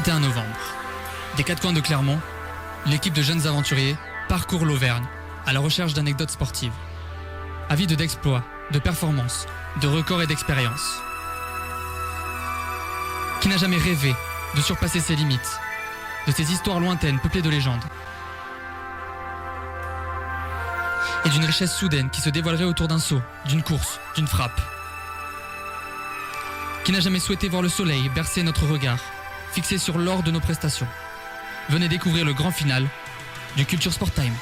21 novembre. Des quatre coins de Clermont, l'équipe de jeunes aventuriers parcourt l'Auvergne à la recherche d'anecdotes sportives. Avide d'exploits, de performances, de records et d'expériences. Qui n'a jamais rêvé de surpasser ses limites, de ces histoires lointaines peuplées de légendes et d'une richesse soudaine qui se dévoilerait autour d'un saut, d'une course, d'une frappe. Qui n'a jamais souhaité voir le soleil bercer notre regard, fixé sur l'or de nos prestations. Venez découvrir le grand final du Culture Sport Time.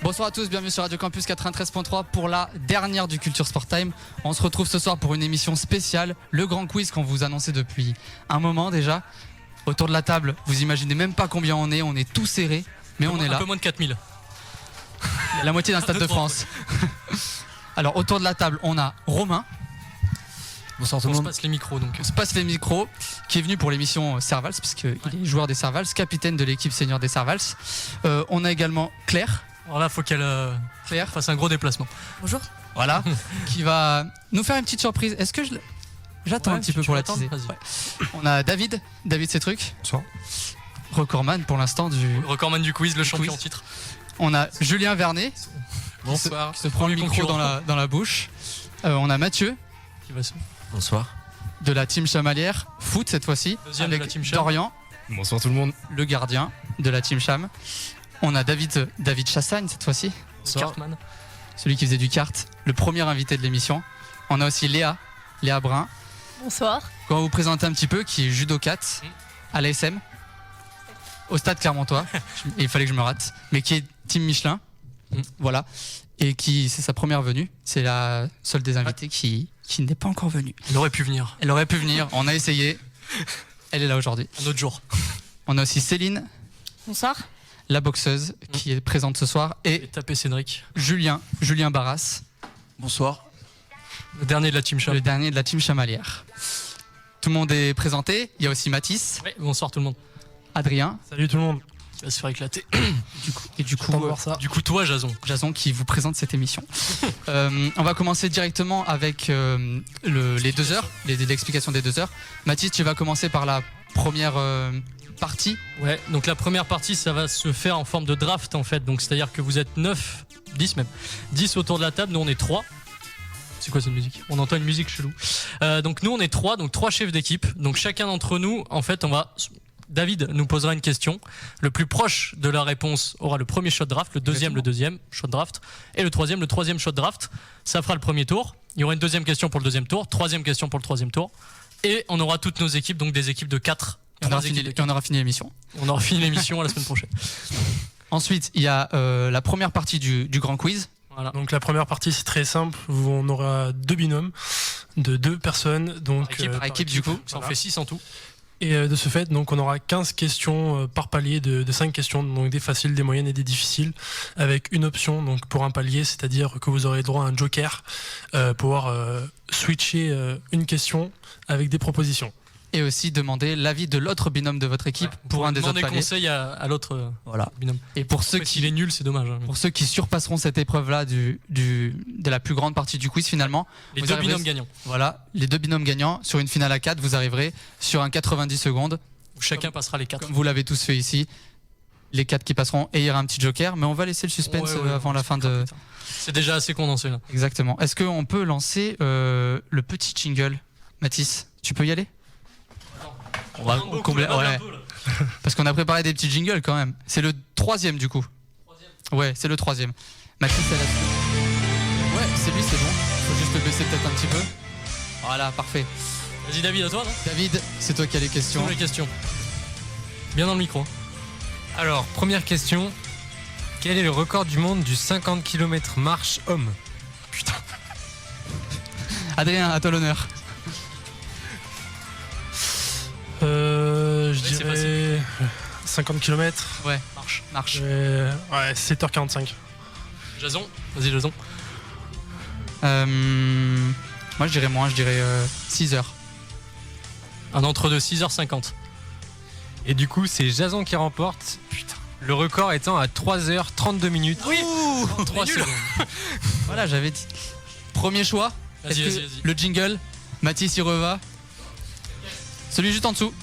Bonsoir à tous, bienvenue sur Radio Campus 93.3 pour la dernière du Culture Sport Time. On se retrouve ce soir pour une émission spéciale, le grand quiz qu'on vous annonçait depuis un moment déjà. Autour de la table, vous imaginez même pas combien on est tous serrés, mais on est là. Un peu moins de 4000. La moitié d'un stade de France. Alors autour de la table, on a Romain. Bonsoir tout le monde. On se passe les micros donc. On se passe les micros, qui est venu pour l'émission Servals, puisqu'il est joueur des Servals, capitaine de l'équipe senior des Servals. On a également Claire. Alors là, faut qu'elle fasse un gros déplacement. Bonjour. Voilà, qui va nous faire une petite surprise. Est-ce que j'attends un petit peu pour la teaser. On a David ces trucs. Bonsoir. Recordman pour l'instant recordman du quiz, le champion en titre. On a Julien Vernet. Bonsoir. Qui se prend le micro dans la bouche. On a Mathieu. Bonsoir. De la team chamalière, foot cette fois-ci. Deuxième avec de la team Cham. Dorian. Bonsoir tout le monde. Le gardien de la team Cham. On a David Chassagne cette fois-ci. Cartman. Celui qui faisait du kart, le premier invité de l'émission. On a aussi Léa Brun. Bonsoir. On va vous présenter un petit peu, qui est judokate à l'ASM, au stade Clermontois. Il fallait que je me rate. Mais qui est team Michelin. Voilà. Et c'est sa première venue. C'est la seule des invités qui n'est pas encore venue. Elle aurait pu venir. On a essayé. Elle est là aujourd'hui. Un autre jour. On a aussi Céline. Bonsoir. La boxeuse qui est présente ce soir. Et tapé Cédric. Julien Barras. Bonsoir. Le dernier de la team Cham. Le dernier de la team chamalière. Tout le monde est présenté. Il y a aussi Mathis. Oui, bonsoir tout le monde. Adrien. Salut tout le monde. Tu vas se faire éclater. Du coup, toi, Jason qui vous présente cette émission. On va commencer directement avec les 2 heures, l'explication des 2 heures. Mathis, tu vas commencer par la première partie. Ouais, donc la première partie, ça va se faire en forme de draft en fait. Donc c'est-à-dire que vous êtes 10 même. 10 autour de la table, nous on est 3. C'est quoi cette musique ? On entend une musique chelou. Donc nous on est 3, donc 3 chefs d'équipe. Donc chacun d'entre nous, en fait, David nous posera une question. Le plus proche de la réponse aura le premier shot draft, le deuxième shot draft, et le troisième shot draft. Ça fera le premier tour. Il y aura une deuxième question pour le deuxième tour, troisième question pour le troisième tour. Et on aura toutes nos équipes, donc des équipes de 4. On aura fini l'émission. On aura fini l'émission à la semaine prochaine. Ensuite, il y a la première partie du grand quiz. Voilà. Donc la première partie c'est très simple, on aura 2 binômes de 2 personnes, donc par équipe du coup, ça en fait 6 en tout. Et de ce fait, donc on aura 15 questions par palier de 5 questions, donc des faciles, des moyennes et des difficiles, avec une option donc pour un palier, c'est-à-dire que vous aurez droit à un joker, pouvoir switcher une question avec des propositions. Et aussi demander l'avis de l'autre binôme de votre équipe pour un des autres paliers. Demander conseil à l'autre binôme. Et pour ceux s'il est nul, c'est dommage. Pour ceux qui surpasseront cette épreuve-là de la plus grande partie du quiz finalement. Les 2 binômes gagnants. Voilà, les 2 binômes gagnants. Sur une finale à 4, vous arriverez sur un 90 secondes. Où chacun passera les 4. Comme vous l'avez tous fait ici. Les 4 qui passeront et il y aura un petit joker. Mais on va laisser le suspense avant la fin de... C'est déjà assez condensé là. Exactement. Est-ce qu'on peut lancer le petit jingle, Mathis ? Tu peux y aller ? On va combler. Ouais. Parce qu'on a préparé des petits jingles quand même. C'est le 3e du coup. Ouais, c'est le 3e. Mathis, c'est la suite. Ouais, c'est lui, c'est bon. Faut juste le baisser peut-être un petit peu. Voilà, parfait. Vas-y David, à toi non ? David, c'est toi qui as les questions. Les questions. Bien dans le micro. Alors, première question. Quel est le record du monde du 50 km marche homme ? Putain. Adrien, à toi l'honneur. Je dirais 50 km. Ouais, marche. Ouais, 7h45. Jason, vas-y Jason. Moi je dirais moins, 6 heures. Un entre-deux, 6h50. Et du coup, c'est Jason qui remporte. Putain. Le record étant à 3h32 minutes. Oui. Ouh, 3 nul. secondes. Voilà, j'avais dit. Premier choix. Vas-y, Est-ce que vas-y, vas-y. le jingle, Mathis y reva. Celui juste en dessous.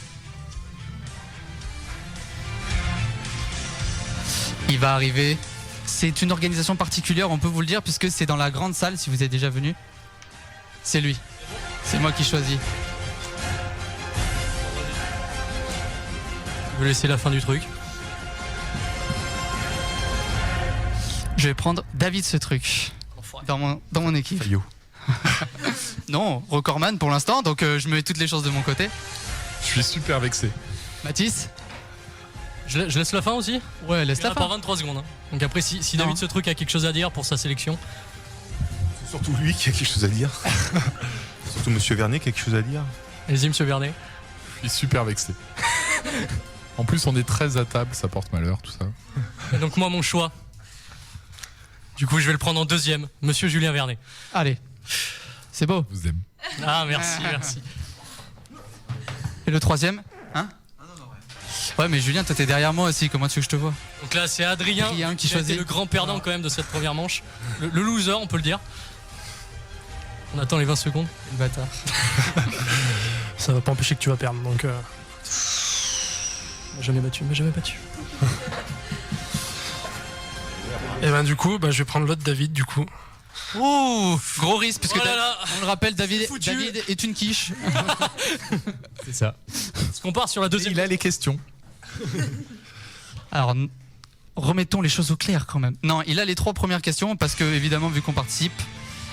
Il va arriver. C'est une organisation particulière, on peut vous le dire, puisque c'est dans la grande salle, si vous êtes déjà venu. C'est lui. C'est moi qui choisis. Je vais laisser la fin du truc. Je vais prendre David ce truc dans mon équipe. Fayot. Non, recordman pour l'instant, donc je mets toutes les chances de mon côté. Je suis super vexé. Mathis. Je laisse la fin aussi. Ouais, laisse Il y en la a pour fin. 23 secondes. Hein. Donc après, si Non. David ce truc a quelque chose à dire pour sa sélection. C'est surtout lui qui a quelque chose à dire. Surtout Monsieur Vernet qui a quelque chose à dire. Allez-y, monsieur Vernet. Je suis super vexé. En plus, on est 13 à table, ça porte malheur, tout ça. Et donc moi, mon choix. Du coup, je vais le prendre en deuxième. Monsieur Julien Vernet. Allez. C'est beau. Je vous aime. Ah, merci, merci. Et le troisième. Hein? Ouais, mais Julien, toi t'es derrière moi aussi, comment tu veux que je te vois? Donc là, c'est Adrien, Adrien qui qui a été choisit. le grand perdant quand même de cette première manche. Le loser, on peut le dire. On attend les 20 secondes. Le bâtard. Ça va pas empêcher que tu vas perdre. Donc, Jamais battu, mais jamais battu. et ben du coup, je vais prendre l'autre David du coup. Ouh, gros risque, puisque Oh là là. on le rappelle, David Foutu. est une quiche. C'est ça. Est-ce qu'on part sur la deuxième? Il a les questions. Alors, remettons les choses au clair quand même. Non, il a les 3 premières questions, parce que évidemment, vu qu'on participe.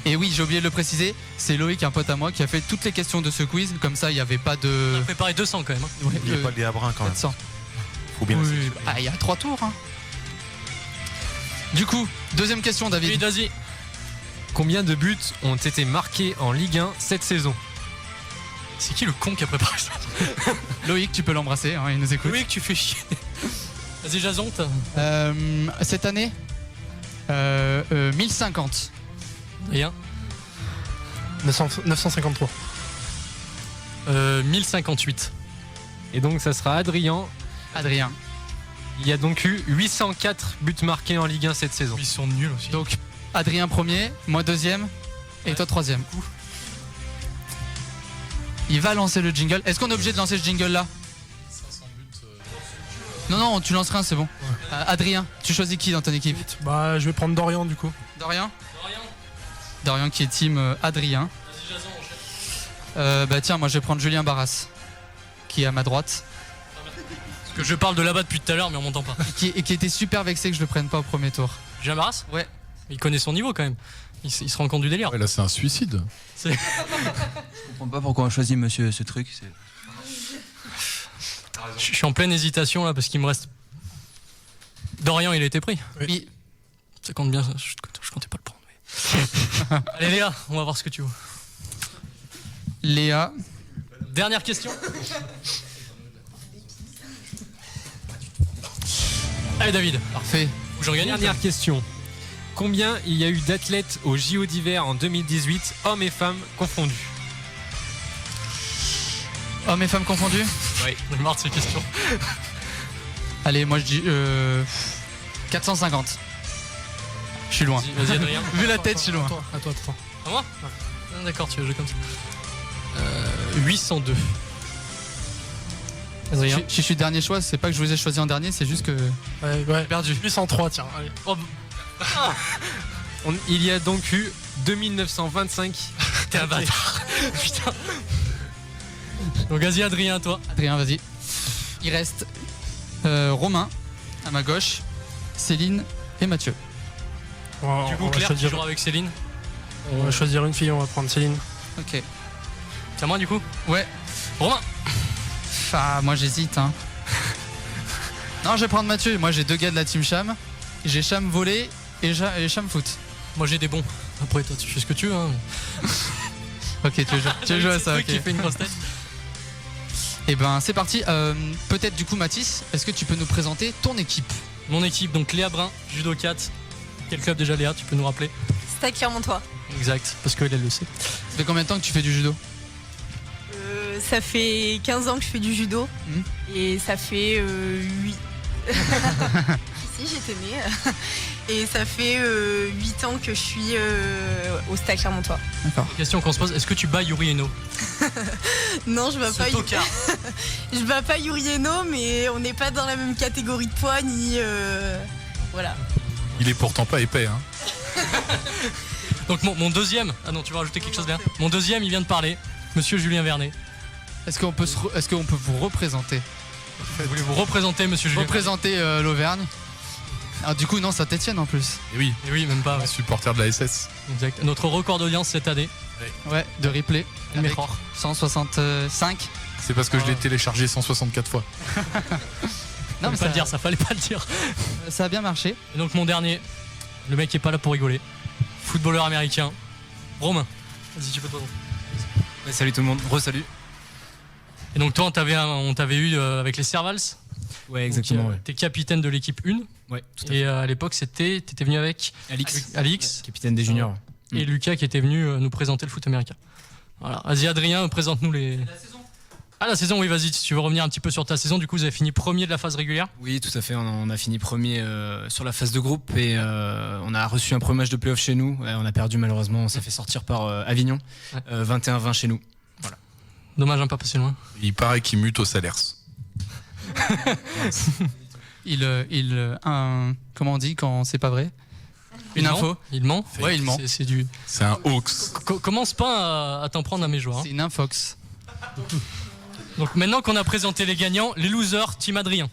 Et oui, j'ai oublié de le préciser, c'est Loïc, un pote à moi, qui a fait toutes les questions de ce quiz. Comme ça, il n'y avait pas de. On a préparé 200 quand même. Hein. Ouais, Il n'y a pas Léa Brun quand même. 400. Faut bien Oui, essayer. ah, il y a 3 tours. Hein. Du coup, deuxième question, David. Oui, vas-y. Combien de buts ont été marqués en Ligue 1 cette saison? C'est qui le con qui a préparé ça? Loïc, tu peux l'embrasser, hein, il nous écoute. Oui, que tu fais chier. Vas-y, Jason. Cette année 1050. Rien. 953. 1058. Et donc ça sera Adrien. Adrien. Il y a donc eu 804 buts marqués en Ligue 1 cette saison. Ils sont nuls aussi. Donc, Adrien premier, moi deuxième, et toi troisième. Il va lancer le jingle. Est-ce qu'on est obligé de lancer ce jingle là? Non, non, tu lances rien, c'est bon. Adrien, tu choisis qui dans ton équipe? Je vais prendre Dorian du coup. Dorian? Dorian qui est team Adrien. Vas-y, Jason, enchaîne. Tiens, moi je vais prendre Julien Barras, qui est à ma droite, Parce que je parle de là-bas depuis tout à l'heure, mais on m'entend pas. et qui était super vexé que je le prenne pas au premier tour. Julien Barras? Ouais. Il connaît son niveau quand même. Il se rend compte du délire. Ouais, là, c'est un suicide. Je comprends pas pourquoi on choisit monsieur ce truc. Je suis en pleine hésitation là parce qu'il me reste. Dorian, il a été pris. Oui. Ça compte bien, je comptais pas le prendre. Mais... Allez Léa, on va voir ce que tu veux. Léa. Dernière question. Allez David, Parfait. où je regagne. Dernière question. Combien il y a eu d'athlètes aux JO d'hiver en 2018, hommes et femmes confondus? Hommes et femmes confondus? Oui, on est marre de ces questions. Allez, moi je dis 450. Je suis loin. Vas-y Adrien. Vu la tête, je suis loin. Attends. À moi Ah, d'accord, tu veux jouer comme ça. 802. Adrien. Je suis dernier choix, c'est pas que je vous ai choisi en dernier, c'est juste que. Ouais. Perdu. 803, tiens. Allez. Oh, Il y a donc eu 2925. t'es un bâtard. Putain. Donc vas-y Adrien, toi. Adrien, vas-y. Il reste Romain à ma gauche, Céline et Mathieu. Du coup, Claire, tu joueras avec Céline. On va choisir une fille, on va prendre Céline. Ok. C'est à moi du coup. Ouais. Romain. Ah, moi j'hésite, hein. Non, je vais prendre Mathieu. Moi j'ai 2 gars de la team Cham. J'ai Cham volé et Cham foot. Moi j'ai des bons. Après toi tu fais ce que tu veux. Hein. Ok, tu veux jouer à ça, ok. Qui fait une grosse tête. Et ben c'est parti. Peut-être du coup Mathis, est-ce que tu peux nous présenter ton équipe? Mon équipe, donc Léa Brun, judo 4. Quel club déjà Léa, tu peux nous rappeler? C'est à Clermontois. Exact, parce qu'elle le sait. Ça fait combien de temps que tu fais du judo? Ça fait 15 ans que je fais du judo. Mhm. Et ça fait 8. Si, j'étais née. Et ça fait 8 ans que je suis au Stade Clermontois. Question qu'on se pose, est-ce que tu bats Yuri Eno? Non, je bats Ce pas tocard. je bats pas Yuri Eno, mais on n'est pas dans la même catégorie de poids ni voilà. Il est pourtant pas épais. Hein. Donc mon deuxième, ah non, tu vas rajouter quelque chose derrière. Mon deuxième, il vient de parler, monsieur Julien Vernet. Est-ce qu'on peut vous représenter? Vous voulez vous représenter, monsieur Julien? Représenter l'Auvergne. Alors du coup non, Saint-Etienne en plus. Et oui, Et oui, même pas. Ouais. supporter de la SS. Exact. Notre record d'audience cette année. Ouais, de replay. Le Avec meilleur. 165. C'est parce que je l'ai téléchargé 164 fois. Non mais Fallait pas le dire, ça fallait pas le dire. ça a bien marché. Et donc mon dernier, le mec qui est pas là pour rigoler. Footballeur américain. Romain. Vas-y, tu peux te présenter. Ouais, salut tout le monde. Re-salut. Et donc toi, on t'avait eu avec les Servals. Ouais, Donc, t'es capitaine de l'équipe 1. Ouais, tout à Et à l'époque, t'étais venu avec Alix capitaine des juniors. et Lucas qui était venu nous présenter le foot américain. Voilà. Vas-y Adrien, présente-nous les... Ah, la saison, oui, vas-y, si tu veux revenir un petit peu sur ta saison. Du coup, vous avez fini premier de la phase régulière. Oui, tout à fait. On a fini premier sur la phase de groupe et on a reçu un premier match de play-off chez nous. On a perdu malheureusement, on s'est fait sortir par Avignon. 21-20 chez nous. Voilà. Dommage, hein, pas passé loin. Il paraît qu'il mute au salaire. Comment on dit quand c'est pas vrai? Une info. Il ment. Ouais, il ment. C'est un hoax. Commence pas à t'en prendre à mes joueurs. Hein. C'est une infox. Donc maintenant qu'on a présenté les gagnants, les losers, Team Adrien.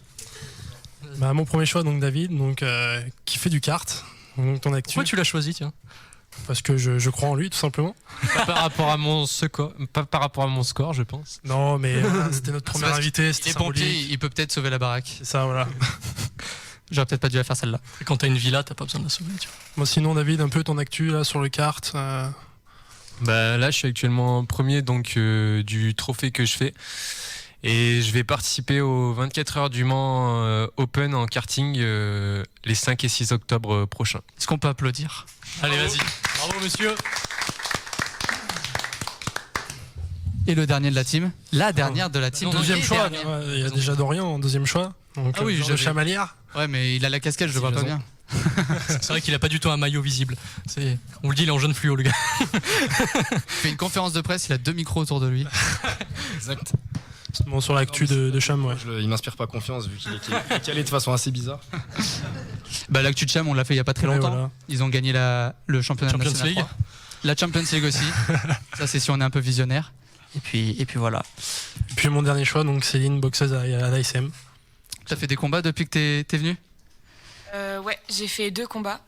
Bah, mon premier choix, donc David, donc, qui fait du kart. Donc ton actu. Pourquoi tu l'as choisi, tiens? Parce que je crois en lui, tout simplement. Pas par rapport à mon score, je pense. Non, mais c'était notre premier invité. Il C'était est pompier, symbolique. il peut peut-être sauver la baraque. C'est ça, voilà. J'aurais peut-être pas dû la faire celle-là. Et quand t'as une villa, t'as pas besoin de la sauver, tu vois. Moi, sinon, David, un peu ton actu là sur le kart. Bah, là, je suis actuellement premier donc, du trophée que je fais. Et je vais participer aux 24 heures du Mans Open en karting les 5 et 6 octobre prochains. Est-ce qu'on peut applaudir? Allez, vas-y. Bravo, monsieur. Et le dernier de la team? La dernière de la team. Non, Deuxième Les choix. derniers. Ouais, il y a déjà Dorian en deuxième choix. Donc, Ah oui, de j'avais- Chamalières. Ouais, mais il a la casquette, je le vois pas bien. C'est vrai qu'il a pas du tout un maillot visible. On le dit, il est en jaune fluo, le gars. Il fait une conférence de presse, il a 2 micros autour de lui. Exact. Bon, sur l'actu de Cham, ouais. Il m'inspire pas confiance vu qu'il est calé de façon assez bizarre. Bah, l'actu de Cham, on l'a fait il y a pas très Ouais, longtemps. voilà. Ils ont gagné le championnat Champions national League. 3. La Champions League aussi. Ça, c'est si on est un peu visionnaire. Et puis voilà. Et puis mon dernier choix, donc Céline, boxeuse à l'ASM. T'as fait des combats depuis que t'es venu? Ouais, j'ai fait 2 combats.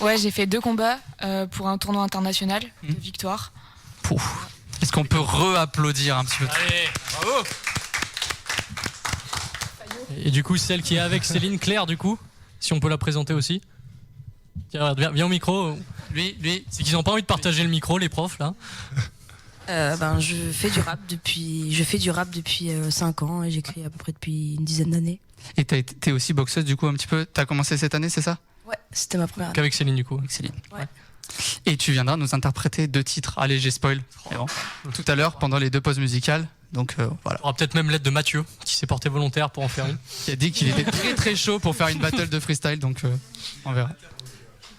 Ouais, j'ai fait 2 combats pour un tournoi international de victoire. Pouf. Est-ce qu'on peut re-applaudir un petit peu? Allez, bravo. Et du coup, celle qui est avec Céline, Claire, du coup, si on peut la présenter aussi. Tiens, regarde, viens au micro. Lui. C'est qu'ils n'ont pas envie de partager le micro, les profs, là. Je fais du rap depuis 5 ans et j'écris à peu près depuis une dizaine d'années. Et t'es aussi boxeuse du coup un petit peu. T'as commencé cette année, c'est ça? Ouais, c'était ma première année. Qu'avec Céline, du coup. Avec Céline. Ouais. Et tu viendras nous interpréter 2 titres. Allez, j'ai spoil. Mais bon. Tout à l'heure, pendant les 2 pauses musicales. Donc voilà. On aura peut-être même l'aide de Mathieu, qui s'est porté volontaire pour en faire une. Qui a dit qu'il était très très chaud pour faire une battle de freestyle. Donc on verra.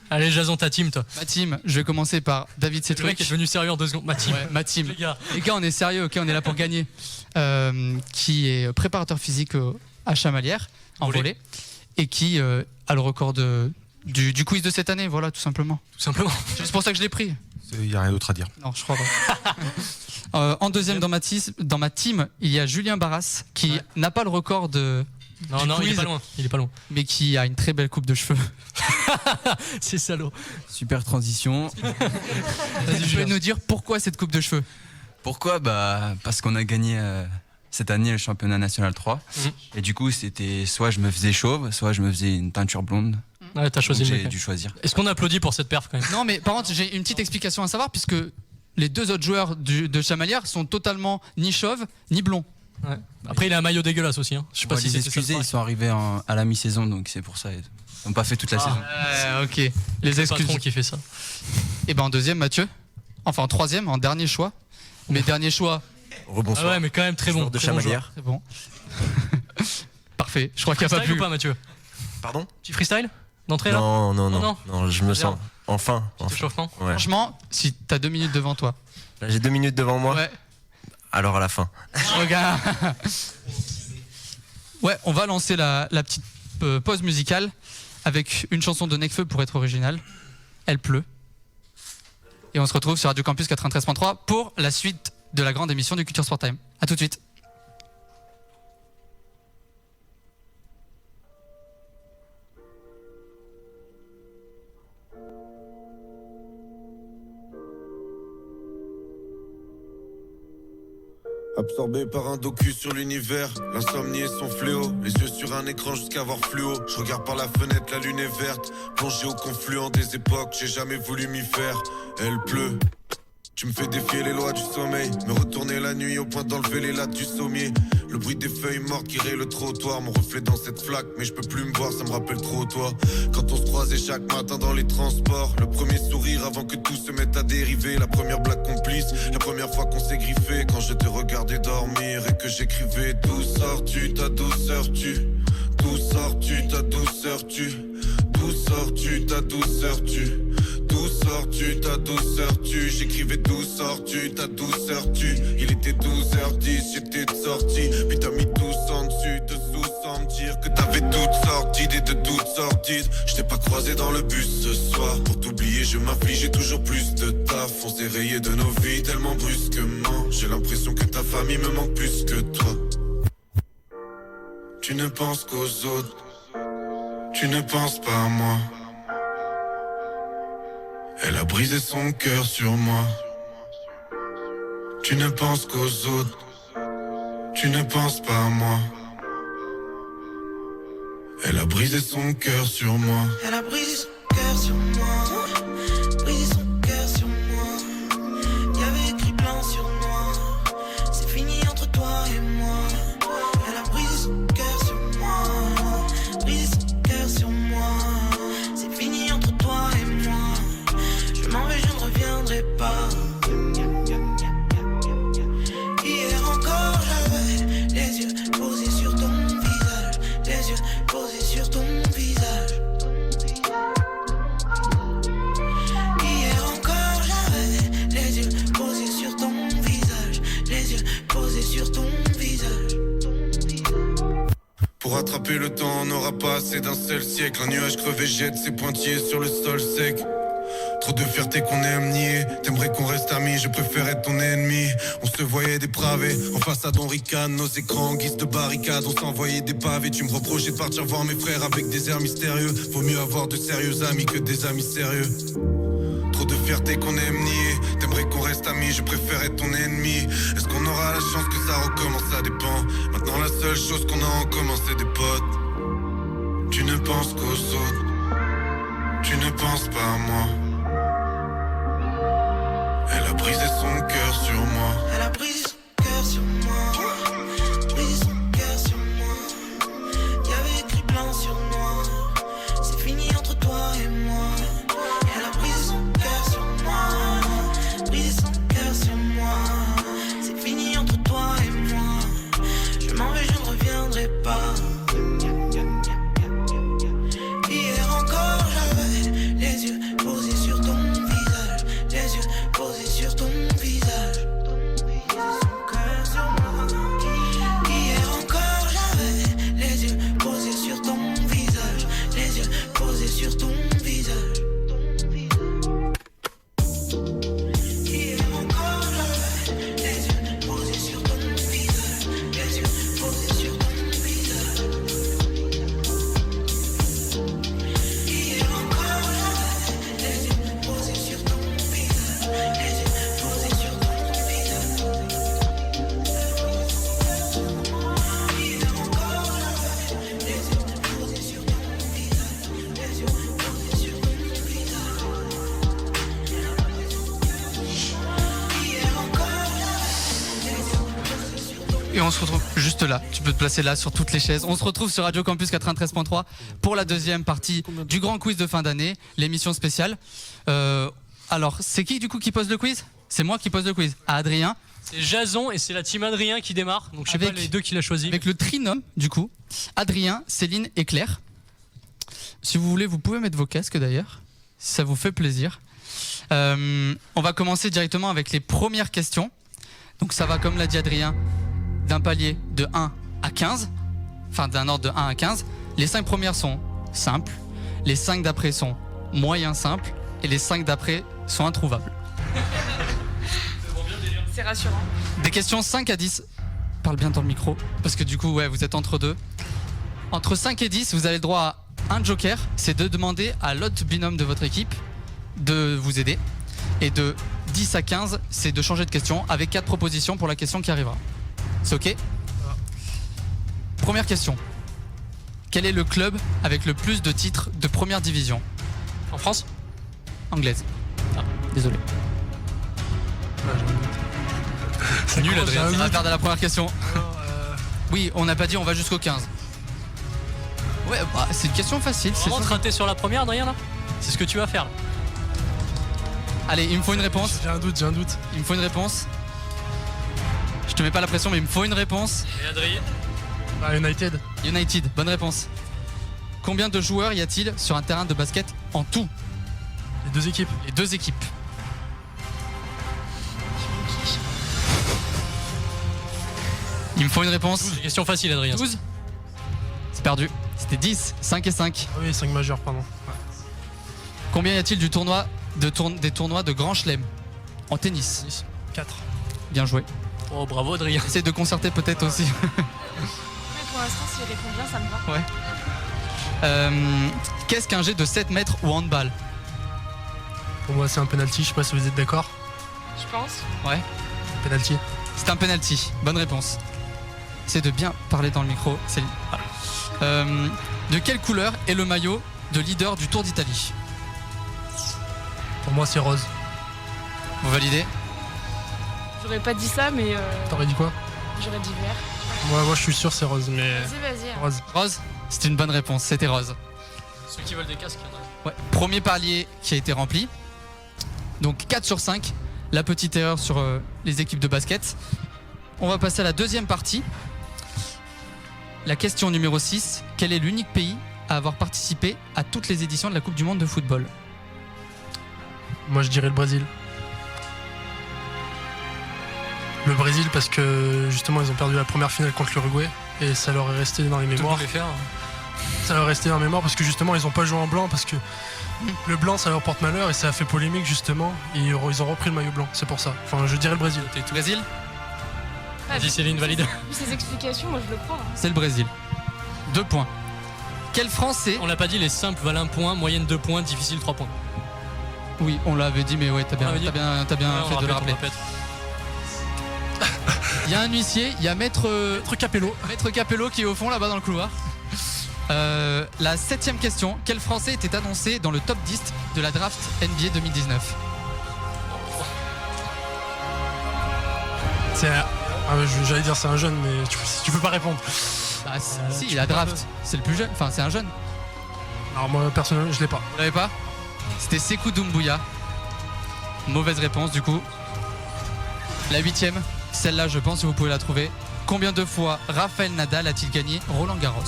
Allez, Jason, ta team, toi. Ma team, je vais commencer par David Le mec est Cetruc. devenu sérieux en 2 secondes. Ma team. Ouais, ma team. Les gars. Les gars, on est sérieux, ok, on est là pour gagner. Qui est préparateur physique à Chamalières, en volée, et qui a le record du quiz de cette année, voilà, tout simplement. Tout simplement. C'est pour ça que je l'ai pris. Il n'y a rien d'autre à dire. Non, je crois pas. En deuxième dans ma team, il y a Julien Barras, qui n'a pas le record du Non, il est quiz, pas loin. Il est pas loin. mais qui a une très belle coupe de cheveux. C'est salaud. Super transition. Tu peux nous dire pourquoi cette coupe de cheveux? Pourquoi? Bah, parce qu'on a gagné cette année le championnat national 3. Et du coup, c'était soit je me faisais chauve, soit je me faisais une teinture blonde. Ouais, t'as choisi Donc, le j'ai mec. dû choisir. Est-ce qu'on applaudit pour cette perf quand même? Non, mais par contre, j'ai une petite explication à savoir, puisque les 2 autres joueurs de Chamalières sont totalement ni chauves, ni blonds. Ouais. Après, il a un maillot dégueulasse aussi. Hein. Je sais On pas va si les c'est excuser, ils sont arrivés à la mi-saison, donc c'est pour ça. Ils n'ont pas fait toute la saison. Ok, les le excuses. patron qui fait ça. Et ben en deuxième, Mathieu. Enfin en troisième, en dernier choix. Mais dernier choix, Ah ouais, mais quand même très bon. de très bon Chamalières. c'est bon. Parfait, je crois qu'il n'y a pas Freestyle plus. ou pas, Mathieu? Pardon? Petit freestyle d'entrée là? Non, je me sens. Enfin. Échauffement. Ouais. Franchement, si t'as 2 minutes devant toi. Là, j'ai 2 minutes devant moi. Ouais. Alors à la fin. Regarde. Ouais, on va lancer la petite pause musicale avec une chanson de Nekfeu pour être original. Elle pleut. Et on se retrouve sur Radio Campus 93.3 pour la suite de la grande émission du Culture Sport Time. A tout de suite. Absorbé par un docu sur l'univers, l'insomnie est son fléau. Les yeux sur un écran jusqu'à voir fluo. Je regarde par la fenêtre, la lune est verte. Plongé au confluent des époques, j'ai jamais voulu m'y faire. Elle pleut. Tu me fais défier les lois du sommeil, me retourner la nuit au point d'enlever les lattes du sommier. Le bruit des feuilles mortes qui raye le trottoir, mon reflet dans cette flaque, mais je peux plus me voir, ça me rappelle trop toi. Quand on se croisait chaque matin dans les transports, le premier sourire avant que tout se mette à dériver, la première blague complice, la première fois qu'on s'est griffé, quand je te regardais dormir et que j'écrivais d'où sors-tu, ta douceur tu, d'où sors-tu, ta douceur tu, d'où sors-tu, ta douceur tu. D'où sors-tu, ta douceur tu. J'écrivais d'où sors-tu, ta douceur tu. Il était 12h10, j'étais de sortie. Puis t'as mis tous en dessus, dessous sans me dire que t'avais toutes sortes d'idées de toutes sorties. Je t'ai pas croisé dans le bus ce soir. Pour t'oublier je m'affligeais toujours plus de taf. On s'est rayé de nos vies tellement brusquement. J'ai l'impression que ta famille me manque plus que toi. Tu ne penses qu'aux autres, tu ne penses pas à moi. Elle a brisé son cœur sur moi. Tu ne penses qu'aux autres, tu ne penses pas à moi. Elle a brisé son cœur sur moi. Elle a brisé son cœur sur moi. Brisé son cœur sur moi. Y'avait écrit blanc sur noir. C'est fini entre toi et moi. Elle a brisé son cœur sur moi. Brisé son cœur sur moi. C'est fini entre toi et moi. Je m'en vais, je ne reviendrai pas. Hier encore j'avais les yeux posés sur ton visage. Les yeux posés sur ton visage. Hier encore j'avais les yeux posés sur ton visage. Les yeux posés sur ton visage. Pour attraper le temps, on n'aura pas assez d'un seul siècle. Un nuage crevé jette ses pointillés sur le sol sec. Trop de fierté qu'on aime nier. T'aimerais qu'on reste amis, je préfère être ton ennemi. On se voyait dépravé, en façade on ricane. Nos écrans en guise de barricade, on s'envoyait des pavés. Tu me reprochais de partir voir mes frères avec des airs mystérieux. Vaut mieux avoir de sérieux amis que des amis sérieux. Trop de fierté qu'on aime nier. T'aimerais qu'on reste amis, je préfère être ton ennemi. Est-ce qu'on aura la chance que ça recommence? Ça dépend. Maintenant la seule chose qu'on a en commun c'est des potes. Tu ne penses qu'aux autres, tu ne penses pas à moi. Elle a brisé son cœur sur moi. Elle a brisé son cœur sur moi. Brisé son cœur sur moi. Y'avait écrit blanc sur noir. C'est fini entre toi et moi. Elle a brisé son cœur sur moi. Brisé son cœur sur moi. C'est fini entre toi et moi. Je m'en vais, je ne reviendrai pas. Hier encore j'avais les yeux posés sur ton visage. Les yeux posés sur ton visage. Son cœur sur moi. Hier encore j'avais les yeux posés sur ton visage. Les yeux posés sur ton visage. Hier encore j'avais les yeux posés sur ton visage. Les yeux posés sur ton visage. Hier encore j'avais les yeux posés sur ton visage. Les yeux posés sur ton visage. Hier encore j'avais les yeux posés sur ton visage. Les yeux posés sur ton visage. Hier encore j'avais les yeux posés sur ton visage. Et on se retrouve juste là. Tu peux te placer là sur toutes les chaises. On se retrouve sur Radio Campus 93.3 pour la deuxième partie du grand quiz de fin d'année, l'émission spéciale. Alors, c'est qui du coup qui pose le quiz? C'est moi qui pose le quiz. À Adrien. C'est Jason et c'est la team Adrien qui démarre. Donc je sais pas les deux qu'il a choisi. Avec le trinôme du coup. Adrien, Céline et Claire. Si vous voulez, vous pouvez mettre vos casques d'ailleurs, si ça vous fait plaisir. On va commencer directement avec les premières questions. Donc ça va, comme l'a dit Adrien, d'un palier de 1 à 15, enfin d'un ordre de 1 à 15. Les 5 premières sont simples, les 5 d'après sont moyen simples et les 5 d'après sont introuvables. C'est rassurant. Des questions 5 à 10. Parle bien dans le micro, parce que du coup, ouais, vous êtes entre deux. Entre 5 et 10, vous avez le droit à un joker, c'est de demander à l'autre binôme de votre équipe de vous aider. Et de 10 à 15, c'est de changer de question avec 4 propositions pour la question qui arrivera. C'est ok? Première question. Quel est le club avec le plus de titres de première division? En France? Anglaise. Ah, désolé. C'est nul, Adrien. On va perdre à la première question. Oui, on n'a pas dit on va jusqu'au 15. Ouais, bah, c'est une question facile. C'est vraiment raté sur la première, Adrien, là? C'est ce que tu vas faire, là. Allez, il me faut une réponse. J'ai un doute. Il me faut une réponse. Je te mets pas la pression, mais il me faut une réponse. Et Adrien? United. United, bonne réponse. Combien de joueurs y a-t-il sur un terrain de basket en tout? Les 2 équipes. Les 2 équipes. Il me faut une réponse. 12, question facile, Adrien. 12. C'est perdu. C'était 10, 5 et 5. Ah oui, 5 majeurs, pardon. Ouais. Combien y a-t-il des tournois de Grand Chelem en tennis? 4. Bien joué. Oh, bravo, Adrien. Essaye de concerter peut-être aussi. Mais pour l'instant, s'il répond bien, ça me va. Ouais. Qu'est-ce qu'un jet de 7 mètres ou handball? Pour moi, c'est un penalty, je sais pas si vous êtes d'accord. Je pense. Ouais. Penalty. C'est un penalty. Bonne réponse. C'est de bien parler dans le micro. C'est... de quelle couleur est le maillot de leader du Tour d'Italie? Pour moi, c'est rose. Vous validez? J'aurais pas dit ça, mais. T'aurais dit quoi? J'aurais dit vert. Moi, je suis sûr, c'est rose, mais. Vas-y. Rose. Rose? C'est une bonne réponse. C'était rose. Ceux qui veulent des casques, il y en a. Ouais. Premier palier qui a été rempli. Donc 4 sur 5. La petite erreur sur les équipes de basket. On va passer à la deuxième partie. La question numéro 6. Quel est l'unique pays à avoir participé à toutes les éditions de la Coupe du Monde de football? Moi, je dirais le Brésil. Le Brésil, parce que justement, ils ont perdu la première finale contre l'Uruguay et ça leur est resté dans les mémoires. Ça leur est resté dans les mémoires parce que justement, ils ont pas joué en blanc parce que le blanc, ça leur porte malheur et ça a fait polémique justement. Et ils ont repris le maillot blanc, c'est pour ça. Enfin, je dirais le Brésil. Brésil? Vas-y, Céline, valide. Ces explications, moi, je le crois. C'est le Brésil. 2 points. Quel Français? On l'a pas dit, les simples valent 1 point, moyenne 2 points, difficile 3 points. Oui, on l'avait dit, mais ouais, t'as bien fait de le rappeler. Il y a un huissier, il y a Maître Capello. Maître Capello qui est au fond là-bas dans le couloir. La 7ème question. Quel Français était annoncé dans le top 10 de la draft NBA 2019? J'allais dire c'est un jeune, mais tu peux pas répondre. Bah, si, la draft, c'est le plus jeune. Enfin, c'est un jeune. Alors moi, personnellement, je l'ai pas. Vous l'avez pas? C'était Sekou Doumbouya. Mauvaise réponse du coup. La 8ème, celle-là, je pense que vous pouvez la trouver. Combien de fois Rafael Nadal a-t-il gagné Roland Garros?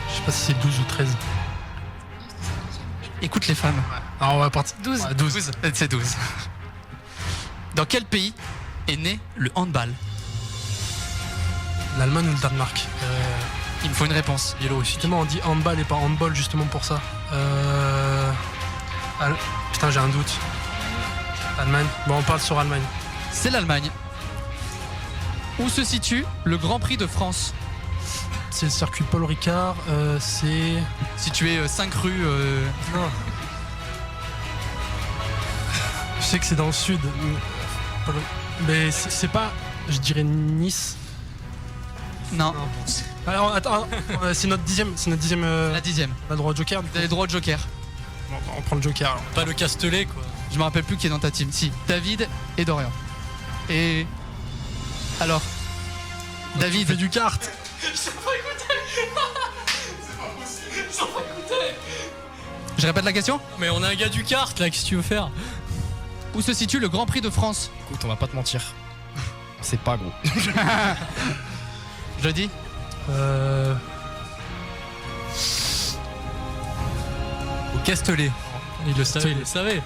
Je sais pas si c'est 12 ou 13. Écoute les femmes. Alors on va partir. 12. Ouais, 12. C'est 12. Dans quel pays est né le handball? L'Allemagne ou le Danemark? Il me faut une réponse. Justement, on dit handball et pas handball justement pour ça. Putain, j'ai un doute. Allemagne. Bon, on parle sur Allemagne. C'est l'Allemagne. Où se situe le Grand Prix de France? C'est le circuit Paul Ricard. C'est situé 5 rues. Non. Je sais que c'est dans le sud. Mais c'est pas. Je dirais Nice. Non. Alors attends, c'est notre dixième. La 10ème. On a droit au joker. Vous avez le droit au joker. Bon, on prend le joker. Alors. Pas le Castellet quoi. Je me rappelle plus qui est dans ta team. Si, David et Dorian. Et alors, David. Tu fais du kart. Je répète la question? Mais on a un gars du kart là, qu'est-ce que tu veux faire? Où se situe le Grand Prix de France? Écoute, on va pas te mentir. C'est pas gros. Je dis? Castellet. Il le savait, il le savait.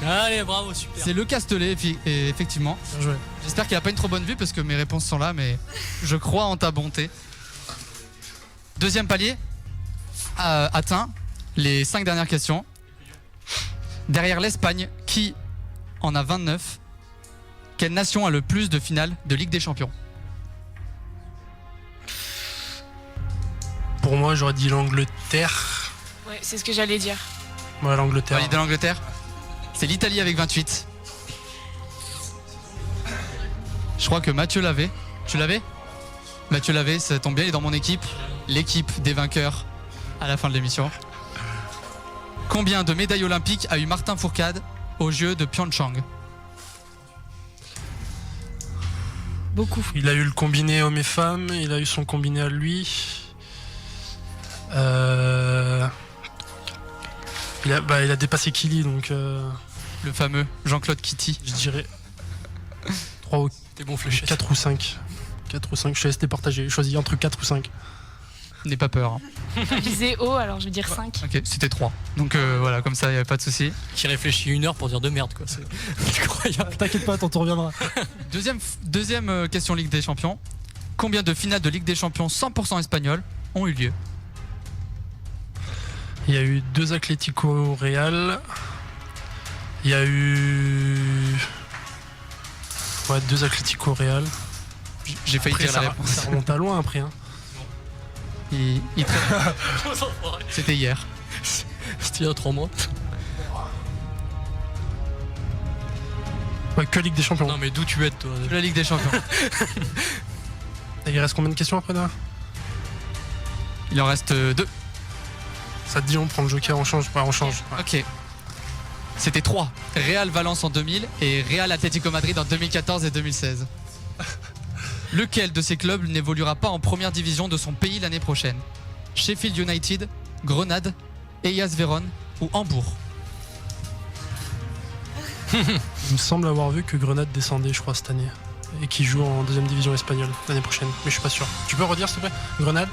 Allez, bravo, super. C'est le Castellet, et effectivement. Bien joué. J'espère qu'il a pas une trop bonne vue parce que mes réponses sont là, mais je crois en ta bonté. Deuxième palier atteint. Les 5 dernières questions. Derrière l'Espagne, qui en a 29? Quelle nation a le plus de finales de Ligue des Champions? Pour moi, j'aurais dit l'Angleterre. Ouais, c'est ce que j'allais dire. Ouais, l'Angleterre. Valide l'Angleterre. C'est l'Italie avec 28. Je crois que Mathieu l'avait. Tu l'avais? Mathieu l'avait, ça tombe bien, il est dans mon équipe. L'équipe des vainqueurs à la fin de l'émission. Combien de médailles olympiques a eu Martin Fourcade aux Jeux de Pyeongchang? Beaucoup. Il a eu le combiné hommes et femmes, il a eu son combiné à lui. Il a dépassé Kili, donc... Le fameux Jean-Claude Kitty. Je dirais 3 ou... T'es bon fléchette. 4 ou 5. 4 ou 5, je te laisse départager. Je choisis entre 4 ou 5. N'aie pas peur. Hein. Visé haut, alors je vais dire 5. Ok, c'était 3. Donc voilà, comme ça, il n'y avait pas de souci. Qui réfléchit 1 heure pour dire de merde, quoi. C'est incroyable. T'inquiète pas, t'en reviendras. Deuxième question Ligue des Champions. Combien de finales de Ligue des Champions 100% espagnoles ont eu lieu? Il y a eu 2 Atlético Real. Il y a eu... Ouais, 2 Atlético Real. J'ai failli dire la réponse. Ça remonte à loin après. Hein. C'était hier. C'était il y a 3 mois. Ouais, que Ligue des Champions. Non mais d'où tu es toi? La Ligue des Champions. Et il reste combien de questions après là? Il en reste 2. Ça te dit on prend le joker, on change? Ouais, on change. Ouais. Ok. C'était 3. Real Valence en 2000 et Real Atlético Madrid en 2014 et 2016. Lequel de ces clubs n'évoluera pas en première division de son pays l'année prochaine? Sheffield United, Grenade, Hellas Vérone ou Hambourg? Il me semble avoir vu que Grenade descendait, je crois, cette année. Et qui joue en 2ème division espagnole l'année prochaine. Mais je suis pas sûr. Tu peux redire s'il te plaît? Grenade?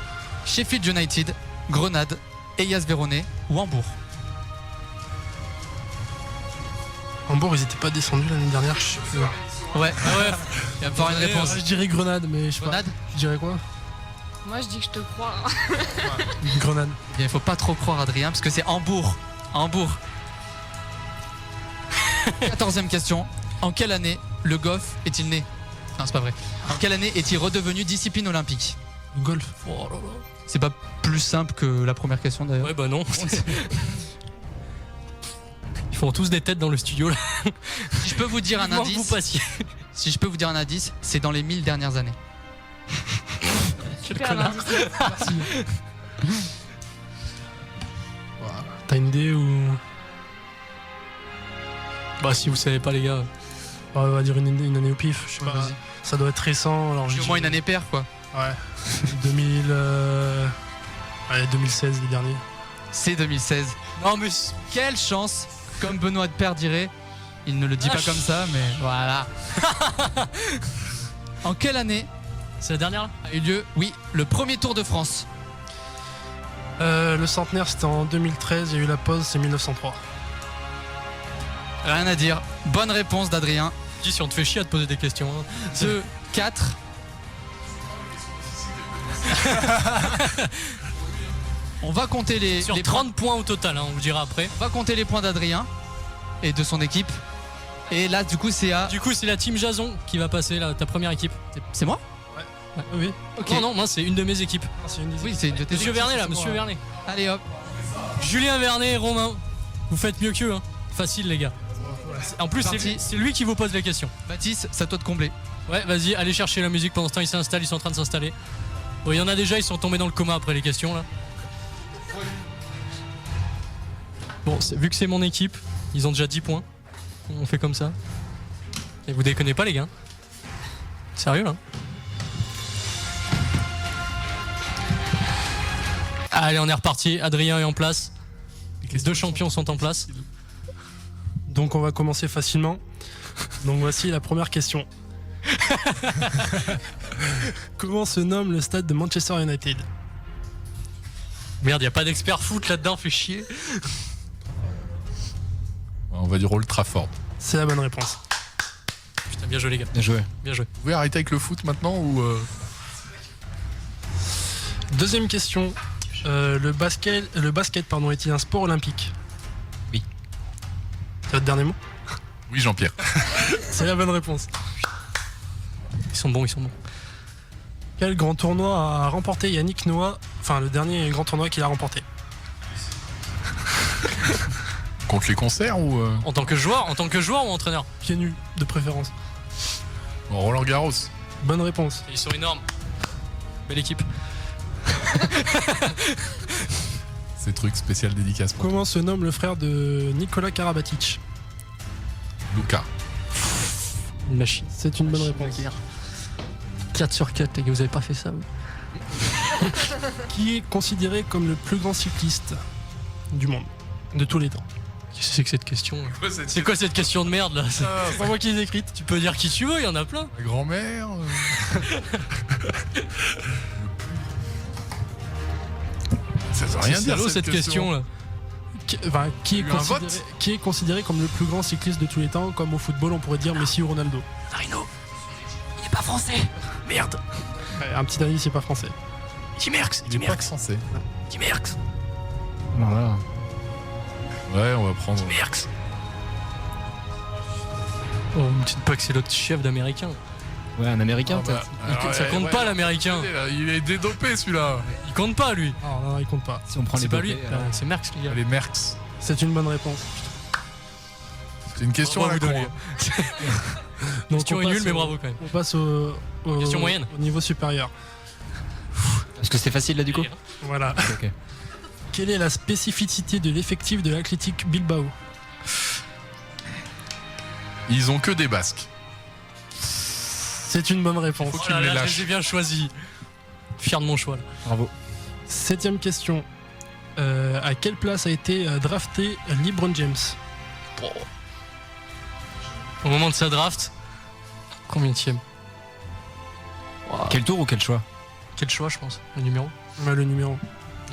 Sheffield United, Grenade, Hellas Vérone ou Hambourg? Hambourg, ils étaient pas descendus l'année dernière, je sais plus. Ouais, il va me falloir une réponse. Je dirais Grenade, mais je sais Grenade? pas. Je dirais quoi? Moi je dis que je te crois. Grenade. Il faut pas trop croire Adrien parce que c'est Hambourg. Hambourg. 14e question. En quelle année le golf est-il né? Non, c'est pas vrai. En quelle année est-il redevenu discipline olympique? Golf. Oh là là. C'est pas plus simple que la première question d'ailleurs. Ouais bah non. Ils font tous des têtes dans le studio là. Si je peux vous dire un Vivement que indice. vous passiez. Si je peux vous dire un indice, c'est dans les 1000 dernières années. Quel Super connard. indice. T'as une idée ou... Bah si vous savez pas les gars. Ouais, on va dire une année au pif, je sais Ouais, pas. vas-y. Ça doit être récent, alors je Au dis... moins une année paire quoi. Ouais. 2000... Ouais, 2016 les derniers. C'est 2016. Non mais Quelle chance. Comme Benoît de Père dirait, il ne le dit pas comme ça, mais voilà. En quelle année c'est la dernière là? a eu lieu, oui, le premier Tour de France? Le centenaire c'était en 2013, il y a eu la pause, c'est 1903. Rien à dire. Bonne réponse d'Adrien. Dis si on te fait chier à te poser des questions. Hein. 2, 4. On va compter les Sur points. 30 points au total, hein, on vous dira après. On va compter les points d'Adrien et de son équipe. Et là, du coup, c'est à. Du coup, c'est la team Jason qui va passer là, ta première équipe. C'est moi? Oui. Ok. Non, non, moi c'est une de mes équipes. C'est une Oui, c'est une de tes Monsieur équipes. Vernet là, c'est monsieur moi. Vernet. Allez hop. Julien Vernet et Romain. Vous faites mieux qu'eux, hein. Facile les gars. En plus, Parti. c'est lui qui vous pose les questions. Baptiste, c'est à toi de combler. Ouais, vas-y, allez chercher la musique pendant ce temps, ils s'installent, ils sont en train de s'installer. Bon, il y en a déjà, ils sont tombés dans le coma après les questions là. Bon, vu que c'est mon équipe, ils ont déjà 10 points. On fait comme ça. Et vous déconnez pas les gars. Sérieux là? Allez, on est reparti. Adrien est en place. Les 2 champions sont en place. Donc on va commencer facilement. Donc voici la première question. Comment se nomme le stade de Manchester United? Merde, y a pas d'expert foot là-dedans, fait chier. On va dire Old Trafford. C'est la bonne réponse. Putain, bien joué les gars. Bien joué. Bien joué. Vous pouvez arrêter avec le foot maintenant ou Deuxième question. Le basket est-il un sport olympique? Oui. C'est votre dernier mot? Oui, Jean-Pierre. C'est la bonne réponse. Ils sont bons. Quel grand tournoi a remporté Yannick Noah? Enfin, le dernier grand tournoi qu'il a remporté. Contre les concerts ou En tant que joueur ou entraîneur? Pieds nus, de préférence. Roland Garros? Bonne réponse. Ils sont énormes. Belle équipe. Ces trucs spécial dédicace. Comment se nomme le frère de Nikola Karabatic? Luca. Une machine. C'est une bonne réponse. 4 sur 4, les gars, vous avez pas fait ça. Qui est considéré comme le plus grand cycliste du monde, de tous les temps? Qu'est-ce que c'est que cette question? C'est quoi cette question de merde là? C'est pas moi qui l'ai écrite. Tu peux dire qui tu veux, il y en a plein. Ma grand-mère. Ça veut rien dire cette question là. Qui est considéré comme le plus grand cycliste de tous les temps? Comme au football, on pourrait dire Messi ou Ronaldo. Narino, il est pas français. Merde. Un petit indice, c'est pas français. Tim Merckx. Il est pas censé. Tim Merckx. Voilà. Ouais, on va prendre. Tim Merckx. Oh, me dites pas que c'est l'autre chef d'américain. Ouais, un américain Ah bah, peut-être. Ça compte pas l'américain. Il est dédopé celui-là. Il compte pas lui. Non, il compte pas. Si on prend les C'est pas dopés, lui. C'est Merckx les gars. Les Merckx. C'est une bonne réponse. C'est une question à la con. Donc, Question on est passe nulle mais au- bravo quand même. On passe au Question moyenne. Au niveau supérieur. Est-ce que c'est facile là du coup? Voilà. Ok. Quelle est la spécificité de l'effectif de l'Athletic Bilbao? Ils ont que des Basques. C'est une bonne réponse. Faut qu'ils me les lâchent. J'ai bien choisi. Fier de mon choix là. Bravo. 7ème question. À quelle place a été drafté LeBron James? Au moment de sa draft, combienième? Quel tour ou quel choix? Quel choix je pense? Le numéro? Le numéro.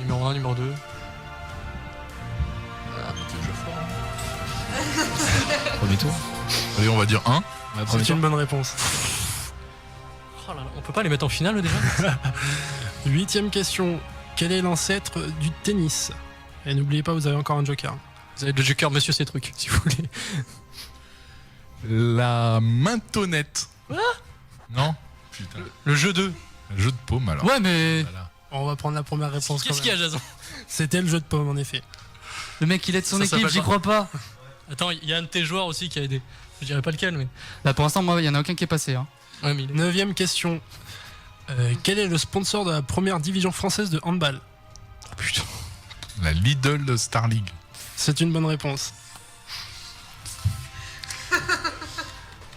Numéro 1, numéro 2. Premier tour. Allez, on va dire 1. Ouais, premier C'est tour. une bonne réponse. Oh là là, on peut pas les mettre en finale déjà? 8ème question. Quel est l'ancêtre du tennis? Et n'oubliez pas, vous avez encore un joker. Vous avez le joker, monsieur ces trucs, si vous voulez. La maintonnette. Non? Putain. Le jeu 2. Le jeu de paume alors. Ouais, mais Voilà. On va prendre la première réponse. Qu'est-ce qu'il y a, Jason? C'était le jeu de paume, en effet. le mec il aide son Ça équipe, s'appelle j'y pas. crois pas. Attends, il y a un de tes joueurs aussi qui a aidé. Je dirais pas lequel, mais. Bah pour l'instant, moi, il y en a aucun qui est passé. Hein. Ouais, mais il est- 9ème question. Quel est le sponsor de la première division française de handball? Oh putain. La Lidl Star League. C'est une bonne réponse.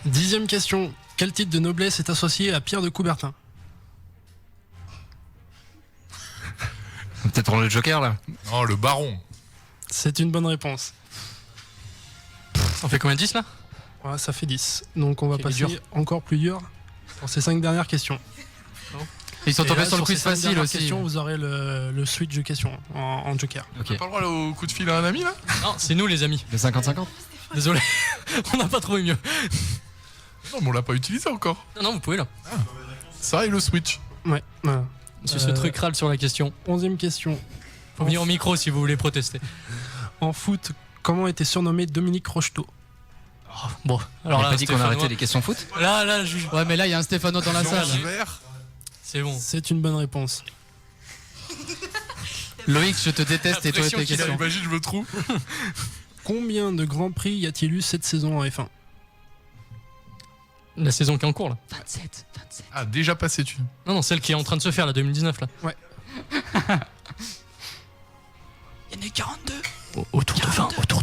10ème question. Quel titre de noblesse est associé à Pierre de Coubertin? Peut-être prendre le joker là. Oh, le baron. C'est une bonne réponse. On fait combien de 10 là? Ouais, ça fait 10. Donc on va Ok, passer dur. encore plus dur pour ces 5 dernières questions. Ils sont Et tombés là, sur le ces quiz 5 facile dernières aussi. questions, vous aurez le switch de questions en joker. Ok. T'as pas le droit au coup de fil à un ami là? Non, c'est nous les amis. Le 50-50. Désolé, on n'a pas trouvé mieux. Non, mais on l'a pas utilisé encore. Non, non, vous pouvez là. Ça et le Switch. Ouais. Voilà. Monsieur ce truc râle sur la question. 11ème question. Faut venir au micro si vous voulez protester. En foot, comment était surnommé Dominique Rocheteau? Bon, alors On a là, pas dit qu'on Stéphanois. arrêtait les questions foot? Là, juge. Ouais, mais là, il y a un Stéphano dans la salle. C'est bon. C'est une bonne réponse. Loïc, je te déteste et toi pression tes qu'il a, questions. Imagine, je me trouve. Combien de grands prix y a-t-il eu cette saison en F1? La saison qui est en cours là. 27. Ah, déjà passé tu. Non, celle qui est en train de se faire, la 2019 là. Ouais. Il y en a 42. Autour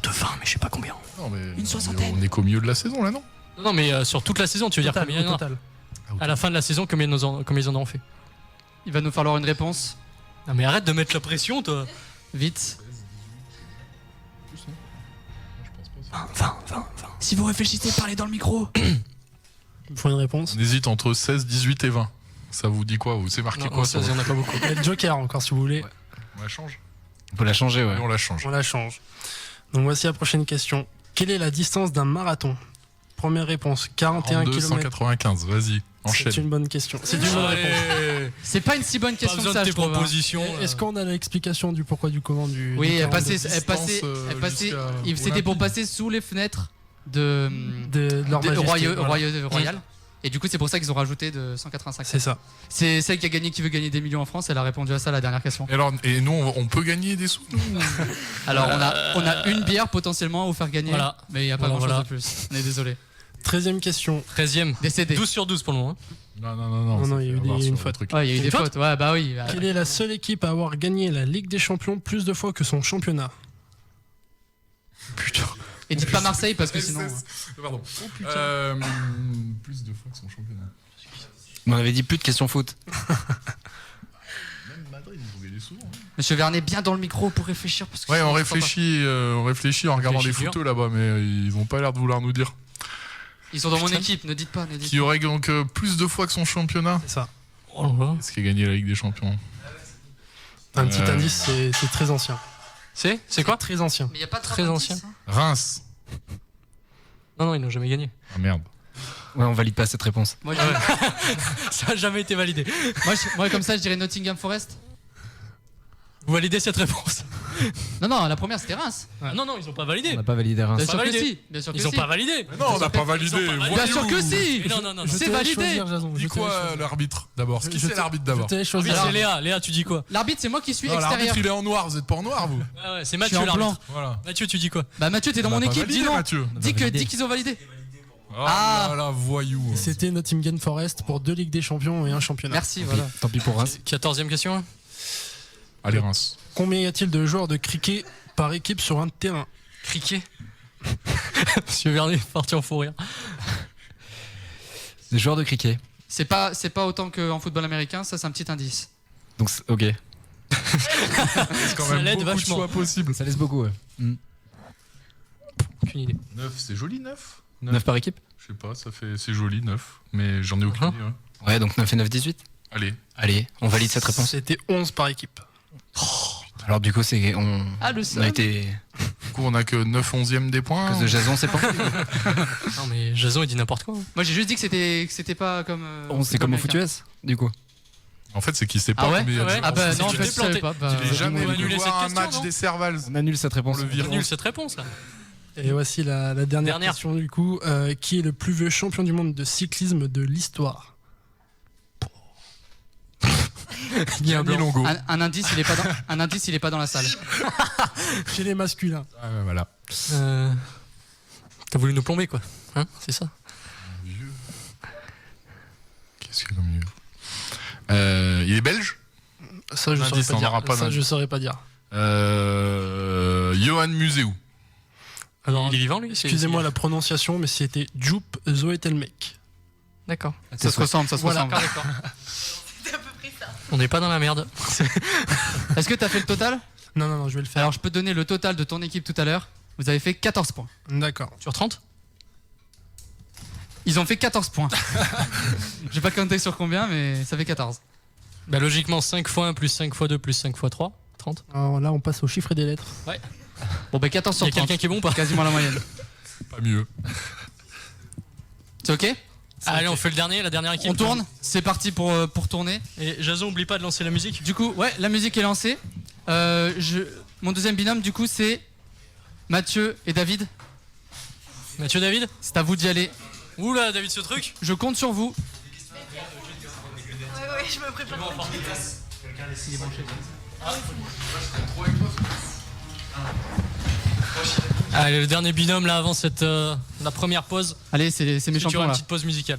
de 20, mais je sais pas combien. Non, mais Une soixantaine. on est qu'au milieu de la saison là, non? Non, mais sur toute la saison, tu veux dire Total, combien il y en au a? total. À la fin de la saison, combien ils en ont fait? Il va nous falloir une réponse. Non, mais arrête de mettre la pression, toi. Vite. 20. Si vous réfléchissez, parlez dans le micro. Il faut une réponse. On hésite entre 16, 18 et 20. Ça vous dit quoi? Vous c'est marqué Non, quoi ça, ça il y en a pas beaucoup. Il y a le joker encore si vous voulez. On la change. On peut la changer, ouais. Et on la change. On la change. Donc voici la prochaine question. Quelle est la distance d'un marathon? Première réponse, 41 km. 195, vas-y, enchaîne. C'est une bonne question. C'est une bonne réponse. C'est pas une si bonne question que besoin ça, de tes je trouve, hein. propositions. Est-ce qu'on a l'explication du pourquoi du comment du Oui, du elle 42? passait. jusqu'à C'était pour Olympique. passer sous les fenêtres de leur majesté, voilà. Royal. Et du coup, c'est pour ça qu'ils ont rajouté de 185. C'est ça. C'est celle qui a gagné, qui veut gagner des millions en France. Elle a répondu à ça la dernière question. Et nous, on peut gagner des sous nous Alors, on a une bière potentiellement à vous faire gagner. Voilà. Mais il n'y a pas Voilà, grand chose voilà. de plus. On est désolé. 13e question. 13e. Décédé. 12 sur 12 pour le moment. Non. Non, il y a eu une faute. Ouais, il y a eu des fautes. Ouais, bah oui. Quelle est la seule équipe à avoir gagné la Ligue des Champions plus de fois que son championnat? Putain. Et dites pas Marseille parce que sinon. Pardon. Plus de fois que son championnat. On avait dit plus de questions foot. Même Madrid, ils ont gagné souvent. Monsieur Vernet, bien dans le micro pour réfléchir. Parce que Ouais, sinon, on je crois pas. réfléchit en regardant les Réfléchis footeux là-bas, mais ils ont pas l'air de vouloir nous dire. Ils sont dans mon équipe, ne dites pas. Qui aurait donc plus de fois que son championnat? C'est ça. Est-ce qu'il a gagné la Ligue des Champions? Un petit indice, c'est très ancien. C'est quoi? Très ancien. Mais il n'y a pas de Très ancien. Reims. Non, ils n'ont jamais gagné. Ah merde. Ouais, on valide pas cette réponse. Moi, Ça a jamais été validé. moi, comme ça, je dirais Nottingham Forest. Vous validez cette réponse? Non, la première c'était Reims. Non, ils ont pas validé. On n'a pas validé Reims. Bien sûr que validé. si. Bien sûr que Ils ont si. pas validé. Mais non, on n'a pas validé. Bien sûr que si. Mais non. C'est validé. Dis quoi l'arbitre d'abord? Qui c'est l'arbitre d'abord? Je t'ai choisi. C'est Léa. Léa, tu dis quoi? L'arbitre, c'est moi qui suis Non, l'arbitre extérieur. il est en noir, vous êtes pas en noir vous? Ouais, c'est Je suis Mathieu en blanc. l'arbitre. Voilà. Mathieu, tu dis quoi? Bah Mathieu, t'es dans mon On a pas équipe, validé, dis non. Mathieu. Dis qu'ils ont validé. Oh Ah. là là, voyou. C'était Nottingham Forest pour 2 Ligues des Champions et un championnat. Merci, voilà. Tant pis pour Reims. 14e question. Allez Reims. Combien y a-t-il de joueurs de cricket par équipe sur un terrain? Criquet. Monsieur Vernet est parti en fou rire. Des joueurs de cricket. C'est pas autant qu'en football américain, ça c'est un petit indice. Donc, ok. C'est quand Ça même l'aide beaucoup de vachement. choix possibles. Ça laisse beaucoup, ouais. Aucune idée. 9, c'est joli 9? 9 par équipe? Je sais pas, c'est joli 9, mais j'en ai aucune idée. Ouais. Ouais, donc 9 et 9, 18. Allez, on valide cette réponse. C'était 11 par équipe. Alors du coup, c'est on a été. Du coup, on a que 9 11e des points. À cause de Jason, c'est pas. Non mais Jason il dit n'importe quoi. Moi j'ai juste dit que c'était pas comme. C'est comme au foot US, du coup. En fait, c'est qu'il sait pas. Ah ouais, combien il y a de joueurs. Ah bah non, tu je t'es savais planté. pas. Bah, Il est jamais on va venu annuler voir un cette match question, non des Servals. On annule cette réponse. Le vire. Nul cette réponse là. Et voici la dernière question du coup. Qui est le plus vieux champion du monde de cyclisme de l'histoire? Camille Longo. un indice, il est pas dans la salle. Chez les masculins. Ah ouais, voilà. T'as voulu nous plomber quoi, hein? C'est ça. Vieux. Qu'est-ce qu'il y a comme vieux? Il est belge? Ça, je Un saurais indice, pas on dire. aura pas Ça, d'indice. je saurais pas dire. Johan Museeuw. Alors, il est vivant lui? excusez-moi la prononciation, mais c'était Joop Zoetemelk. D'accord. Ça se ressemble, ça se Voilà. ressemble. D'accord. On n'est pas dans la merde. Est-ce que t'as fait le total? Non, je vais le faire. Alors je peux te donner le total de ton équipe tout à l'heure. Vous avez fait 14 points. D'accord. Sur 30? Ils ont fait 14 points. Je vais pas compter sur combien, mais ça fait 14. Bah logiquement 5 x 1 plus 5 x 2 plus 5 x 3, 30. Alors là, on passe au chiffre et des lettres. Ouais. Bon bah 14 sur Il y a 30. quelqu'un qui est bon ou pas? Quasiment la moyenne. Pas mieux. C'est ok? Allez, on fait la dernière équipe. On tourne. C'est parti pour tourner. Et Jason, oublie pas de lancer la musique. Du coup, ouais, la musique est lancée. Mon deuxième binôme, du coup, c'est Mathieu et David. Mathieu, David? C'est à vous d'y aller. Oula, David, ce truc. Je compte sur vous. Ouais, je me prépare. Allez, le dernier binôme là avant cette la première pause. Allez, c'est mes Est-ce que tu champions auras une là. petite pause musicale.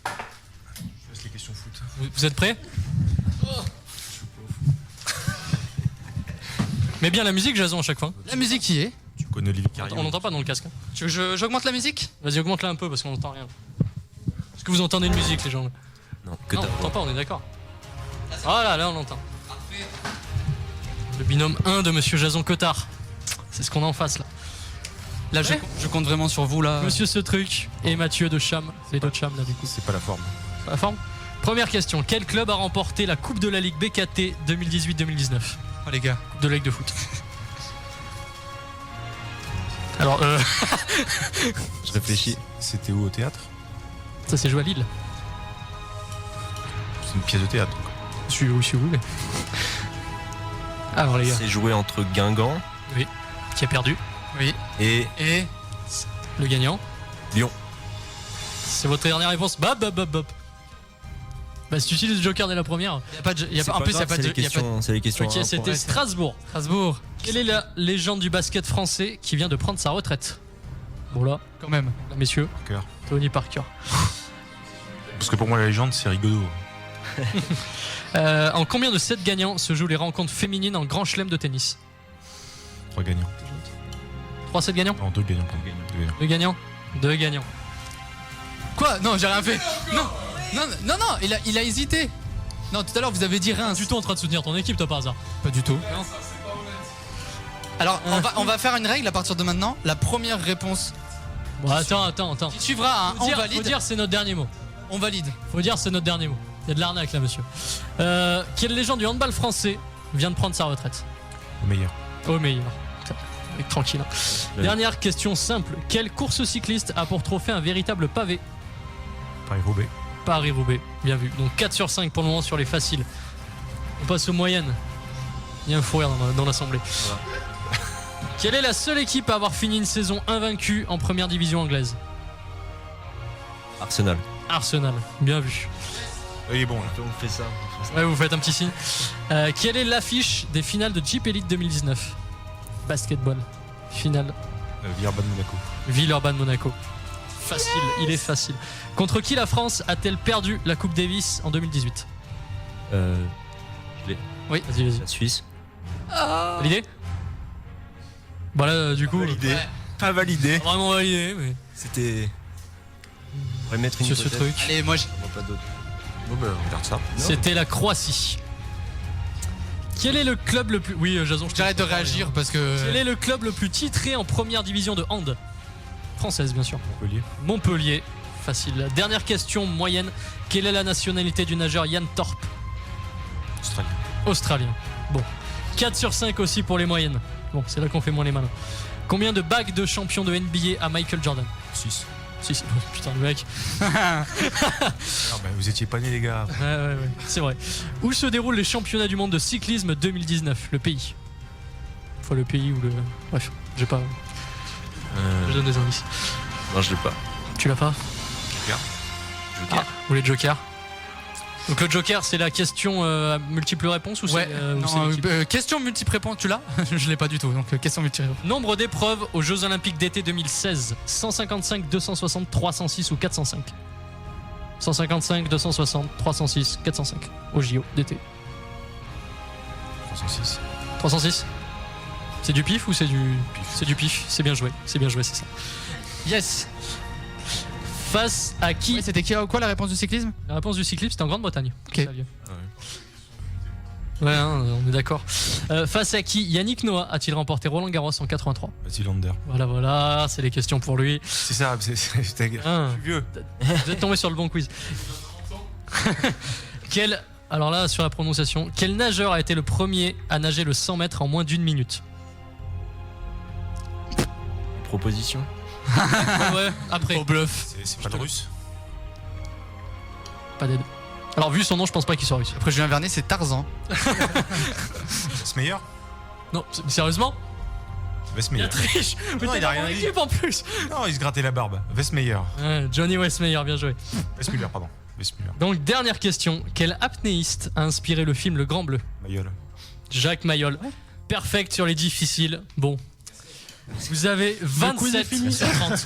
Je laisse les questions foot. Vous êtes prêts? Mets bien la musique, Jason, à chaque fois. La musique y est. Tu connais Olivier Carrier? On n'entend pas dans le casque. Hein. Tu veux que j'augmente la musique? Vas-y, augmente-la un peu parce qu'on n'entend rien. Est-ce que vous entendez une musique, les gens là? Non, que Non, dalle. on n'entend pas, on est d'accord. Ah là, on entend. Le binôme 1 de Monsieur Jason Cotard. C'est ce qu'on a en face là. Là, Ouais. je compte vraiment sur vous là. Monsieur ce truc et Mathieu de Cham. Les deux de Cham là du coup. C'est pas la forme. La forme. Première question. Quel club a remporté la Coupe de la Ligue BKT 2018-2019? Oh les gars. Coupe de Ligue de foot. Alors, Je réfléchis. C'était où, au théâtre? ça s'est joué à Lille. C'est une pièce de théâtre. Si vous voulez. Alors les gars. C'est joué entre Guingamp. Oui. Qui a perdu. Oui. Et le gagnant. Lyon. C'est votre dernière réponse. Bop. Bah si tu utilises le Joker dès la première. Y a pas de, y a C'est pas, en pas plus, grave, y a pas c'est de. les questions, c'est les questions. Ok, à un c'était point. Strasbourg. Strasbourg. Quelle est la légende du basket français qui vient de prendre sa retraite? Bon là, Quand même. là, messieurs, Parker. Tony Parker. Parce que pour moi, la légende, c'est Rigaudot. En combien de sets gagnants se jouent les rencontres féminines en grand chelem de tennis? 3 gagnants. 3 sets gagnants? Non, 2 gagnants. Pardon. 2 gagnants. 2 gagnants. Quoi? Non, j'ai rien fait. Non, il a hésité. Non, tout à l'heure vous avez dit Reims. Du tout en train de soutenir ton équipe, toi par hasard? Pas du tout. Alors, on va faire une règle à partir de maintenant. La première réponse Bon, attends. qui suivra un on Faut valide. dire c'est notre dernier mot. On valide. Faut dire c'est notre dernier mot. Il y a de l'arnaque là, monsieur. Quelle légende du handball français vient de prendre sa retraite? Au meilleur. Au meilleur. Tranquille. Le- Dernière question simple. Quelle course cycliste a pour trophée un véritable pavé? Paris-Roubaix. Paris-Roubaix. Bien vu. Donc 4 sur 5 pour le moment sur les faciles. On passe aux moyennes. Il y a un fou rire dans l'assemblée. Quelle est la seule équipe à avoir fini une saison invaincue en première division anglaise? Arsenal. Arsenal. Bien vu. Il est bon, là. On fait ça. Ouais, vous faites un petit signe. Quelle est l'affiche des finales de Jeep Elite 2019? Basketball. Finale. Villeurbanne-Monaco. Villeurbanne-Monaco. Facile, il est facile. Contre qui la France a-t-elle perdu la Coupe Davis en 2018? Je l'ai. Oui, vas-y. La Suisse. Validé? Bah là, du coup. Validé. Pas validé. Vraiment validé, mais. C'était. On va mettre une Sur ce hypothèse. truc. Allez, moi, On voit pas d'autre. Bon, ben, on regarde ça. C'était la Croatie. Quel est le club le plus. Oui, Jason, je j'arrête de réagir parce que. Quel est le club le plus titré en première division de hand? Française, bien sûr. Montpellier. Montpellier. Facile. Dernière question moyenne. Quelle est la nationalité du nageur Yann Thorpe? Australie. Australien. Bon. 4 sur 5 aussi pour les moyennes. Bon, c'est là qu'on fait moins les malins. Combien de bagues de champion de NBA a Michael Jordan? 6. 6. Putain, le mec. Vous étiez pas nés, les gars. Ouais, c'est vrai. Où se déroulent les championnats du monde de cyclisme 2019? Le pays. Enfin, le pays ou le. Bref, j'ai pas. Je donne des indices. Non, je l'ai pas. Tu l'as pas? Joker. Ah, vous voulez Joker? Donc le Joker, c'est la question à multiples réponses ou Ouais. ou c'est l'équipe Question multiple réponse, tu l'as? Je l'ai pas du tout. Donc question multiple réponse. Nombre d'épreuves aux Jeux Olympiques d'été 2016. 155, 260, 306 ou 405? 155, 260, 306, 405 au JO d'été. 306. 306? C'est du pif ou c'est du pif? C'est du pif, c'est bien joué, c'est ça. Yes. Face à qui? Ouais, c'était quoi la réponse du cyclisme? La réponse du cyclisme, c'était en Grande-Bretagne. Ok. Ça vient. Ouais, hein, on est d'accord. Face à qui Yannick Noah a-t-il remporté Roland Garros en 83? Mathilde Lander. Voilà, c'est les questions pour lui. C'est ça, je suis vieux. Vous êtes tombé sur le bon quiz. Alors là, sur la prononciation, quel nageur a été le premier à nager le 100 mètres en moins d'1 minute? Proposition. Ouais, après. Au bluff. C'est pas le russe. Pas d'aide. Alors, vu son nom, je pense pas qu'il soit russe. Après Julien Vernet, c'est Tarzan. C'est meilleur. Non, sérieusement? Westmeyer. Il y a triche. Mais Non, t'es il a dans rien mon dit. équipe en plus. Non, il se grattait la barbe. Westmeyer. Ouais, Johnny Westmeyer, bien joué. Westmuller, pardon. Westmuller. Donc, dernière question. Quel apnéiste a inspiré le film Le Grand Bleu? Mayol. Jacques Mayol. Perfect sur les difficiles. Bon. Vous avez 27 sur 30.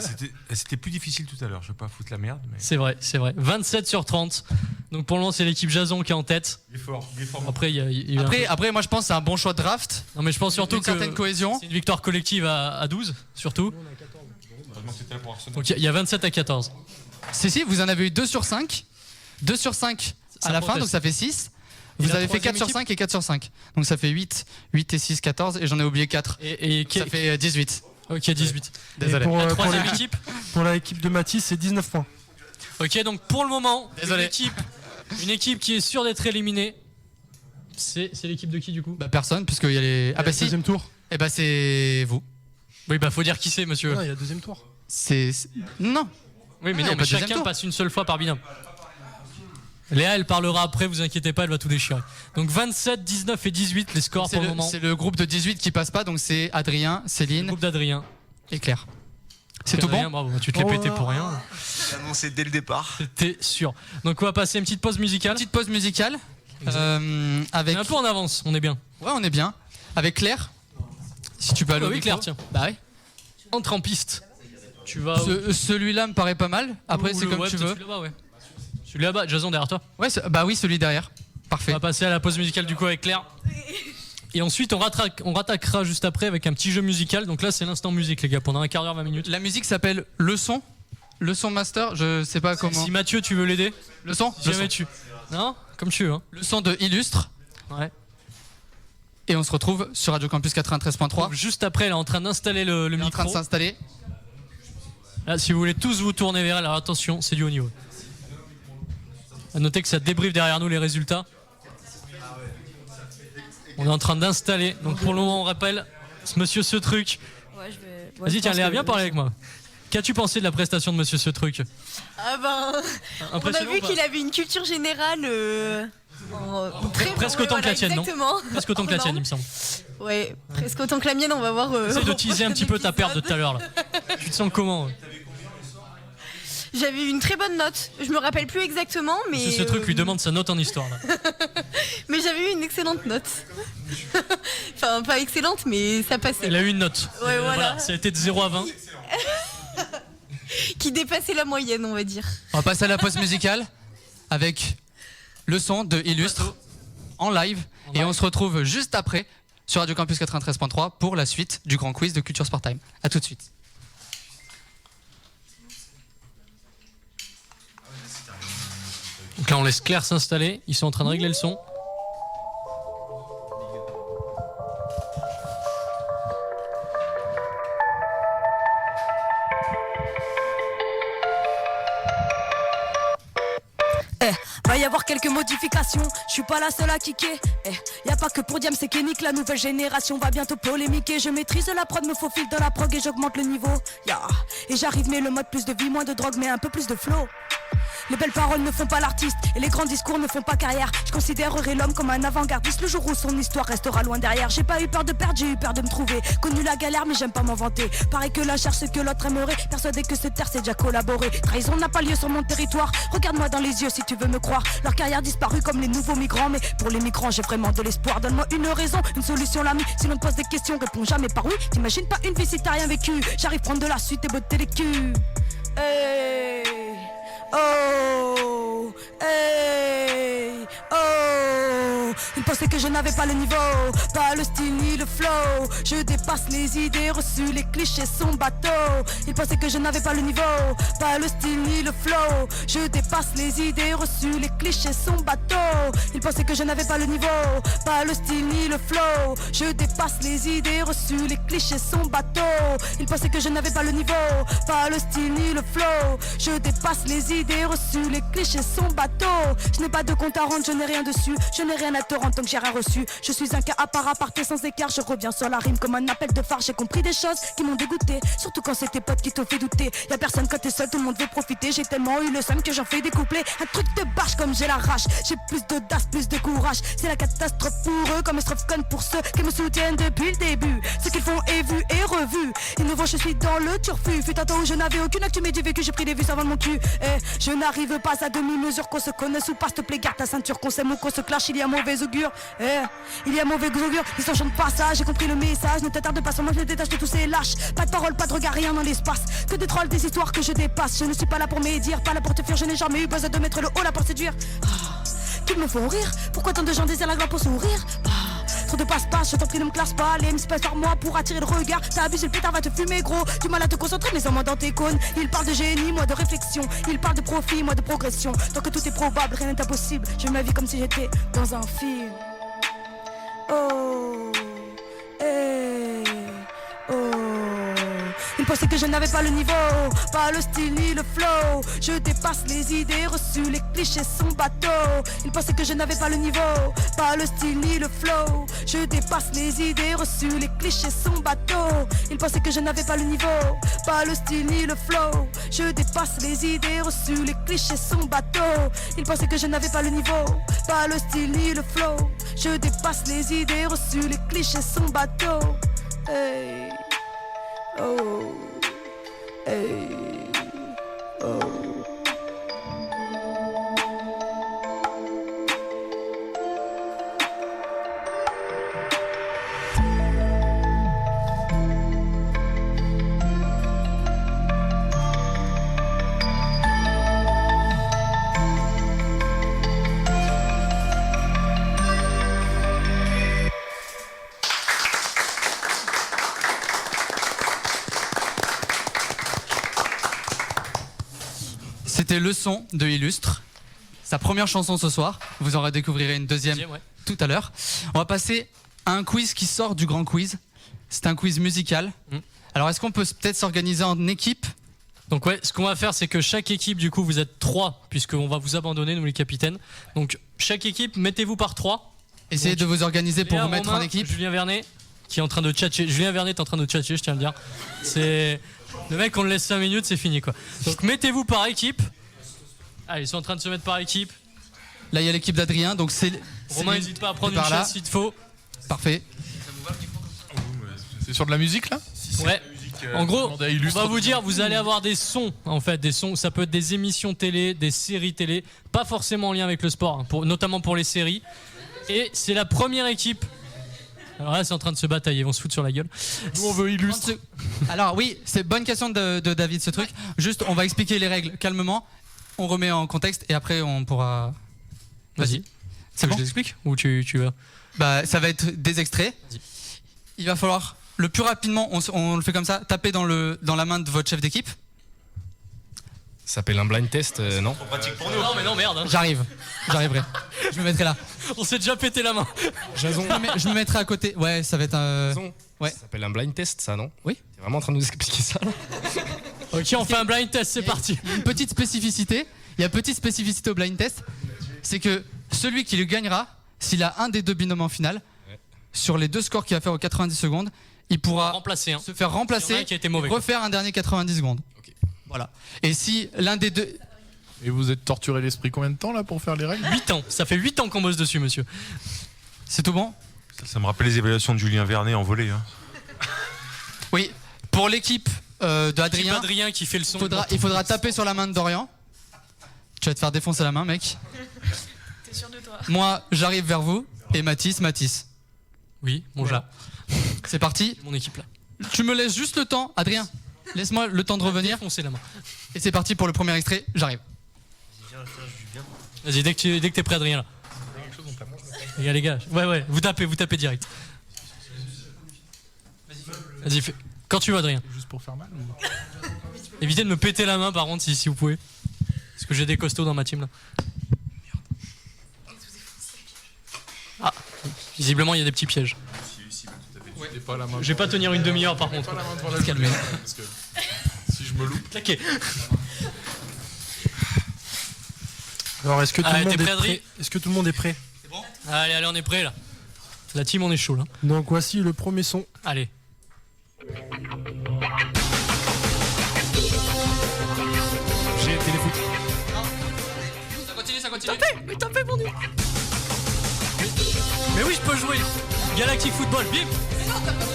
C'était plus difficile tout à l'heure. Je veux pas foutre la merde. Mais... C'est vrai. 27 sur 30. Donc pour le moment, c'est l'équipe Jason qui est en tête. Il est fort. Après, il y a Après, moi je pense que c'est un bon choix de draft. Non, mais je pense surtout Une que certaine cohésion. c'est une victoire collective à 12, surtout. Donc il y a 27 à 14. Si, vous en avez eu 2 sur 5. 2 sur 5 à la fin, donc ça fait 6. Et Vous la avez fait 4 troisième sur 5 et 4 sur 5. Donc ça fait 8. 8 et 6, 14. Et j'en ai oublié 4. Et ça fait 18. Ok, 18. Désolé. La troisième équipe. Pour l'équipe de Mathis, c'est 19 points. Ok, donc pour le moment, Désolé. une équipe qui est sûre d'être éliminée. C'est l'équipe de qui du coup? Bah personne, puisqu'il y a les. Ah bah si. Deuxième tour. Eh bah c'est vous. Oui, bah faut dire qui c'est, monsieur. Non, il y a le deuxième tour. Non. Oui, mais Ah, y non, a mais pas de deuxième chacun tour. passe une seule fois par binôme. Léa, elle parlera après, vous inquiétez pas, elle va tout déchirer. Donc 27, 19 et 18, les scores pour le moment. C'est le groupe de 18 qui passe pas, donc c'est Adrien, Céline. Le groupe d'Adrien. Et Claire. C'est tout Adrien, bon? Bravo, tu te l'es pété pour rien. J'ai annoncé dès le départ. T'es sûr. Donc on va passer une petite pause musicale. Petite pause musicale. Avec... On est un peu en avance, on est bien. Ouais, on est bien. Avec Claire. Si tu peux aller au oui, micro. Claire, tiens. Bah ouais. Entre en piste. Tu vas. Celui-là me paraît pas mal. Après, c'est comme tu veux. Celui là-bas, ouais. Celui là-bas, Jason derrière toi. Ouais, bah oui, celui derrière. Parfait. On va passer à la pause musicale du coup avec Claire. Et ensuite, on rattaquera juste après avec un petit jeu musical. Donc là, c'est l'instant musique, les gars, pendant un quart d'heure, 20 minutes. La musique s'appelle Le Son. Le Son Master, je sais pas comment. Si Mathieu, tu veux l'aider. Le Son Si jamais tu. Non, comme tu veux. Hein. Le Son de Illustre. Ouais. Et on se retrouve sur Radio Campus 93.3. Juste après, elle est en train d'installer le micro. En train de s'installer. Là, si vous voulez tous vous tourner vers elle, alors attention, c'est du haut niveau. À noter que ça débriefe derrière nous les résultats. On est en train d'installer. Donc pour le moment, on rappelle, monsieur ce truc. Ouais, je vais. Vas-y, tiens, Léa, viens parler avec moi. Qu'as-tu pensé de la prestation de monsieur ce truc? Ah ben, on a Impressionnant vu ou pas qu'il avait une culture générale presque autant que la tienne, non? Exactement. Presque autant que la tienne, il me semble. Ouais, presque autant que la mienne, on va voir. Essaye de teaser un petit peu ta perte de tout à l'heure là. Tu te sens comment? J'avais eu une très bonne note. Je me rappelle plus exactement, mais. Monsieur ce truc lui demande sa note en histoire là. Mais j'avais eu une excellente note. Enfin, pas excellente, mais ça passait. Elle a eu une note. Ouais, voilà. Ça a été de 0 à 20. Qui dépassait la moyenne, on va dire. On va passer à la pause musicale avec Le Son de Illustre en live. Et on se retrouve juste après sur Radio Campus 93.3 pour la suite du grand quiz de Culture Sport Time. A tout de suite. Donc là, on laisse Claire s'installer. Ils sont en train de régler le son. Va y avoir quelques modifications, je suis pas la seule à kicker. Y a pas que pour Diam, c'est Kennick, la nouvelle génération va bientôt polémiquer. Je maîtrise la prod, me faufile dans la prog et j'augmente le niveau. Et j'arrive, mais le mode plus de vie, moins de drogue, mais un peu plus de flow. Les belles paroles ne font pas l'artiste et les grands discours ne font pas carrière. Je considérerai l'homme comme un avant-gardiste le jour où son histoire restera loin derrière. J'ai pas eu peur de perdre, j'ai eu peur de me trouver. Connu la galère mais j'aime pas m'en vanter. Pareil que la cherche ce que l'autre aimerait. Persuadé que ce terre c'est déjà collaboré. Trahison n'a pas lieu sur mon territoire. Regarde-moi dans les yeux si tu veux me croire. Leur carrière disparue comme les nouveaux migrants. Mais pour les migrants j'ai vraiment de l'espoir. Donne-moi une raison, une solution l'ami. Si l'on te pose des questions, réponds jamais par oui. T'imagines pas une vie si t'as rien vécu. J'arrive prendre de la suite et botter les culs. Hey. Oh, hey, oh. Ils pensaient que je n'avais pas le niveau, pas le style ni le flow. Je dépasse les idées reçues, les clichés sont bateaux. Ils pensaient que je n'avais pas le niveau, pas le style ni le flow. Je dépasse les idées reçues, les clichés sont bateaux. Ils pensaient que je n'avais pas le niveau, pas le style ni le flow. Je dépasse les idées reçues, les clichés sont bateaux. Ils pensaient que je n'avais pas le niveau, pas le style ni le flow. Je dépasse les idées reçues, les clichés sont bateaux. Je n'ai pas de compte à rendre, je n'ai rien dessus. Je n'ai rien à te rendre tant que j'ai rien reçu. Je suis un cas à part aparté sans écart. Je reviens sur la rime comme un appel de phare. J'ai compris des choses qui m'ont dégoûté, surtout quand c'est tes potes qui te fait douter. Y'a personne quand t'es seul, tout le monde veut profiter. J'ai tellement eu le seum que j'en fais des couplets. Un truc de barge comme j'ai la rage. J'ai plus d'audace, plus de courage. C'est la catastrophe pour eux, comme strophe conne pour ceux qui me soutiennent depuis le début. Ce qu'ils font est vu et revu. Et nouveau je suis dans le turfu. Fut un temps où je n'avais aucune actu mais du vécu. J'ai pris des vues, ça vole mon cul. Je n'arrive pas à demi-mesure, qu'on se connaisse ou pas, s'il te plaît, garde ta ceinture, qu'on s'aime ou qu'on se clash, il y a mauvais augure. Il y a mauvais augure, ils s'en chantent pas ça, j'ai compris le message, ne t'attarde pas sur moi, je me détache de tous ces lâches. Pas de parole, pas de regard, rien dans l'espace, que des trolls, des histoires que je dépasse. Je ne suis pas là pour médire, pas là pour te fuir, je n'ai jamais eu besoin de mettre le haut là pour séduire. Qu'ils me font rire, pourquoi tant de gens désirent la gloire pour sourire? Trop de passe-passe, je t'en prie ne me classe pas. Les se passent par moi pour attirer le regard. T'as abusé, le pétard va te fumer gros. Du mal à te concentrer mais en moins dans tes cônes. Il parle de génie, moi de réflexion. Il parle de profit, moi de progression. Tant que tout est probable, rien n'est impossible. Je vis ma vie comme si j'étais dans un film. Oh, hey, oh. Ils pensaient que je n'avais pas le niveau, pas le style ni le flow. Je dépasse les idées reçues, les clichés sont bateaux. Ils pensaient que je n'avais pas le niveau, pas le style ni le flow. Je dépasse les idées reçues, les clichés sont bateaux. Ils pensaient que je n'avais pas le niveau, pas le style ni le flow. Je dépasse les idées reçues, les clichés sont bateaux. Ils pensaient que je n'avais pas le niveau, pas le style ni le flow. Je dépasse les idées reçues, les clichés sont bateaux. Hey, oh, hey, oh. C'était Le Son de Illustre. Sa première chanson ce soir. Vous en découvrirez une deuxième tout à l'heure. On va passer à un quiz qui sort du grand quiz. C'est un quiz musical. Alors est-ce qu'on peut peut-être s'organiser en équipe? Donc ouais, ce qu'on va faire, c'est que chaque équipe, du coup, vous êtes 3, puisqu'on va vous abandonner, nous les capitaines. Donc chaque équipe, mettez-vous par 3. Essayez de vous organiser pour Léa, vous mettre Romain, en équipe. Julien Vernet, qui est en train de tchatcher. Julien Vernet est en train de tchatcher, je tiens à le dire. C'est... Le mec, on le laisse 5 minutes, c'est fini, quoi. Donc mettez-vous par équipe. Allez, ils sont en train de se mettre par équipe. Là, il y a l'équipe d'Adrien, donc c'est... Romain, n'hésite pas à prendre une par là. chaise s'il te faut. Parfait. C'est sur de la musique là? Ouais. En gros, demandez à on Illustre. va vous dire, vous allez avoir des sons, en fait, des sons. Ça peut être des émissions télé, des séries télé, pas forcément en lien avec le sport, hein, notamment pour les séries. Et c'est la première équipe. Alors là, c'est en train de se batailler, ils vont se foutre sur la gueule. Nous, on veut Illustre. Alors oui, c'est bonne question de David ce truc. Juste, on va expliquer les règles calmement. On remet en contexte et après on pourra. Vas-y. C'est bon. Je l'explique ou tu vas? Bah, ça va être des extraits. Il va falloir le plus rapidement, on le fait comme ça, taper dans la main de votre chef d'équipe. Ça s'appelle un blind test, non? Pratique pour nous. Non mais non, merde. Hein. J'arriverai. Je me mettrai là. On s'est déjà pété la main. Jason. Je me mettrai à côté. Ouais, ça va être un. Jason. Ouais. Ça s'appelle un blind test, ça, non? Oui. T'es vraiment en train de nous expliquer ça là? Ok, on fait un blind test, c'est parti. Une petite spécificité. Il y a une petite spécificité au blind test. C'est que celui qui le gagnera, s'il a un des deux binômes en finale, sur les deux scores qu'il va faire aux 90 secondes, il pourra remplacer, se faire remplacer qui a été mauvais, et refaire un dernier 90 secondes. Voilà. Et si l'un des deux... Et vous êtes torturé l'esprit combien de temps là pour faire les règles? 8 ans. Ça fait 8 ans qu'on bosse dessus, monsieur. C'est tout bon? Ça me rappelle les évaluations de Julien Vernet en volée. Hein. Oui. Pour l'équipe d'Adrien, Adrien qui fait le son. Il faudra taper sur la main de Dorian. Tu vas te faire défoncer la main, mec. T'es sûr de toi? Moi, j'arrive vers vous. Et Mathis. Oui, bon, voilà. C'est parti. Mon équipe là. Tu me laisses juste le temps, Adrien. Laisse-moi le temps de revenir. Défoncer la main. Et c'est parti pour le premier extrait. J'arrive. Vas-y, dès que t'es prêt, Adrien là. Les gars, ouais, vous tapez direct. Vas-y, fais. Quand tu veux, Adrien. Juste pour faire mal ou... Évitez de me péter la main par contre si vous pouvez. Parce que j'ai des costauds dans ma team là. Ah, visiblement il y a des petits pièges. Je vais pas tenir une demi-heure par contre. Parce que si je me loupe. Claqué. Alors, est-ce que tout le monde t'es est prêt, Adrien? prêt? Est-ce que tout le monde est prêt? C'est bon? Allez, on est prêt là. La team, on est chaud là. Donc voici le premier son. Allez. J'ai téléfoot. Ça continue. Tapez, mon dieu. Mais oui, je peux jouer. Galactic Football, bim.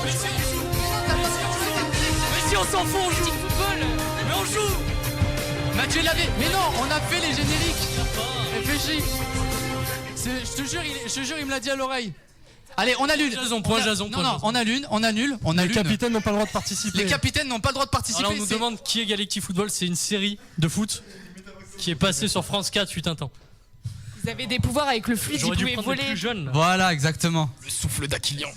Mais si on s'en fout, on joue. Football. Mais on joue. Mathieu l'avait. Mais non, on a fait les génériques. Réfléchis. Je te jure, il me l'a dit à l'oreille. Allez, on annule. Point Jason. Non, on annule. Les capitaines n'ont pas le droit de participer. Les capitaines n'ont pas le droit de participer. Alors on nous demande qui est Galactic Football. C'est une série de foot qui est passée sur France 4 fut un temps. Vous avez des pouvoirs avec le fluide, vous J'aurais dû pouvez prendre les voler. plus jeunes. Là. Voilà, exactement. Le souffle d'Aquilian.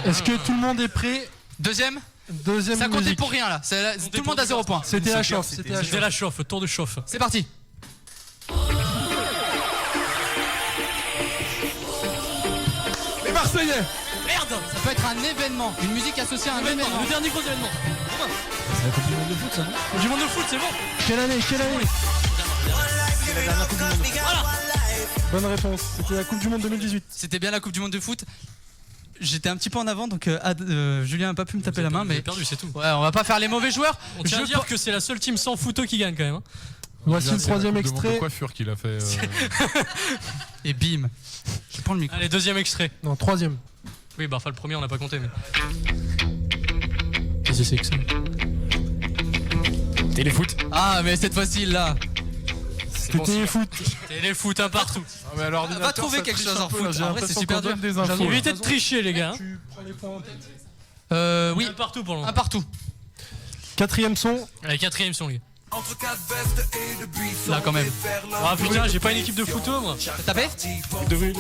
Est-ce que tout le monde est prêt? Deuxième. Deuxième Ça comptait musique. pour rien là. Tout le monde a 0 points. C'était la chauffe. C'était la chauffe, le tour de chauffe. C'est parti. Les Marseillais. Merde. Ça peut être un événement, une musique associée à un événement. Le dernier gros événement. La Coupe du Monde de foot, ça, non Coupe du Monde de foot, c'est bon. Quelle année C'est la dernière Coupe du Monde de foot. Bonne réponse. C'était la Coupe du Monde 2018. C'était bien la Coupe du Monde de foot. J'étais un petit peu en avant, donc Julien n'a pas pu me taper la main, mais perdu, c'est tout. Ouais, on va pas faire les mauvais joueurs. On tient à dire que c'est la seule team sans photo qui gagne quand même. Hein. Voici le troisième De extrait. coiffure qu'il a fait. Et bim. Je prends le micro. Allez, deuxième extrait. Non, troisième. Oui, bah enfin le premier on n'a pas compté mais. Qu'est-ce que c'est que ça? Téléfoot. Ah, mais cette fois-ci là. C'était Téléfoot. Téléfoot un partout. Ah, mais l'ordinateur, Va trouver ça quelque triche chose un en peu, foot. là, j'ai En vrai, l'impression c'est super qu'on donne dur. des infos. Évitez de tricher les gars. Tu prends les points en tête. Oui. Un partout pour le moment. Un partout. Quatrième son. Allez, quatrième son les gars. Là quand même. Ah putain, j'ai pas une équipe de photo moi. T'as tapé? De rue.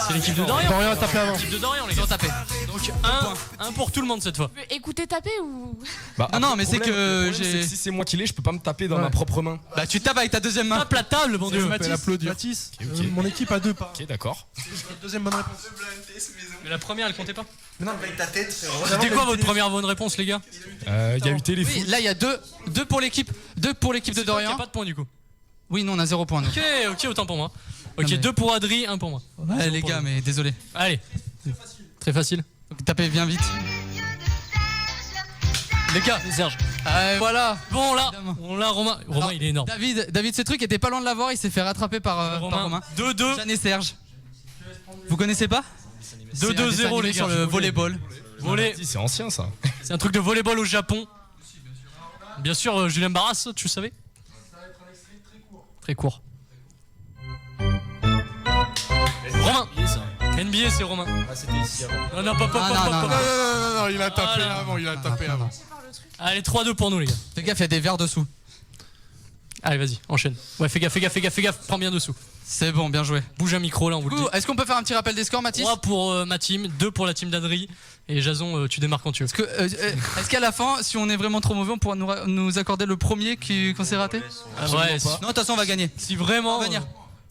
C'est l'équipe de Dorian. Dorian a tapé avant. L'équipe de Dorian les gars. Ils ont tapé. Donc un pour tout le monde cette fois. Écoutez taper ou. Bah, Non, après, mais le c'est problème- que le problème, j'ai- c'est que si c'est moi qui l'ai, je peux pas me taper dans Ouais. ma propre main. Bah tu tapes avec ta deuxième main. Tape la table, mon dieu. Mathis, mon équipe a 2 pas. Ok, d'accord. Deuxième bonne réponse. Mais la première elle comptait pas. Non, avec ta tête. C'était quoi votre première bonne réponse les gars? Il y a eu téléfoot. Oui, là il y a deux pour l'équipe. Deux pour l'équipe de C'est toi qui Dorian. a pas de points du coup. Oui, non, on a 0 points. nous. Ok, autant pour moi. Ok, Non, mais- 2 pour Adri, 1 pour moi. Ouais, les gars, mais désolé. Allez. Très facile. Donc, tapez bien vite. Les gars, Serge. Voilà. Bon là, Évidemment. on l'a Romain. Romain Alors, il est énorme. David, ce truc était pas loin de l'avoir. Il s'est fait rattraper par Romain. 2-2. Jeanne et Serge. Vous connaissez pas? 2-2-0 les gars. sur le volleyball. Volley. C'est ancien ça. C'est un truc de volleyball au Japon. Bien sûr, Julien Barras, tu savais? Très court. Romain. NBA, c'est Romain. Ah, c'était ici avant. Non, pas. Non, il a tapé Voilà. avant, il a tapé avant. Allez, 3-2 pour nous, les gars. Fais gaffe, il y a des verres dessous. Allez, vas-y, enchaîne. Ouais, fais gaffe, prends bien dessous. C'est bon, bien joué. Bouge un micro là, on vous le dit. Est-ce qu'on peut faire un petit rappel des scores, Mathis? 3 pour ma team, 2 pour la team d'Adri. Et Jason, tu démarres quand tu veux. Est-ce qu'à la fin, si on est vraiment trop mauvais, on pourra nous accorder le premier qu'on s'est raté? Ouais, Non, de toute façon, on va gagner. si vraiment. On va venir.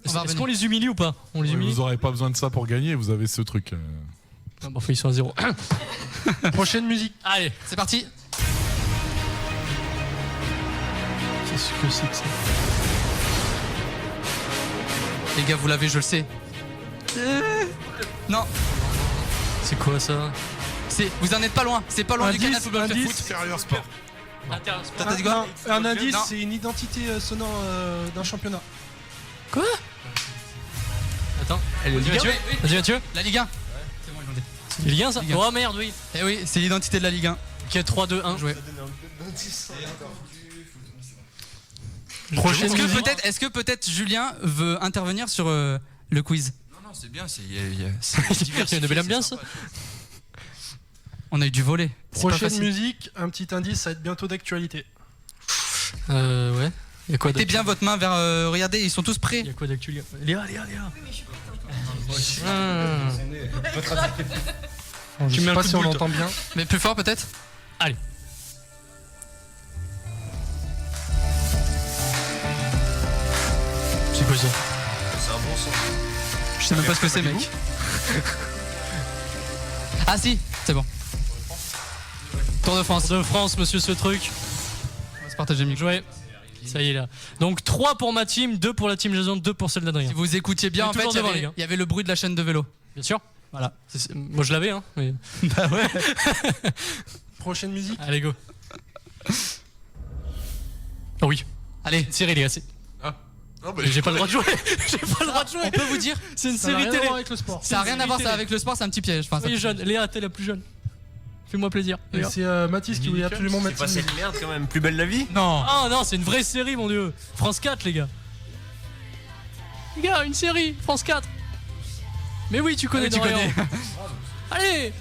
Est-ce qu'on les humilie ou pas? On les humilie? Vous aurez pas besoin de ça pour gagner, vous avez ce truc. Ah, bon, ils sont à 0. Prochaine musique. Allez, C'est parti. qu'est-ce que c'est que ça? Les gars, vous l'avez, je le sais. Non, C'est quoi ça? vous en êtes pas loin. C'est pas loin du Canal Football Club. indice. Extérieur sport. T'as dit quoi? Un indice, Non. c'est une identité sonore d'un championnat. Quoi? Attends, Vas-y Mathieu. La Ligue 1. C'est Ligue 1 ça? Ligue 1. Oh merde, oui. Eh oui, c'est l'identité de la Ligue 1. Ok, 3-2-1. Joué. Prochaine musique. Est-ce que peut-être Julien veut intervenir sur le quiz? Non, c'est bien, c'est. Il y a une belle ambiance. On a eu du volet. C'est pas Prochaine facile. musique, un petit indice, ça va être bientôt d'actualité. Ouais. Il y a quoi Mettez bien votre main vers. Regardez, ils sont tous prêts. Il y a quoi d'actu? Léa. Je sais pas si on l'entend bien. Mais plus fort peut-être. Allez. C'est quoi ça? C'est un bon son. Je sais même pas ce que c'est, mec. Ah si, c'est bon. Tour de France. Tour de France, monsieur, ce truc. On va se partager le micro. Joué. Ça y est là. Donc 3 pour ma team, 2 pour la team Jason, 2 pour celle d'Adrien. Si vous écoutiez bien, On est en fait, toujours devant, les gars. il y avait le bruit de la chaîne de vélo. Bien sûr. Voilà. Moi je l'avais hein. Mais... Bah ouais. Prochaine musique. Allez go. Oh oui. Allez, Cyril les gars. J'ai pas le droit de jouer. J'ai pas le droit de jouer. On peut vous dire, C'est une Ça n'a série rien à télé. voir avec le sport. ça a rien à voir ça avec le sport, c'est un petit piège. Enfin, Oui jeune. Léa, t'es la plus jeune. Fais-moi plaisir. Et Léa. c'est Mathis qui voulait absolument C'est mettre pas cette cette merde quand même. Plus belle la vie. Non. Ah non, c'est une vraie série mon dieu. France 4 les gars. Les gars, une série. France 4. Mais oui, tu connais. Ah oui, tu Dorian. connais. Allez.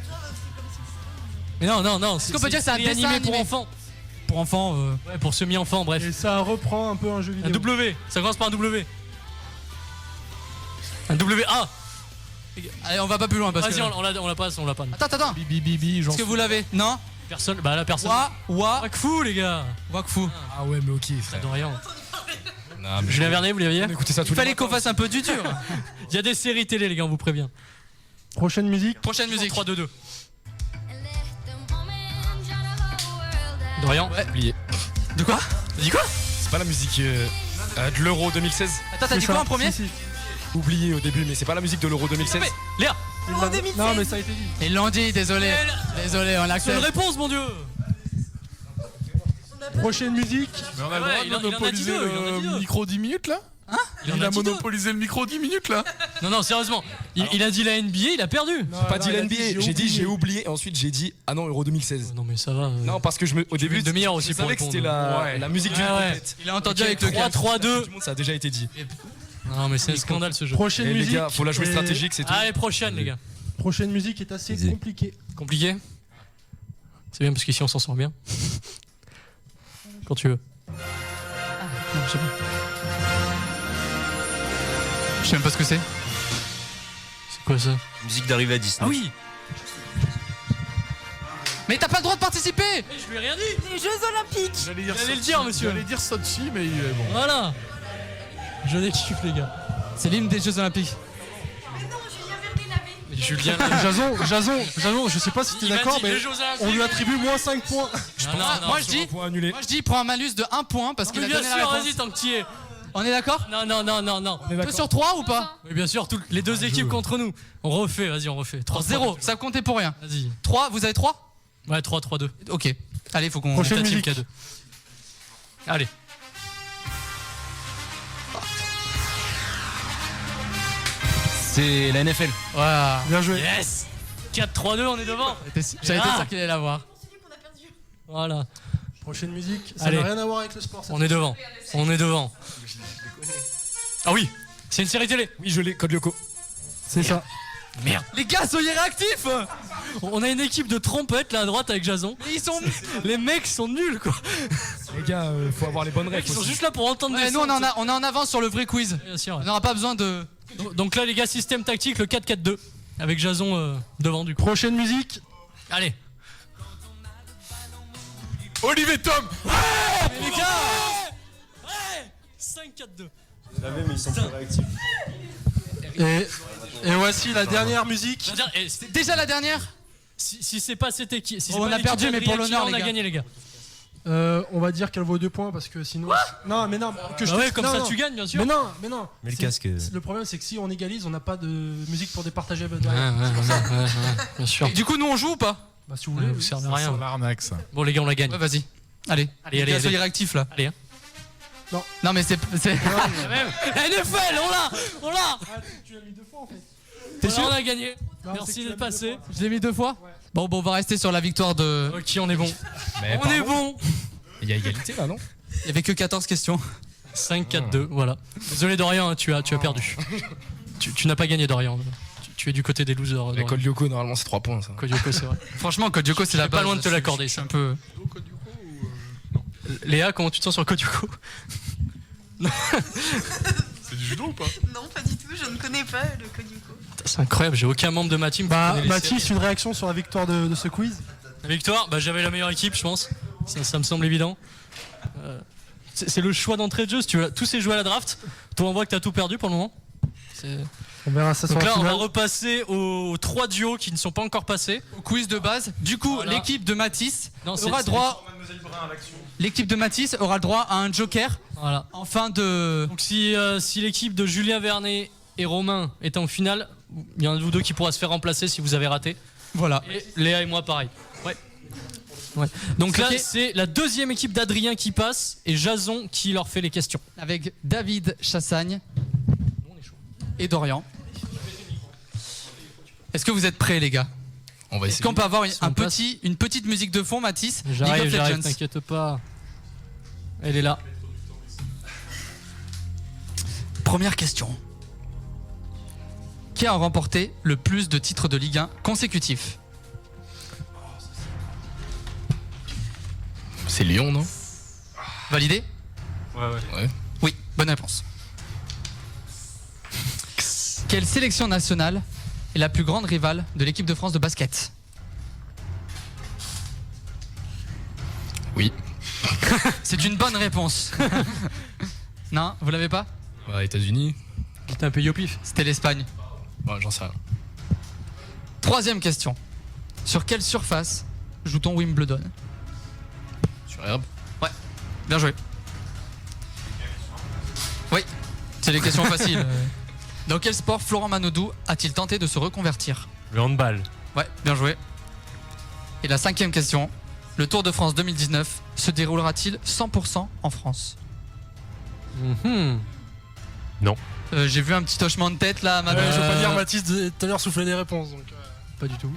Mais non. Est-ce qu'on peut dire que c'est un série dessin animé pour animé enfants? Pour enfants. Ouais, pour semi-enfants, bref. Et ça reprend un peu un jeu Un vidéo. W. Ça commence par un W. Un WA. Allez, on va pas plus loin parce que. Vas-y, on la passe, on la panne. Attends. Est-ce que vous l'avez? Non. Personne. Bah la personne. Wakfu les gars. Wakfu. Ah ouais, mais ok, frère. Dorian. Non, mais Julien Vernet, vous l'aviez? écoutez ça tous Il les fallait matins. qu'on fasse un peu du dur. Il y a des séries télé les gars, on vous prévient. Prochaine musique. Prochaine musique. 3-2-2. Dorian, oublié. De quoi? T'as dit quoi? C'est pas la musique de l'Euro 2016. Attends, t'as dit quoi en premier? Oublié au début, mais c'est pas la musique de l'Euro 2016. Léa. Non, mais ça a été dit. Ils l'ont dit, désolé. Désolé, on Seule l'accepte. réponse, mon dieu. Prochaine musique. Mais on a le droit il de en a dit monopoliser deux, il en a dit le deux. micro 10 minutes là? Hein? Il a monopolisé le micro 10 minutes là? Non, sérieusement. Il a dit la NBA, il a perdu. J'ai pas dit la NBA, j'ai dit j'ai oublié et ensuite j'ai dit ah non Euro 2016. Non mais ça va. Non parce que au début une demi-heure aussi je pour savais que c'était répondre. la musique du complète. Il a entendu Ok, avec le 3-3-2. Ça a déjà été dit. Non mais c'est un scandale ce jeu. Prochaine Eh, les musique. gars, faut la jouer est- stratégique, c'est tout. Allez, prochaine les gars. Prochaine musique est assez compliquée. Compliqué. C'est bien parce qu'ici on s'en sort bien. Quand tu veux. Non, c'est bon. Je sais même pas ce que c'est. C'est quoi ça? Musique d'arrivée à Disney. Ah oui. Mais t'as pas le droit de participer! Je lui ai rien dit. Les Jeux Olympiques. J'allais dire J'allais le Sochi, dire, monsieur. J'allais dire Sochi, mais bon. Voilà. Je dékiffe les gars. C'est l'hymne des Jeux Olympiques. Julien. Jason, je sais pas si t'es Il m'a d'accord, dit mais les Jeux Olympiques. on lui attribue moins 5 points. Moi je dis, prends un malus de 1 point parce qu'il a Bien donné la sûr, réponse. vas-y tant que tu y es. On est d'accord? Non. 2 sur 3 ou pas? Mais bien sûr, les deux équipes contre nous. On refait, vas-y, on refait. 0, ça comptait pour rien. Vas-y. 3, vous avez 3? Ouais, 3-3-2. Ok. Allez, faut qu'on. Prochaine la team musique. K2. Allez. C'est la NFL. Voilà. Bien joué. Yes. 4-3-2, on est devant. J'avais été Ah. sûr qu'il allait l'avoir. Voilà. Prochaine musique. Ça Allez. n'a rien à voir avec le sport. On est devant. On est devant. Ah oui. C'est une série télé. Oui, je l'ai, Code Lyoko. C'est ça. Merde. Les gars, soyez réactifs! On a une équipe de trompettes là à droite avec Jason. Mais ils sont. Les mecs sont nuls quoi. Les gars, faut avoir les bonnes Les mecs, règles. ils sont juste là pour entendre Ouais, des nous sons, on est en avance sur le vrai quiz. Bien sûr. On n'aura pas besoin de. Donc là les gars, système tactique, le 4-4-2. Avec Jason devant du coup. Prochaine musique. Allez. Olivier Tom! Les gars. Ouais 5-4-2. Je l'avais, mais ils sont plus réactifs. Et voici la dernière musique. C'est déjà la dernière? Si c'est pas cette équipe, si c'est On pas a l'équipe perdu, mais d'Adrien pour qui l'honneur, on les a gars. gagné les gars. On va dire qu'elle vaut 2 points parce que sinon. Non, mais non. Que je Bah te- ouais, comme non, ça non. tu gagnes bien sûr. Mais non. Mais le C'est- casque. Le problème, c'est que si on égalise, on n'a pas de musique pour départager. Ouais, bien sûr. Et du coup, nous on joue ou pas? Bah, si vous voulez. Ouais, vous servez à rien. C'est l'arnaque ça. Bon les gars, on la gagne. Ouais, vas-y. Allez. Allez, Les gars, soyez réactifs là. Allez. Hein. Non, mais c'est. NFL, on l'a. Tu l'as mis 2 fois en fait. T'es Voilà, sûr? on a gagné. Non, c'est Merci que tu d'être l'as mis passé. 2 fois. Je l'ai mis 2 fois? Bon, on va rester sur la victoire de. Ok, on est bon. Mais On est bon. Il y a égalité là, non? Il y avait que 14 questions. 5-4-2, voilà. Désolé Dorian, hein, tu as perdu. Tu n'as pas gagné Dorian. Tu es du côté des losers. Mais Dorian. Code Lyoko, normalement, c'est 3 points ça. Code Lyoko, c'est vrai. Franchement, Code Lyoko, c'est la pas base. loin de te l'accorder. Je suis un peu. Léa, comment tu te sens sur Code Lyoko? C'est du judo ou pas? Non, pas du tout, je ne connais pas le code du coup. C'est incroyable, j'ai aucun membre de ma team. qui Bah, connaît les Mathis, séries. une réaction sur la victoire de ce quiz. La victoire, bah, j'avais la meilleure équipe, je pense. Ça me semble évident. C'est le choix d'entrée de jeu. Si tu veux tous ces joueurs à la draft, toi on voit que tu as tout perdu pour le moment. On verra ça sur Donc la là, on va finale. repasser aux 3 duos qui ne sont pas encore passés. Au quiz de base. Du coup, Voilà. l'équipe de Matisse Non, c'est- aura c'est droit. L'équipe de Matisse aura le droit à un joker Voilà. en fin de. Donc si l'équipe de Julien Vernet et Romain est en finale, il y en a de vous deux qui pourra se faire remplacer si vous avez raté. Voilà. Et Léa et moi pareil. Ouais. Donc là, Ok. c'est la deuxième équipe d'Adrien qui passe et Jason qui leur fait les questions. Avec David Chassagne et Dorian. Est-ce que vous êtes prêts, les gars? On va Est-ce essayer. qu'on peut avoir Si on passe. une petite musique de fond, Mathis? League of J'arrive, Legends. t'inquiète pas. Elle est là. Première question. Qui a remporté le plus de titres de Ligue 1 consécutifs? C'est Lyon, non? Validé? Ouais. Oui, bonne réponse. Quelle sélection nationale est la plus grande rivale de l'équipe de France de basket? Oui. C'est une bonne réponse. Non, vous l'avez pas? Ouais, États-Unis. T'es un peu yopif. C'était l'Espagne. Ouais, j'en sais rien. Troisième question. Sur quelle surface joue-t-on Wimbledon? Sur Ouais, bien joué. Oui, c'est les questions faciles. Dans quel sport Florent Manodou a-t-il tenté de se reconvertir? Le handball. Ouais, bien joué. Et la 5e question. Le Tour de France 2019 se déroulera-t-il 100% en France? Non. J'ai vu un petit hochement de tête là, Manuel. Je veux pas dire, Mathis tout à l'heure soufflait des réponses. Donc, Pas du tout.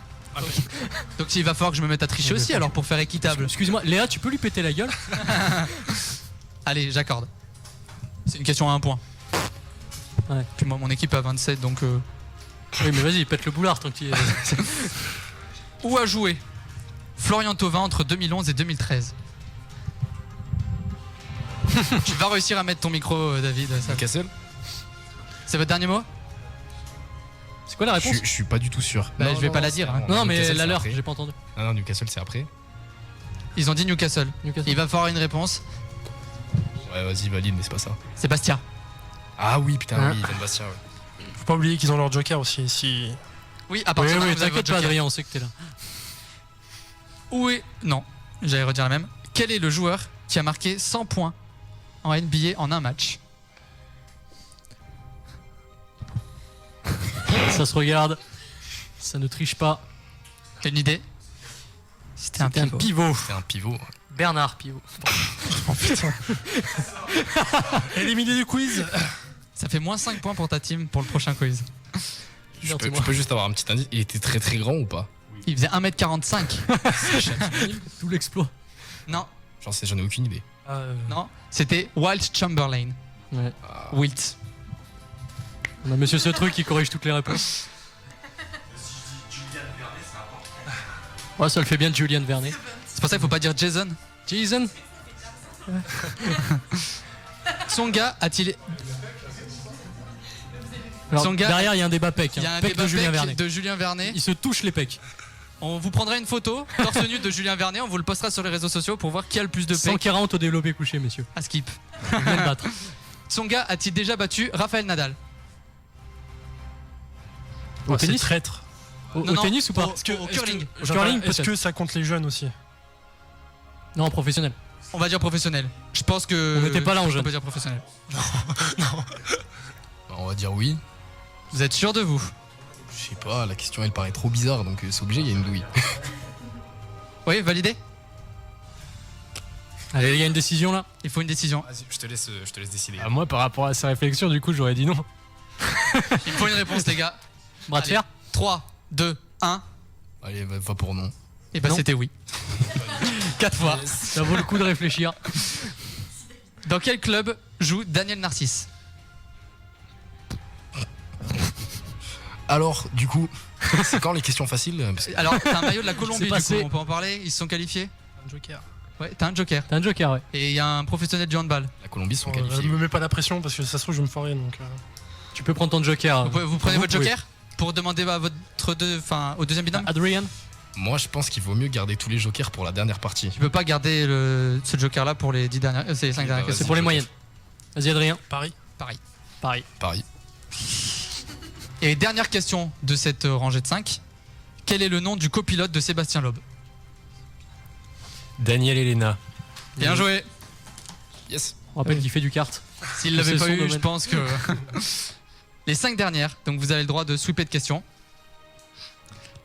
Donc il va falloir que je me mette à tricher aussi alors pour faire équitable. Excuse-moi, Léa, tu peux lui péter la gueule? Allez, j'accorde. C'est une question à 1 point. Ouais. Puis moi, mon équipe a 27, donc... Oui, mais vas-y, pète le boulard tant qu'il est... Où a joué Florian Thauvin entre 2011 et 2013? Tu vas réussir à mettre ton micro, David. Newcastle. C'est votre dernier mot? C'est quoi la réponse? Je suis pas du tout sûr. Bah, je vais pas la dire. Hein. Non, mais Newcastle, la c'est leur, après. j'ai pas entendu. Non, Newcastle c'est après. Ils ont dit Newcastle. Newcastle. Il va falloir une réponse. Ouais, vas-y, valide, mais c'est pas ça. C'est Bastia. Ah oui, putain, Hein oui, Van Bastien, ouais. faut pas oublier qu'ils ont leur joker aussi. Si... Oui, à partir de oui, là, vous avez t'inquiète votre pas, joker. Adrien, on sait que t'es là. Où est... Non, j'allais redire la même. Quel est le joueur qui a marqué 100 points en NBA en un match? Ça se regarde. Ça ne triche pas. T'as une idée? C'était un pivot. C'était un pivot. Bernard Pivot. Oh putain. Éliminé du quiz. Ça fait moins 5 points pour ta team pour le prochain quiz. Je peux juste avoir un petit indice. Il était très très grand ou pas? Il faisait 1m45. Tout l'exploit. Non, J'en ai aucune idée. non, c'était Wilt Chamberlain. Ouais. Wilt. On a monsieur ce truc qui corrige toutes les réponses. Ouais, ça le fait bien de Julian Vernet. C'est pour ça qu'il faut pas dire Jason. Jason. Tsonga a-t-il... Alors, Tsonga- derrière, il y a un débat pec. Il y a un Pec débat de Julien pec Vernet. de Julien Vernet. Il se touche les pecs. On vous prendra une photo, torse nu de Julien Vernet, on vous le postera sur les réseaux sociaux pour voir qui a le plus de pecs 140 au développé couché, messieurs. à skip. Il vient de battre. Tsonga a-t-il déjà battu Raphaël Nadal? Au C'est tennis traître. Au Non, non, tennis ou pas? au curling. Au curling, Est-ce peut-être. que ça compte les jeunes aussi? Non, professionnel. On va dire professionnel. Je pense que... On n'était pas là en on jeune. peut dire professionnel. On va dire oui. Vous êtes sûr de vous? Je sais pas, la question elle paraît trop bizarre donc c'est obligé, il y a une douille. Oui, validé? Allez, il y a une décision là. Il faut une décision. Vas-y, je te laisse décider. Ah, moi, par rapport à sa réflexion, du coup, j'aurais dit non. Il faut une réponse, les gars. Bras de Allez, fer. 3, 2, 1. Allez, va pour non. Et bah Non. c'était oui. 4 fois. Ça vaut le coup de réfléchir. Dans quel club joue Daniel Narcisse? Alors, du coup, c'est quand les questions faciles? Parce que- Alors, t'as un maillot de la Colombie, C'est du passé. coup, on peut en parler? Ils se sont qualifiés? Un joker. Ouais, t'as un joker. T'as un joker, ouais. Et il y a un professionnel du handball. La Colombie sont Ne qualifiés. me mets pas la pression parce que ça se trouve je vais me foirer donc. Tu peux prendre ton joker. Vous prenez votre pouvez. joker pour demander à votre au deuxième binôme? Adrien. Moi, je pense qu'il vaut mieux garder tous les jokers pour la dernière partie. Tu peux pas garder ce joker là pour les 10 dernières, c'est les 5 dernières bah, questions. C'est pour les moyennes. Vas-y, Adrien. Paris. Pareil. Pareil. Paris. Et dernière question de cette rangée de 5. Quel est le nom du copilote de Sébastien Loeb? Daniel Elena. Bien joué. Yes. On rappelle qu'il fait du kart. S'il l'avait C'est pas son eu, je domaine. pense que... Les 5 dernières, donc vous avez le droit de sweeper de questions.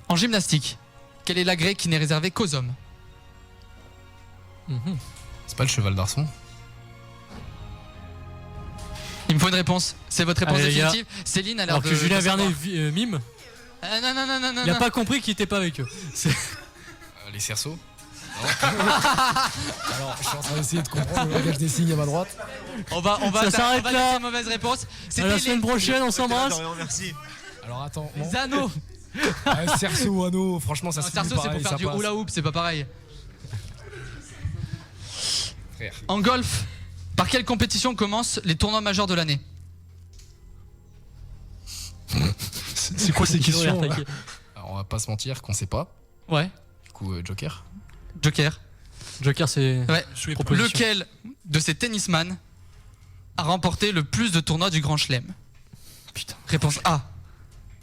En gymnastique, quel est l'agrès qui n'est réservé qu'aux hommes? C'est pas le cheval d'arçon? Il me faut une réponse. C'est votre réponse Allez, les gars. définitive? Céline a l'air Alors de... que Julien de savoir. Vernet mime, Non, non, non, non, non. il a non. pas compris qu'il était pas avec eux. C'est- Les cerceaux? Alors, je suis en train d'essayer de comprendre le langage des signes à ma droite. On va Ça s'arrête là. laisser mauvaise réponse. À la semaine prochaine, on s'embrasse. Merci. Alors attends. Les anneaux. Cerceau, anneau, franchement ça se Cerceau, c'est pour faire du hula hoop, c'est pas pareil. Frère. En golf, par quelle compétition commencent les tournois majeurs de l'année? C'est quoi ces questions là Alors, on va pas se mentir qu'on sait pas. Ouais. Du coup, Joker. Joker. Joker, c'est. Ouais. Proposition. Lequel de ces tennisman a remporté le plus de tournois du Grand Chelem? Putain. Réponse A,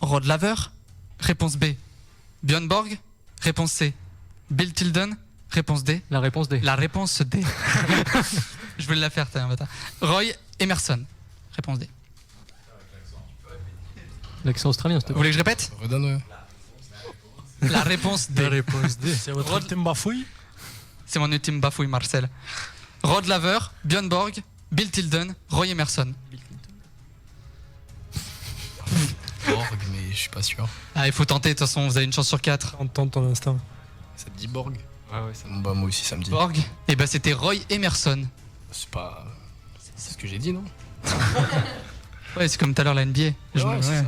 Rod Laver. Réponse B, Björn Borg. Réponse C, Bill Tilden. Réponse D. La réponse D. La réponse D. Je voulais la faire, t'as un bâtard. Roy Emerson. Réponse D. L'accent australien, s'il te Vous voulez que je répète? Redonne, ouais. La réponse D. La réponse D. C'est votre ultime bafouille? C'est mon ultime bafouille, Marcel. Rod Laver, Björn Borg, Bill Tilden, Roy Emerson. Borg, mais je suis pas sûr. Ah, il faut tenter, de toute façon, vous avez une chance sur 4. On tente ton instinct. Ça te dit Borg? Ouais, ça Bah, moi aussi, ça me dit. Borg. Et bah, c'était Roy Emerson. C'est pas. C'est ce que j'ai dit, non? Ouais, c'est comme tout à l'heure la NBA. Ouais, c'est ça.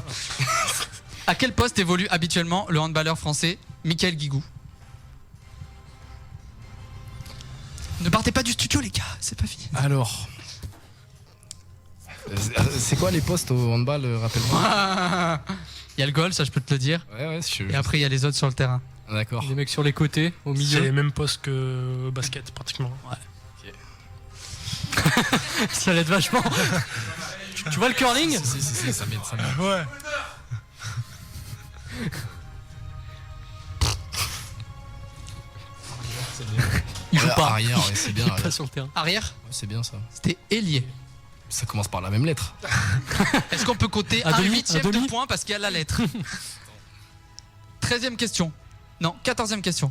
À quel poste évolue habituellement le handballeur français Michael Guigou? Ne partez pas du studio, les gars, c'est pas fini. Alors. C'est quoi les postes au handball, rappelle-moi? Il y a le goal, ça je peux te le dire. Ouais, Et après, il y a les autres sur le terrain. D'accord. Les mecs sur les côtés, au C'est milieu. les mêmes postes que basket, pratiquement. Ouais. Ça l'aide vachement. Tu vois le curling? Si, ça m'aide, ça m'aide. Ouais. Il joue Ouais, pas. Arrière, ouais, c'est bien. Il est arrière. pas sur le terrain. Arrière, Ouais, c'est bien ça. c'était ailier. Ça commence par la même lettre. Est-ce qu'on peut coter À un demi, huitième à demi. de point parce qu'il y a la lettre? 13e question. Non, 14e question.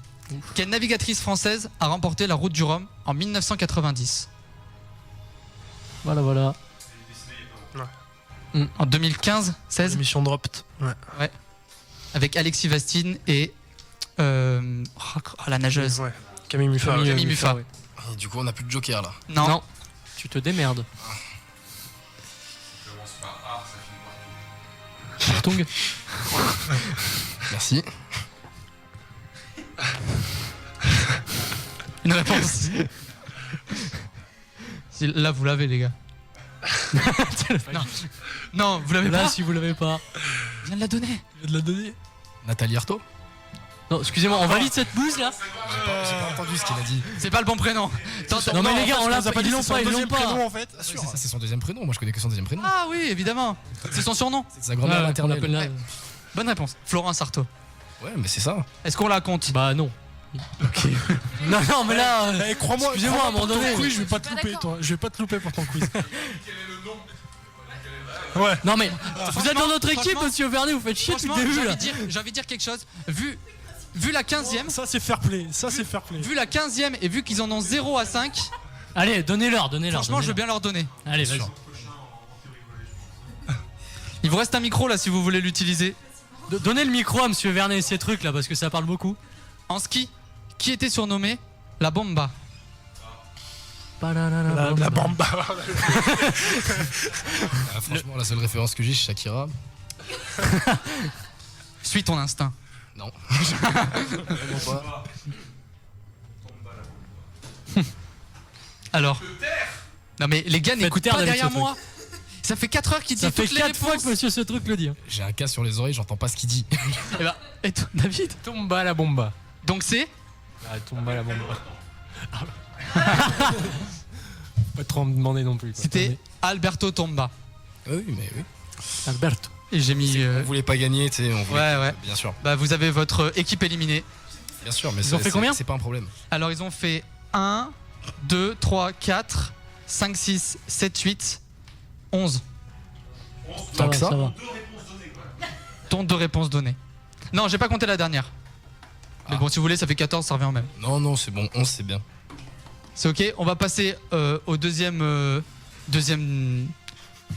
Quelle navigatrice française a remporté la route du Rhum en 1990? Voilà. En 2015, 16 L'émission Dropped. Ouais. Ouais. Avec Alexis Vastine et la nageuse. Ouais. Camille Muffat. Camille Muffat. ouais. Et du coup, on a plus de joker là. Non. Tu te démerdes. Tung. Merci. Une réponse. Là, vous l'avez, les gars. non. Non, vous l'avez Là, pas. si vous l'avez pas. Je viens de la donner. De la donner. Nathalie Arthaud? Non, excusez-moi, on valide cette bouse là? J'ai pas entendu ce qu'il a dit. C'est pas le bon prénom. Non, mais les gars, on l'a pas, ils l'ont pas, ils l'ont pas. en fait. Ça, c'est son deuxième prénom. Moi, je connais que son deuxième prénom. Ah oui, évidemment. C'est son surnom. C'est sa grand-mère Ouais, maternelle. on l'appelle là. Ouais. Bonne réponse. Florent Sarto. Ouais, mais c'est ça. Est-ce qu'on la compte? Bah non. Ok. Non, mais là. Eh, crois-moi, excusez-moi, à un moment donné. Quiz, je vais pas te louper, toi. Je vais pas te louper pour ton quiz. Ouais. Non, mais vous êtes dans notre équipe, franchement- monsieur Vernet, vous faites chier depuis Franchement, le début là. j'ai envie de dire quelque chose. Vu la 15e, Ça, c'est fair play. Ça, c'est fair play. vu la 15e et vu qu'ils en ont 0 à 5, Allez, donnez-leur. franchement, je veux bien leur donner. Allez, vas-y. Il vous reste un micro là si vous voulez l'utiliser. Donnez le micro à monsieur Vernet et ces trucs là, parce que ça parle beaucoup. En ski, qui était surnommé la Bomba? La bamba. Ah, franchement, la seule référence que j'ai, c'est Shakira. Suis ton instinct. Non. Vraiment pas. Alors. Non mais les gars Faites n'écoutent taire pas avec derrière ce moi. Ça fait 4 heures qu'il dit Ça fait toutes les 4 fois réponses. que monsieur ce truc le dit. J'ai un cas sur les oreilles, j'entends pas ce qu'il dit. Eh ben, et toi, David? Tomba la bomba. Donc c'est Ah, tomba la bomba. Pas trop me demander non plus. quoi. C'était Alberto Tomba. Oui, mais oui. Alberto. Et j'ai mis. On voulait pas gagner, tu sais. On voulait... Ouais. Bien sûr. Bah vous avez votre équipe éliminée. Bien sûr, mais Ils ont fait combien? C'est pas un problème. Alors ils ont fait 1, 2, 3, 4, 5, 6, 7, 8, 11. Tant que ça. va. Dont 2 réponses données. Non, j'ai pas compté la dernière. Mais Ah. bon, si vous voulez, ça fait 14, ça revient au même. Non, c'est bon. 11, c'est bien. C'est ok, on va passer au deuxième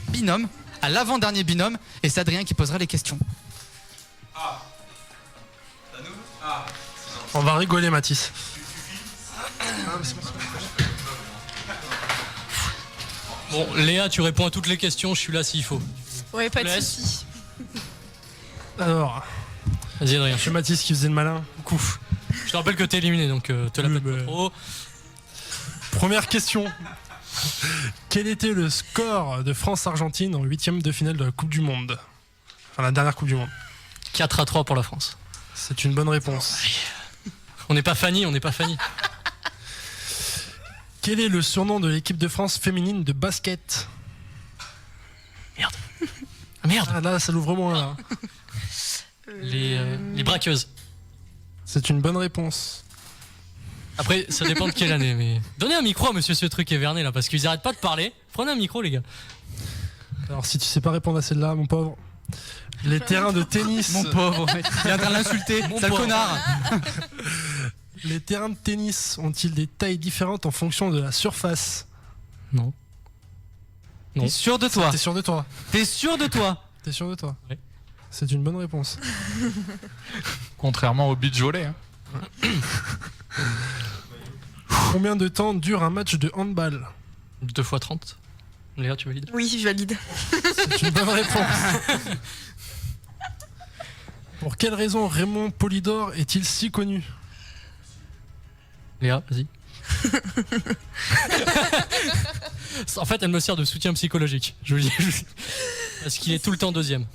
binôme, à l'avant-dernier binôme, et c'est Adrien qui posera les questions. On va rigoler, Mathis. Bon, Léa, tu réponds à toutes les questions, je suis là s'il faut. Ouais, pas de Laisse. soucis. Alors, Vas-y, Adrien. je suis Mathis qui faisait le malin. Couf. Je te rappelle que t'es éliminé, donc te la Oui, pète pas bah. trop. Première question. Quel était le score de France-Argentine en 8ème de finale de la Coupe du Monde? Enfin, la dernière Coupe du Monde. 4-3 pour la France. C'est une bonne réponse. On n'est pas Fanny, on n'est pas Fanny. Quel est le surnom de l'équipe de France féminine de basket? Merde. Ah, merde. Ah là, ça l'ouvre moins là. Les braqueuses. C'est une bonne réponse. Après, ça dépend de quelle année, mais. Donnez un micro à monsieur ce truc et Vernet là, parce qu'ils arrêtent pas de parler. Prenez un micro, les gars. Alors, si tu sais pas répondre à celle-là, mon pauvre. Les terrains de tennis. Mon pauvre, ouais. Il est en train de l'insulter, sale connard. Les terrains de tennis ont-ils des tailles différentes en fonction de la surface? Non. T'es sûr de toi? T'es sûr de toi? T'es sûr de toi? T'es sûr de toi? Oui. C'est une bonne réponse. Contrairement au beach volley. Hein. Combien de temps dure un match de handball? 2 x 30. Léa, tu valides? Oui, je valide. C'est une bonne réponse. Pour quelle raison Raymond Polidor est-il si connu? Léa, vas-y. En fait, elle me sert de soutien psychologique. Je vous dis. Parce qu'il est tout le temps deuxième.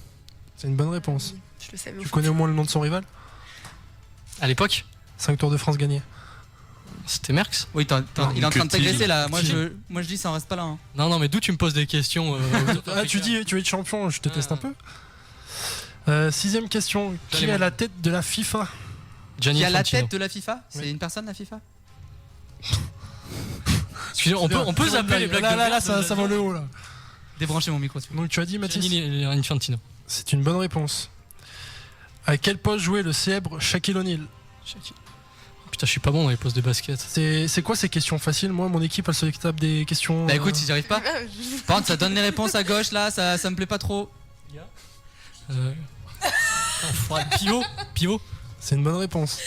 C'est une bonne réponse. Je le savais. Tu connais au moins le nom de son rival? À l'époque? 5 Tours de France gagnés. C'était Merckx? Oui, il est en train de t'agresser là. Moi Qui je dis ça en reste pas là. Hein. Non, mais d'où tu me poses des questions Ah, tu dis tu es champion, je te teste un peu. 6ème question. Qui est à la tête de la FIFA? Gianni Qui a la Infantino. tête de la FIFA? C'est Oui. une personne la FIFA? Excusez-moi, on peut zapper les blagues de Là, merde, ça va le haut là. Débranchez mon micro. Donc tu as dit Mathis? Gianni Infantino. C'est une bonne réponse. À quel poste jouait le célèbre Shaquille O'Neal? Putain, je suis pas bon dans les postes de basket. C'est quoi ces questions faciles? Moi, mon équipe, elle se tape des questions. Bah écoute, si j'y arrive pas. Par contre, ça donne les réponses à gauche là, ça me plaît pas trop. Pivot. C'est une bonne réponse.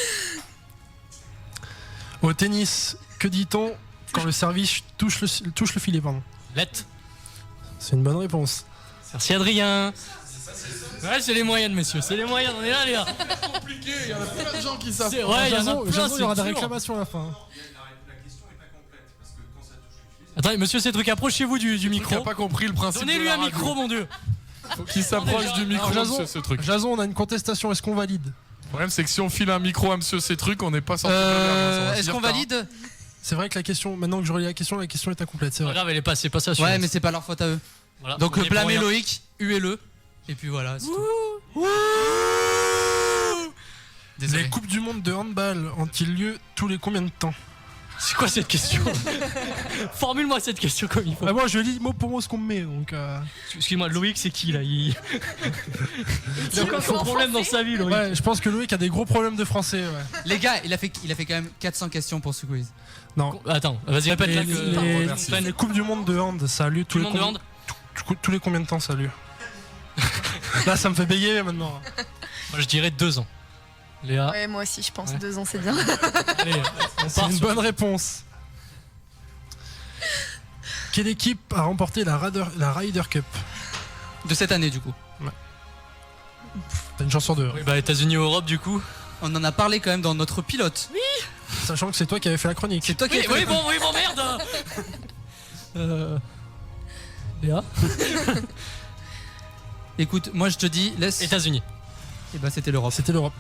Au tennis, que dit-on quand le service touche le filet, pardon? Let. C'est une bonne réponse. Merci Adrien. Ouais, c'est les moyennes, messieurs. C'est les moyennes, on est là, les gars. C'est compliqué, il y en a plein de gens qui savent. Ouais, il y en a plein, Jason, il y aura des c'est dur. réclamations à la fin. Attendez, monsieur Cédric, approchez-vous du micro. Il n'a pas compris le principe. Donnez-lui de la un radio. micro, mon dieu. Faut qu'il s'approche du micro, Jason, monsieur, ce truc. Jason, on a une contestation, est-ce qu'on valide? Le problème, c'est que si on file un micro à monsieur ces trucs, on n'est pas sorti de la merde, ça va Est-ce finir qu'on tard. valide? C'est vrai que la question, maintenant que je relis la question est incomplète, c'est Pas vrai. grave, elle est passée pas ça. Ouais, mais c'est pas leur faute à eux. Voilà. Donc On est blâmez pour rien. Loïc, huez-le. Et puis voilà, c'est tout. Désolé. Les Coupes du Monde de handball ont-ils lieu tous les combien de temps? C'est quoi cette question? Formule-moi cette question comme il faut. Moi, je lis mot pour mot ce qu'on me met, donc. Excuse-moi, Loïc, c'est qui là? Il a encore son problème dans sa vie, Loïc. Ouais, je pense que Loïc a des gros problèmes de français. Ouais. Les gars, il a fait quand même 400 questions pour ce quiz. Non. Attends, vas-y, répète là que. Les Coupes du Monde de hand, ça a lieu tous les Monde de hand. tous les combien de temps ça a lieu? Là, ça me fait bégayer maintenant. Moi, je dirais 2 ans. Léa. Ouais, moi aussi, je pense Ouais. 2 ans, c'est bien. Allez, on C'est part une sur- bonne réponse. Quelle équipe a remporté la Ryder Cup? De cette année, du coup. T'as une chance sur deux. Oui, bah, États-Unis, Europe, du coup. On en a parlé quand même dans notre pilote. Oui. Sachant que c'est toi qui avais fait la chronique. C'est toi qui Oui, as fait la- oui, bon, merde. Léa. Écoute, moi je te dis, laisse. États-Unis. Et bah c'était l'Europe. C'était l'Europe.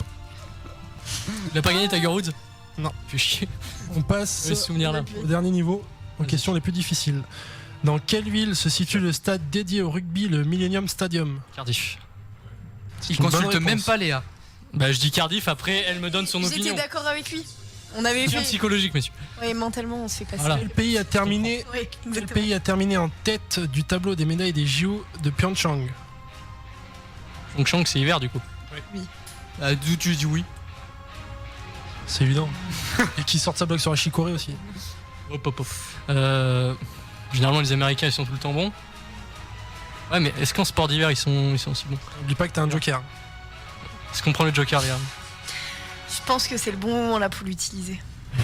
Il a pas gagné Tiger Woods? Non. Fais chier. On passe Le souvenir là. au dernier niveau, aux questions les plus difficiles. Dans quelle ville se situe le stade dédié au rugby, le Millennium Stadium? Cardiff. Il une bonne consulte réponse. même pas Léa. Bah, je dis Cardiff, après, elle me donne son J'étais opinion. d'accord avec lui. On avait Soutien fait. psychologique, messieurs. Ouais, mentalement, on se fait passer. Voilà. Quel pays a terminé Oui, Quel exactement. pays a terminé en tête du tableau des médailles des JO de Pyeongchang? Pyeongchang, c'est hiver, du coup. D'où tu dis oui. C'est évident. Et qui sort sa blague sur la chicorée aussi. Hop, hop, hop. Généralement, les Américains, ils sont tout le temps bons. Ouais, mais est-ce qu'en sport d'hiver, ils sont aussi bons? N'oublie pas que t'as un joker. Est-ce qu'on prend le joker, les gars? Je pense que c'est le bon moment là pour l'utiliser.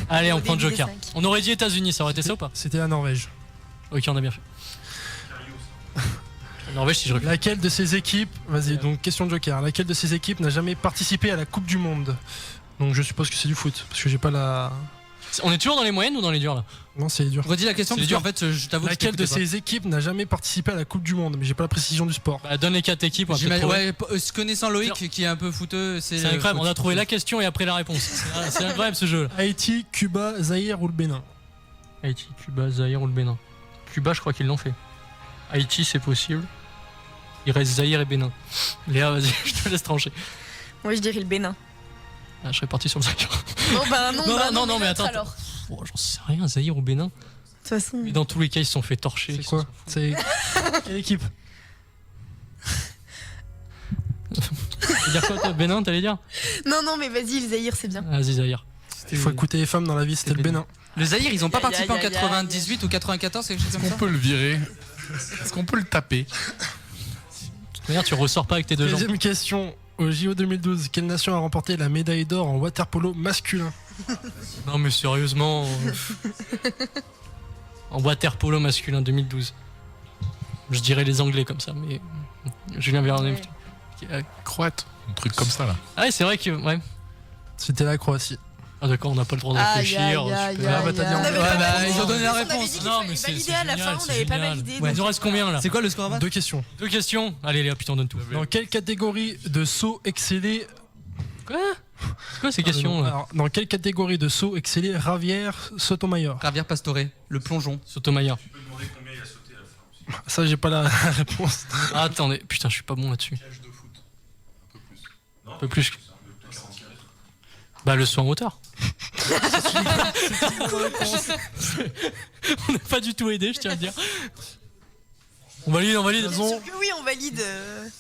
Allez, on Au prend le début des joker. 5. On aurait dit États-Unis, ça aurait été ça ou pas? C'était la Norvège. Ok, on a bien fait. La Norvège, si je recule. Laquelle de ces équipes, vas-y, donc question de joker, laquelle de ces équipes n'a jamais participé à la Coupe du Monde? Donc je suppose que c'est du foot, parce que j'ai pas la... On est toujours dans les moyennes ou dans les durs là? Non, c'est dur. Redis la question C'est parce dur. qu'en fait, je t'avoue que je Laquelle de t'écoutais ces équipes n'a jamais participé à la Coupe du Monde? Mais j'ai pas la précision du sport. Bah, donne les 4 équipes. On pas. va peut-être trouver. Ouais, connaissant Loïc qui est un peu fouteux, C'est incroyable, on a trouvé la question et après la réponse. C'est incroyable ce jeu. Haïti, Cuba, Zaïre ou le Bénin? Haïti, Cuba, Zaïre ou le Bénin? Cuba, je crois qu'ils l'ont fait. Haïti, c'est possible. Il reste Zaïre et Bénin. Léa, vas-y, je te laisse trancher. Moi, je dirais le Bénin. Ah, je serais parti sur le Zaïre. Bon, bah non, non, mais attends. Alors. Oh, j'en sais rien, Zaïre ou Bénin. De toute façon. Mais dans tous les cas, ils se sont fait torcher. C'est quoi? C'est quelle équipe? Tu veux dire quoi, toi? Bénin, t'allais dire? Non, mais vas-y, le Zaïre, c'est bien. Vas-y, Zaïre. Il faut écouter les femmes dans la vie, c'était le Bénin. Le Zaïre, ils ont pas Aïe, participé en aïe, aïe, 98 ou 94, quelque chose comme On ça? peut le virer. Est-ce qu'on peut le taper? De toute manière, tu ressors pas avec tes deux jambes. Deuxième question. Au JO 2012, quelle nation a remporté la médaille d'or en water-polo masculin? Non, mais sérieusement. En water polo masculin 2012. Je dirais les Anglais comme ça, mais. Julien Vernet. Croate, un truc comme ça là. Ah, ouais, c'est vrai que. Ouais. C'était la Croatie. Ah, d'accord, on n'a pas le droit de réfléchir. Aïe, super. aïe, Ah, bah, t'as dit aïe, anglais. aïe. Ouais, bah, ils ont donné la On avait réponse. dit qu'il Non, fallait mais c'est valider à la génial, fin, on c'est n'avait pas génial. validé. Il nous donc, reste combien là? C'est quoi le score à battre? Deux questions. Deux questions. Allez, Léa, putain, donne tout. Dans quelle catégorie de saut excellé Quoi? C'est quoi ces questions là? Alors, dans quelle catégorie de saut excellé Javier Sotomayor? Javier Pastore, le plongeon. Sotomayor. Ça, j'ai pas la réponse. Ah, attendez, putain, je suis pas bon là-dessus. Un peu plus. Bah, le saut en hauteur. On n'a pas du tout aidé, je tiens à le dire. On valide. Bien sûr que oui, on valide.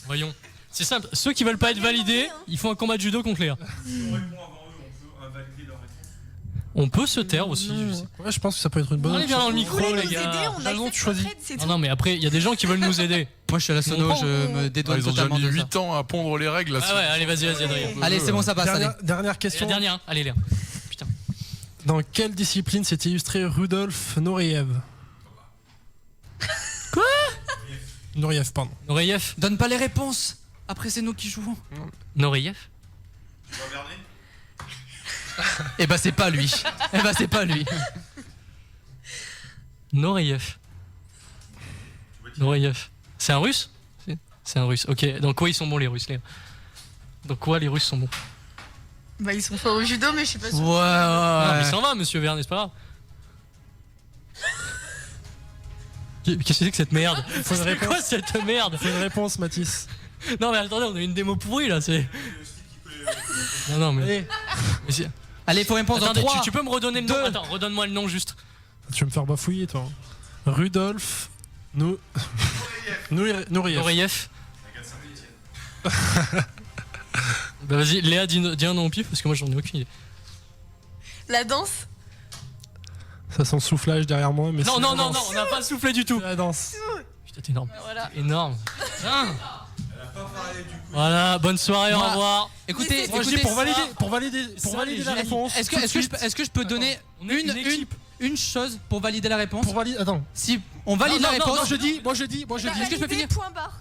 Voyons. C'est simple, ceux qui veulent pas être validés, ils font un combat de judo contre Léa. On peut se taire aussi. Je sais. Ouais, je pense que ça peut être une bonne Allez, viens dans le micro, Vous voulez les nous aider, gars. on Jason, accepte tu choisis. votre aide, c'est Non, tout. non, mais après, il y a des gens qui veulent nous aider. Moi, je suis à la sono, je me dédouane Ils ont déjà totalement mis de ça. 8 ans à pondre les règles là. Ah ouais, allez, vas-y, Adrien. Allez, c'est bon, ça passe, allez. Dernière Et la question. dernière, allez, Léa. Putain. Dans quelle discipline s'est illustré Rudolf Nureyev? Quoi? Nureyev, pardon. Noreyev. Donne pas les réponses. Après, c'est nous qui jouons. Noreyev. Eh bah, c'est pas lui. Eh bah, c'est pas lui. Noreyev. Noreyev. C'est un russe? C'est un russe. Ok, dans quoi ils sont bons les russes, Léa? Dans quoi les russes sont bons? Bah, ils sont forts au judo, mais je suis pas sûre. Non, mais ça va, monsieur Vernet, c'est pas grave. Qu'est-ce que c'est que cette merde? C'est quoi cette merde? Faut une réponse, Mathis. Non, mais attendez, on a une démo pourrie là, c'est. Non, mais. Allez, faut répondre dans Attendez, 3. tu peux me redonner le nom? Attends, redonne-moi le nom juste. Tu vas me faire bafouiller, toi. Rudolf Nureyev. Noreyev. Bah vas-y, Léa, dis un nom au pif parce que moi j'en ai aucune idée. La danse. Ça sent le soufflage derrière moi, mais Non, c'est non, la non, non, danse. on n'a pas soufflé du tout. C'est la danse. Putain, t'es énorme. Voilà. Énorme. Tiens. Voilà, bonne soirée, au Moi- revoir. Écoutez, Moi, je dis écoutez, pour valider la réponse. Est-ce que je peux donner On est une équipe. une chose pour valider la réponse? Pour valider. Attends. Si on valide la réponse, Moi je dis. Est-ce que je peux finir? Point barre.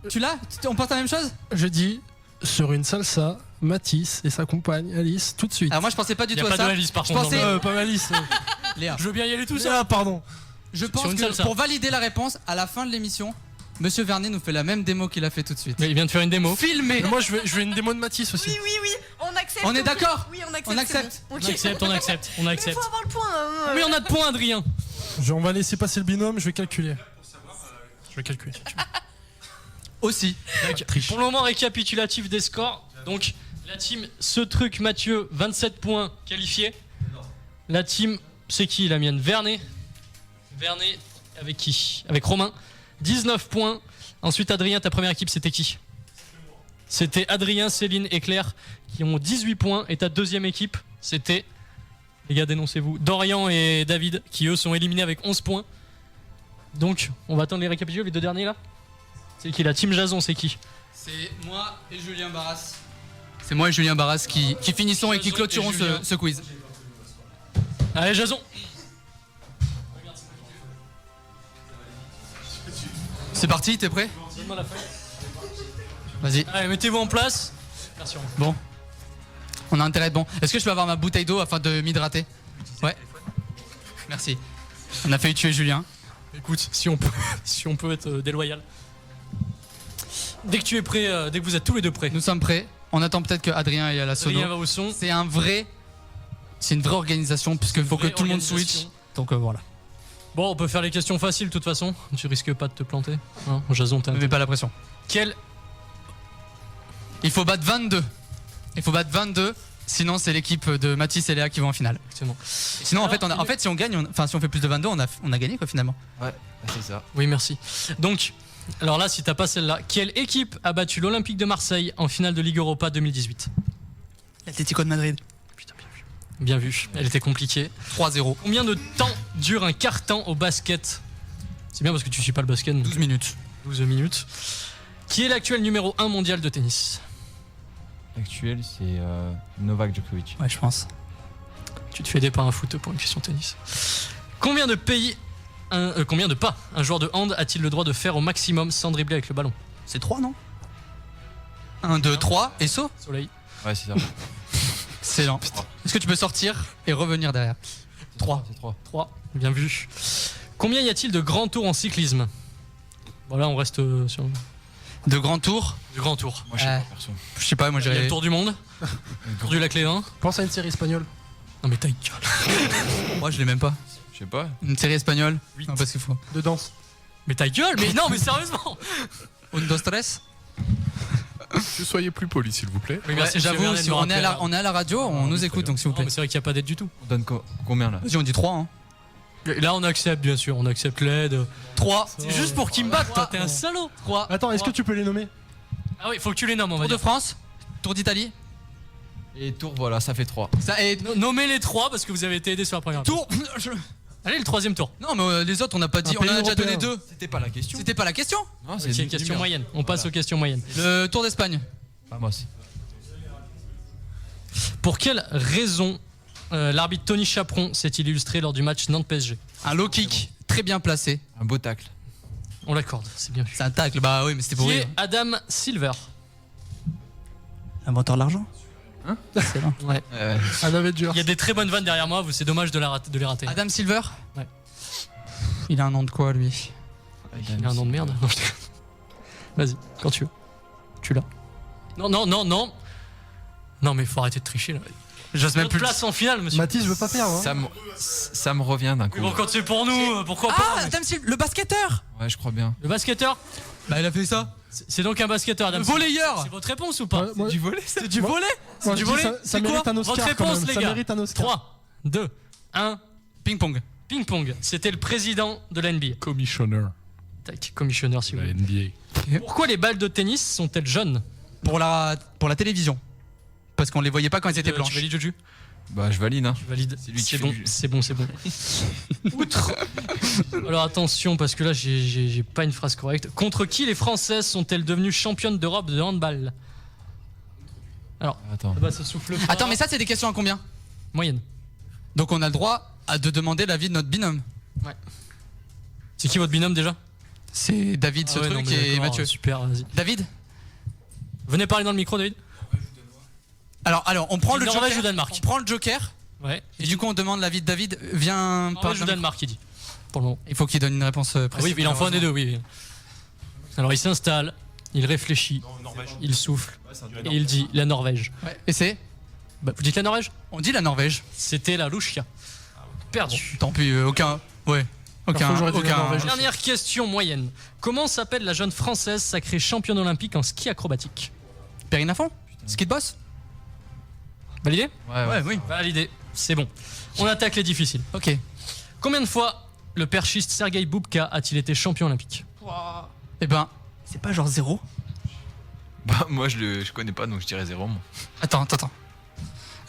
Tu l'as? On pense la même chose? Je dis sur une salsa, Mathis et sa compagne Alice tout de suite. Alors moi je pensais pas du Y a tout à pas ça. de Alice, par je contre, pensais, dans le- Pas Alice. Léa. Je veux bien y aller tout seul. Ah pardon. Je pense Sur une que salsa. pour valider la réponse, à la fin de l'émission, Monsieur Vernet nous fait la même démo qu'il a fait tout de suite. Mais il vient de faire une démo. Filmé. Mais moi je veux une démo de Mathis aussi. Oui, on accepte. On est d'accord? Oui, on accepte. On accepte. c'est bon. On Ok. accepte, on accepte, on Mais accepte. faut avoir le point. hein. Mais on a de points, Adrien. On va laisser passer le binôme, je vais calculer. Je vais calculer. Aussi. Pour le moment, récapitulatif des scores. Donc, la team Ce Truc Mathieu, 27 points qualifiés. La team, c'est qui la mienne? Vernet. Vernet, avec qui? Avec Romain. 19 points. Ensuite, Adrien, ta première équipe, c'était qui? C'était Adrien, Céline et Claire qui ont 18 points. Et ta deuxième équipe, c'était, les gars, dénoncez-vous, Dorian et David qui, eux, sont éliminés avec 11 points. Donc, on va attendre les récapitulatifs, les deux derniers là. C'est qui? La team Jason, c'est qui? C'est moi et Julien Barras. C'est moi et Julien Barras qui finissons et qui Jason clôturons et Julien. ce quiz. Allez, Jason. C'est parti, t'es prêt? Donne-moi la feuille. Vas-y. Allez, mettez-vous en place. Merci. Romain. Bon. On a intérêt à être bon. Est-ce que je peux avoir ma bouteille d'eau afin de m'hydrater? Ouais. Merci. On a failli tuer Julien. Écoute, si on peut être déloyal. Dès que tu es prêt, dès que vous êtes tous les deux prêts. Nous sommes prêts. On attend peut-être que Adrien aille à la sono. Adrien va au son. C'est une vraie organisation puisqu'il faut que tout le monde switch. Donc voilà. Bon, on peut faire les questions faciles de toute façon. Tu risques pas de te planter. Hein, Jason, t'as. Ne mets pas la pression. Quel. Il faut battre 22. Il faut battre 22 Sinon, c'est l'équipe de Mathis et Léa qui vont en finale. Sinon, en fait, si on gagne, si on fait plus de 22, on a gagné quoi finalement. Ouais, c'est ça. Oui, merci. Donc, alors là, si t'as pas celle-là, quelle équipe a battu l'Olympique de Marseille en finale de Ligue Europa 2018? L'Atlético de Madrid. Bien vu, elle était compliquée. 3-0. Combien de temps dure un quart-temps au basket? C'est bien parce que tu suis pas le basket. 12 minutes. 12 minutes. Qui est l'actuel numéro 1 mondial de tennis? Actuel, c'est Novak Djokovic. Ouais, je pense. Tu te fais aider par un foot pour une question tennis. Combien de pas un joueur de hand a-t-il le droit de faire au maximum sans dribbler avec le ballon? C'est 3, non? 1, 2, 3 et saut? Soleil. Ouais, c'est ça. Excellent. Est-ce que tu peux sortir et revenir derrière? 3. C'est 3. 3, bien vu. Combien y a-t-il de grands tours en cyclisme? Bon là on reste sur... De grands tours? De grands tours. Moi, je sais pas, perso. Je sais pas, moi Il y a j'irais... le tour du monde. Le tour du lac Léman. Pense à une série espagnole. Non mais ta gueule. Moi je l'ai même pas. Je sais pas. Une série espagnole? 8. Non, parce qu'il faut. De danse. Mais ta gueule, mais non mais sérieusement. Un, dos, tres? Soyez plus poli, s'il vous plaît. Oui, Ouais, merci, j'avoue, Monsieur si Vernet de me on est à la radio, on nous écoute, donc s'il vous Non, plaît. mais c'est vrai qu'il n'y a pas d'aide du tout. On donne combien là? Vas-y, on dit 3, hein. Et là on accepte bien sûr, on accepte l'aide. 3. C'est juste pour qu'ils me battent, toi t'es un salaud. 3. Attends, est-ce que tu peux les nommer? Ah oui, faut que tu les nommes, on va Tour de dire. France? Tour d'Italie? Et tour, voilà, ça fait 3. Ça et... Nommez les 3 parce que vous avez été aidés sur la première. Tour. Allez, le troisième tour. Non, mais les autres, on n'a pas dit. Un On en a pays déjà donné européen. 2. C'était pas la question. C'était pas la question? Non, C'est une question moyenne. On passe aux questions moyennes. Le Tour d'Espagne. Vamos. Pour quelle raison l'arbitre Tony Chaperon s'est-il illustré lors du match Nantes-PSG? Un low kick très bien placé. Un beau tacle. On l'accorde, c'est bien vu. C'est un tacle, bah oui, mais c'était pour Qui rire. est Adam Silver? L'inventeur de l'argent? Hein? Excellent. Ouais. Un Avenger. Il y a des très bonnes vannes derrière moi, c'est dommage de les rater. Adam Silver? Ouais. Il a un nom de quoi, lui? Il a un nom de merde. Non, je déconne. Vas-y, quand tu veux. Tu l'as. Non, non, non, non. Non, mais faut arrêter de tricher là. J'ose même plus. Place en finale, monsieur. Mathis veut pas perdre. Hein. Ça me revient d'un coup. Mais bon, quand c'est pour nous, pourquoi pas? Ah, Adam Silver, le basketteur! Ouais, je crois bien. Le basketteur? Bah, il a fait ça. C'est donc un basketteur, Adam Le Silver. volleyeur! C'est votre réponse ou pas? Moi- Du volet, C'est du volet? Moi, C'est du je dis volet? ça C'est mérite quoi? un Oscar Votre quand réponse, même. les Ça gars. mérite un Oscar. 3, 2, 1. Ping-pong. Ping-pong. C'était le président de la NBA. Commissioner Tac, commissionneur, si de vous la voulez. NBA. Pourquoi les balles de tennis sont-elles jaunes? Pour la télévision. Parce qu'on les voyait pas quand elles étaient Tu blanches. valides, Juju? Bah, je valide, hein. Tu valides. C'est lui qui C'est fait bon, du- c'est bon, c'est bon. Outre. Alors attention, parce que là, j'ai pas une phrase correcte. Contre qui les Françaises sont-elles devenues championnes d'Europe de handball? Alors, Attends. bah, ça souffle pas. Attends, mais ça, c'est des questions à combien? Moyenne. Donc on a le droit de demander l'avis de notre binôme. Ouais. C'est qui votre binôme déjà? C'est David, ce Ah ouais, truc, non, mais et d'accord, Mathieu. Super, vas-y. David? Venez parler dans le micro, David. Alors, on prend C'est le Norvège joker. ou Danemark? On prend le joker. Ouais. Et du coup, on demande l'avis de David. Viens Norvège ou dans le Danemark, il dit. Pour le moment. micro. Il faut qu'il donne une réponse Ah précise. oui, il en faut un des deux, oui. Alors il s'installe, il réfléchit, il souffle, et il dit la Norvège. Ouais. Et c'est? Bah, vous dites la Norvège? On dit la Norvège. C'était la Louchia. Perdu. Tant pis, aucun. Ouais. Parfois, j'aurais dit la Norvège. Dernière question moyenne. Comment s'appelle la jeune française sacrée championne olympique en ski acrobatique? Perrine Lafont? Ski de boss? Validé? Ouais, oui. Validé. C'est bon. On attaque les difficiles. Ok. Combien de fois le perchiste Sergei Boubka a-t-il été champion olympique? Eh ben, c'est pas genre 0? Bah, moi, je connais pas, donc je dirais 0, moi. Attends.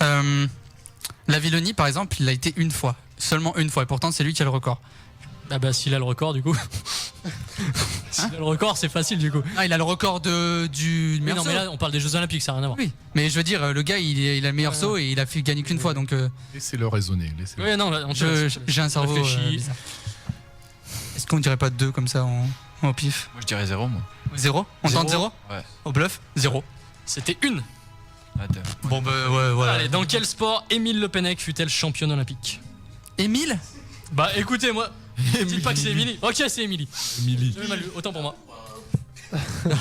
La Villoni, par exemple, il a été une fois. Seulement une fois. Et pourtant, c'est lui qui a le record. Ah bah s'il a le record du coup. S'il a le record, c'est facile du coup. Ah, il a le record du Oui, meilleur non mais saut. là on parle des Jeux Olympiques, ça n'a rien à voir. Oui, mais je veux dire, le gars, il a le meilleur saut et il a fait gagner qu'une fois, donc. Laissez-le raisonner. Laissez-le. Oui, non, là, on te laisse. J'ai un cerveau. Réfléchis. Bizarre. Est-ce qu'on dirait pas 2 comme ça au pif? Moi, je dirais 0, moi. 0? On tente 0? Ouais. Au bluff? 0. C'était une. Attends. Bon, bah ouais, voilà. Allez, dans quel sport Émile Le Pennec fut-elle championne olympique? Émile? Bah écoutez, moi. Dites pas que c'est Émilie. Ok, c'est Émilie. Émilie. J'avais mal lu, autant pour moi.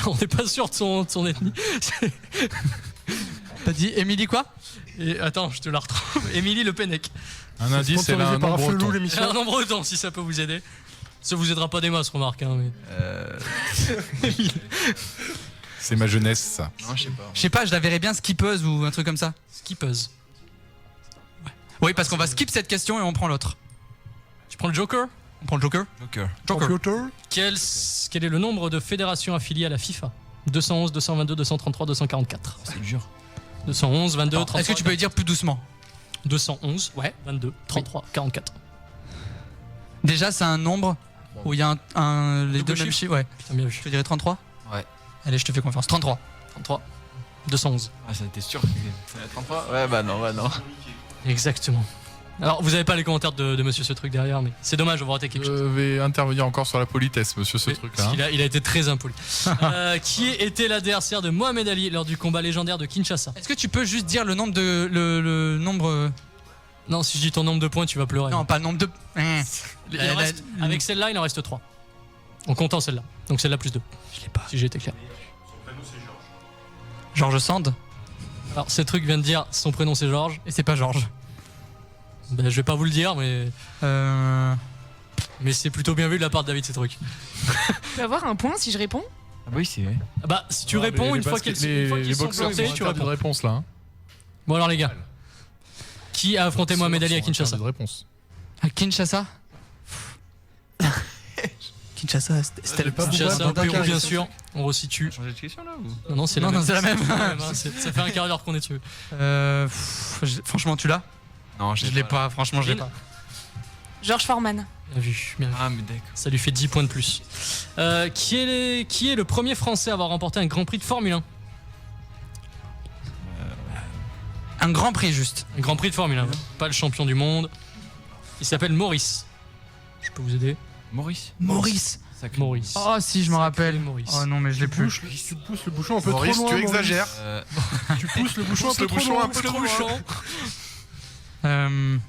On n'est pas sûr de son ethnie. T'as dit Émilie quoi? Et attends, je te la retrouve. Émilie Le Pennec. Un indice, elle a un nom breton. C'est un nom breton, si ça peut vous aider. Ça vous aidera pas des masses, remarque. Hein, mais... C'est ma jeunesse, ça. Non, je sais pas. Je sais pas, je la verrais bien skippeuse ou un truc comme ça. Skippeuse. Oui, parce qu'on va skip cette question et on prend l'autre. Tu prends le Joker? On prend le Joker. Joker. Quel est le nombre de fédérations affiliées à la FIFA? 211, 222, 233, 244. C'est dur. 211, 22, 33. Est-ce que tu peux le dire plus doucement? 211, ouais, 22, 33, 44. Déjà, c'est un nombre où il y a les deux mêmes chiffres. Ouais. Putain, bien vu. Je te dirais 33? Ouais. Allez, je te fais confiance. 33. 33. 211. Ah, ça t'es sûr que c'est la 33? Ouais, bah non. Exactement. Alors, vous avez pas les commentaires de monsieur ce truc derrière, mais c'est dommage, on va rater quelque chose. Je vais intervenir encore sur la politesse, monsieur, ce truc-là. Parce qu'il a été très impoli. Qui était l'adversaire de Mohamed Ali lors du combat légendaire de Kinshasa? Est-ce que tu peux juste dire le nombre de. Le nombre. Non, si je dis ton nombre de points, tu vas pleurer. Non, pas le nombre de. Avec celle-là, il en reste 3. En comptant celle-là. Donc celle-là plus 2. Je l'ai pas. Si j'ai été clair. Georges Sand. Alors, ce truc vient de dire son prénom c'est Georges. Et c'est pas Georges. Ben, je vais pas vous le dire, mais. Mais c'est plutôt bien vu de la part de David, ces trucs. Tu vas avoir un point si je réponds? Ah oui, c'est vrai. Ah bah, si tu réponds, une fois qu'ils sont boxeurs plantés, sont tu interdits réponds. de réponse là. Hein. Bon, alors les gars. Qui a affronté Mohamed Ali à Kinshasa? De réponse. À Kinshasa. Kinshasa, c'était le Kinshasa, au Pérou, bien sûr. On resitue. Changer de question là ou? Non, c'est la même. c'est la même. Ça fait un quart d'heure qu'on est dessus. Franchement, tu l'as? Non, Je l'ai pas, franchement, je l'ai pas. Georges Foreman. Bien vu, bien vu. Ah, mais d'accord. Ça lui fait 10 points de plus. Qui est le premier Français à avoir remporté un Grand Prix de Formule 1? Un Grand Prix, juste. Un Grand Prix de Formule 1, pas le champion du monde. Il s'appelle Maurice. Je peux vous aider? Maurice. Maurice. Maurice. Oh, si, je me rappelle. Maurice. Oh non, mais je l'ai plus. Tu pousses le bouchon un peu Maurice, trop loin. tu exagères. Tu pousses le bouchon un peu trop bouchon loin. un peu trop loin.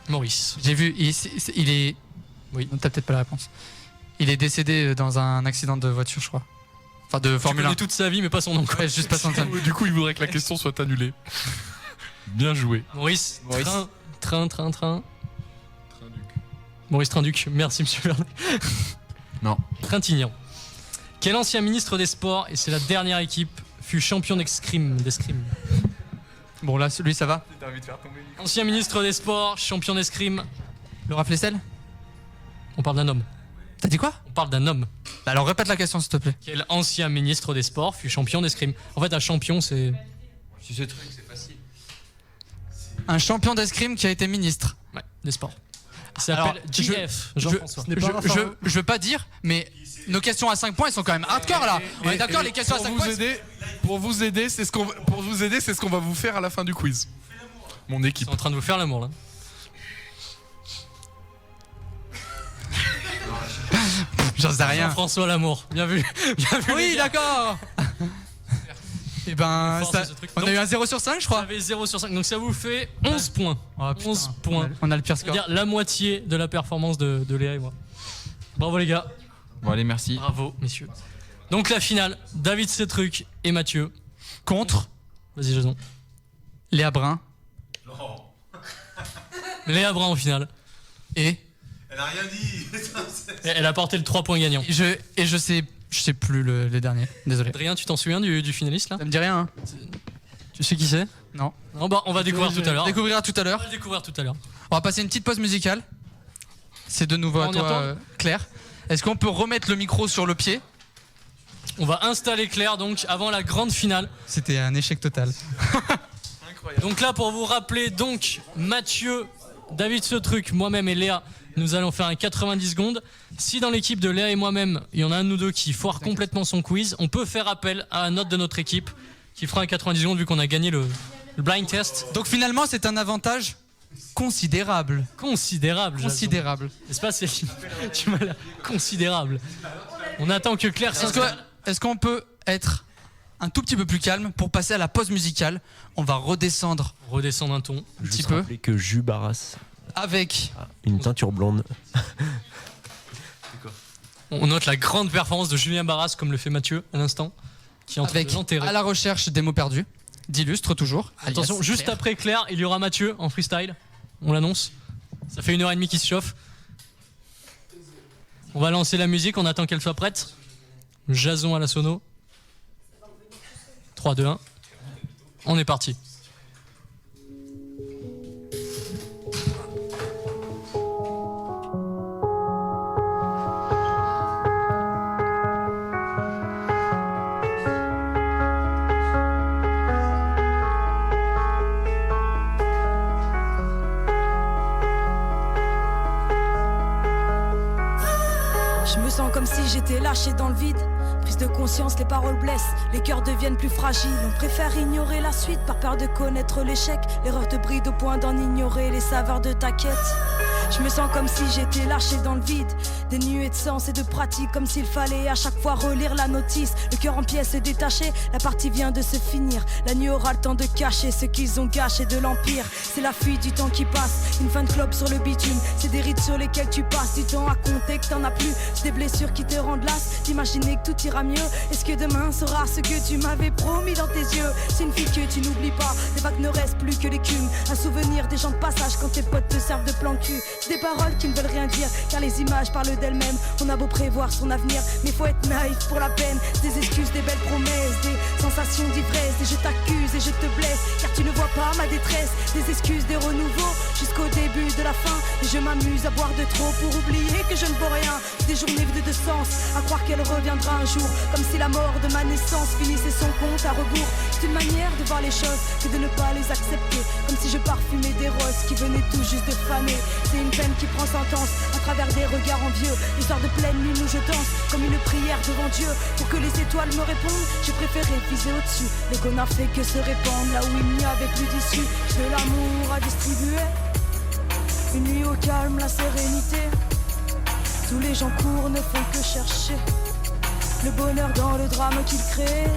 Maurice. J'ai vu, il est. Oui, t'as peut-être pas la réponse. Il est décédé dans un accident de voiture, je crois. Enfin, de Formule 1. Tu connais toute sa vie, mais pas son nom. Ouais, juste pas son nom. Du coup, il voudrait que la question soit annulée. Bien joué. Maurice. Train. Maurice Trinduc. Merci, monsieur Vernet. Non. Trintignant. Quel ancien ministre des Sports, et c'est la dernière équipe, fut champion d'escrime? Bon, là, lui, ça va. Ancien ministre des Sports, champion d'escrime. Laura Flessel? On parle d'un homme. T'as dit quoi? On parle d'un homme. Bah alors répète la question, s'il te plaît. Quel ancien ministre des Sports fut champion d'escrime? En fait, un champion, c'est. Si ce truc, c'est facile. Un champion d'escrime qui a été ministre. Ouais, des Sports. Il s'appelle JF, Jean-François. Je veux pas dire, mais nos questions à 5 points, elles sont quand même hardcore là. On est d'accord, les questions à 5 points. Pour vous aider, c'est ce qu'on va vous faire à la fin du quiz. Mon équipe. Ils sont en train de vous faire l'amour là. J'en sais rien. Jean-François Lamour, bien vu. Bien vu. Oui, d'accord. Et ben, on a eu un 0 sur 5, je crois. Vous avez 0 sur 5, donc ça vous fait 11 points. Oh, putain, 11 points. On a le pire score. C'est-à-dire la moitié de la performance de Léa et moi. Bravo les gars. Bon, allez, merci. Bravo, messieurs. Donc la finale, David Cetruc et Mathieu. Contre. Vas-y, Jason. Léa Brun. Léa Brun en finale. Et elle a rien dit. Elle a porté le 3 points gagnant. Je sais plus les derniers. Désolé. Adrien, tu t'en souviens du finaliste là? Ça me dit rien. Hein. Tu sais qui c'est? Non. Non, bah on va découvrir tout à l'heure. On va découvrir tout à l'heure. On va le découvrir tout à l'heure. On va passer une petite pause musicale. C'est de nouveau à toi, Claire. Est-ce qu'on peut remettre le micro sur le pied? On va installer Claire donc avant la grande finale. C'était un échec total. Incroyable. Donc là, pour vous rappeler, donc Mathieu, David Cetruc, moi-même et Léa, nous allons faire un 90 secondes. Si dans l'équipe de Léa et moi-même, il y en a un de nous deux qui foire complètement son quiz, on peut faire appel à un autre de notre équipe qui fera un 90 secondes vu qu'on a gagné le blind test. Donc finalement, c'est un avantage considérable. Considérable. Considérable. N'est-ce pas, Céline? Tu m'as l'air considérable. On attend que Claire s'installe. Est-ce qu'on peut être un tout petit peu plus calme pour passer à la pause musicale? On va redescendre. Redescendre un ton. Un petit peu. Que Jus Barras. Avec une teinture blonde. On note la grande performance de Julien Barras, comme le fait Mathieu à l'instant, qui est en train de l'enterrer. À la recherche des mots perdus, d'illustre toujours. Attention, juste après Claire, il y aura Mathieu en freestyle. On l'annonce. Ça fait 1h30 qu'il se chauffe. On va lancer la musique, on attend qu'elle soit prête. Jason à la sono. 3, 2, 1. On est parti. Je me sens comme si j'étais lâché dans le vide. Prise de conscience, les paroles blessent, les cœurs deviennent plus fragiles. On préfère ignorer la suite par peur de connaître l'échec. L'erreur te bride au point d'en ignorer les saveurs de ta quête. Je me sens comme si j'étais lâché dans le vide, dénué de sens et de pratique, comme s'il fallait à chaque fois relire la notice. Le cœur en pièces détaché, la partie vient de se finir. La nuit aura le temps de cacher ce qu'ils ont gâché de l'empire. C'est la fuite du temps qui passe, une fin de clope sur le bitume. C'est des rides sur lesquelles tu passes du temps à compter que t'en as plus. C'est des blessures qui te rendent las, d'imaginer que tout ira mieux. Est-ce que demain sera ce que tu m'avais promis dans tes yeux? C'est une fille que tu n'oublies pas, des vagues ne restent plus que l'écume. Un souvenir des gens de passage quand tes potes te servent de plan cul. Des paroles qui ne veulent rien dire, car les images parlent d'elles-mêmes. On a beau prévoir son avenir, mais faut être naïf pour la peine. Des excuses, des belles promesses, des sensations d'ivresse. Des je t'accuse et je te blesse, car tu ne vois pas ma détresse. Des excuses, des renouveaux, jusqu'au début de la fin. Et je m'amuse à boire de trop pour oublier que je ne vaux rien. Des journées vides de sens, à croire qu'elle reviendra un jour. Comme si la mort de ma naissance finissait son compte à rebours. C'est une manière de voir les choses que de ne pas les accepter. Comme si je parfumais des roses qui venaient tout juste de faner. C'est une peine qui prend sentence à travers des regards envieux. Les soirs de pleine lune où je danse comme une prière devant Dieu. Pour que les étoiles me répondent, j'ai préféré viser au-dessus. L'ego n'a fait que se répandre là où il n'y avait plus d'issue. De l'amour à distribuer, une nuit au calme, la sérénité. Tous les gens courent, ne font que chercher le bonheur dans le drame qu'ils créent.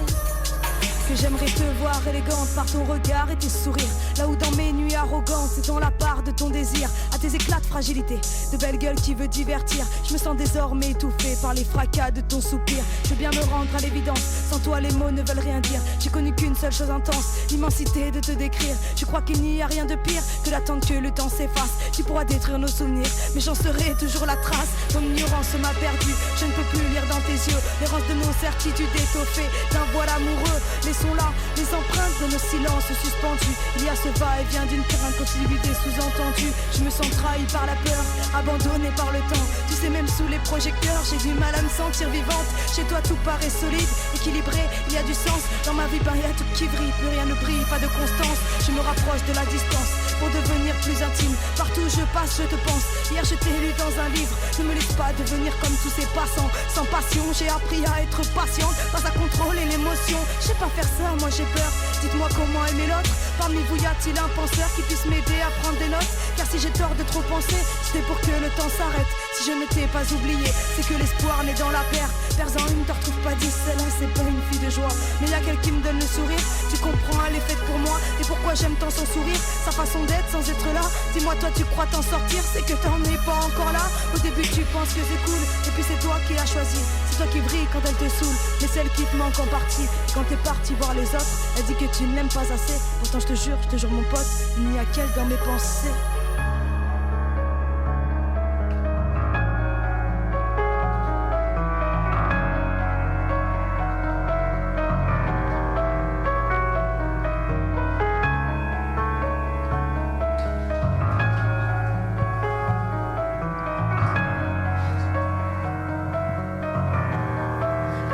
Que j'aimerais te voir élégante par ton regard et tes sourires. Là où dans mes nuits arrogantes, c'est dans la part de ton désir. À tes éclats de fragilité, de belle gueule qui veut divertir. Je me sens désormais étouffé par les fracas de ton soupir. Je veux bien me rendre à l'évidence, sans toi les mots ne veulent rien dire. J'ai connu qu'une seule chose intense, l'immensité de te décrire. Je crois qu'il n'y a rien de pire que d'attendre que le temps s'efface. Tu pourras détruire nos souvenirs, mais j'en serai toujours la trace. Ton ignorance m'a perdu, je ne peux plus lire dans tes yeux l'errance de nos certitudes étoffées d'un voile amoureux. Sont là, les empreintes de nos silences suspendus. Il y a ce va-et-vient d'une crainte, continuité sous-entendue. Je me sens trahi par la peur, abandonné par le temps. Tu sais, même sous les projecteurs, j'ai du mal à me sentir vivante. Chez toi tout paraît solide, équilibré, il y a du sens. Dans ma vie, il y a tout qui brille, plus rien ne brille, pas de constance. Je me rapproche de la distance pour devenir plus intime. Partout où je passe, je te pense. Hier je t'ai lu dans un livre. Ne me laisse pas devenir comme tous ces passants. Sans passion, j'ai appris à être patiente, pas à contrôler l'émotion. Je sais pas faire ça, moi j'ai peur. Dites-moi comment aimer l'autre. Parmi vous y a-t-il un penseur qui puisse m'aider à prendre des notes? Car si j'ai tort de trop penser, c'était pour que le temps s'arrête. Si je ne t'ai pas oublié, c'est que l'espoir naît dans la perte. Perds en une, t'en retrouves pas 10. Celle-là c'est pas une fille de joie, mais y a quelqu'un qui me donne le sourire. Tu comprends, elle est faite pour moi. Et pourquoi j'aime tant son sourire, sa façon d'être sans être là. Dis-moi, toi tu crois t'en sortir, c'est que t'en es pas encore là. Au début tu penses que c'est cool, et puis c'est toi qui as choisi. C'est toi qui brille quand elle te saoule, mais celle qui te manque en partie. Quand t'es parti voir les autres, elle dit que tu ne l'aimes pas assez. Pourtant je te jure mon pote, il n'y a qu'elle dans mes pensées.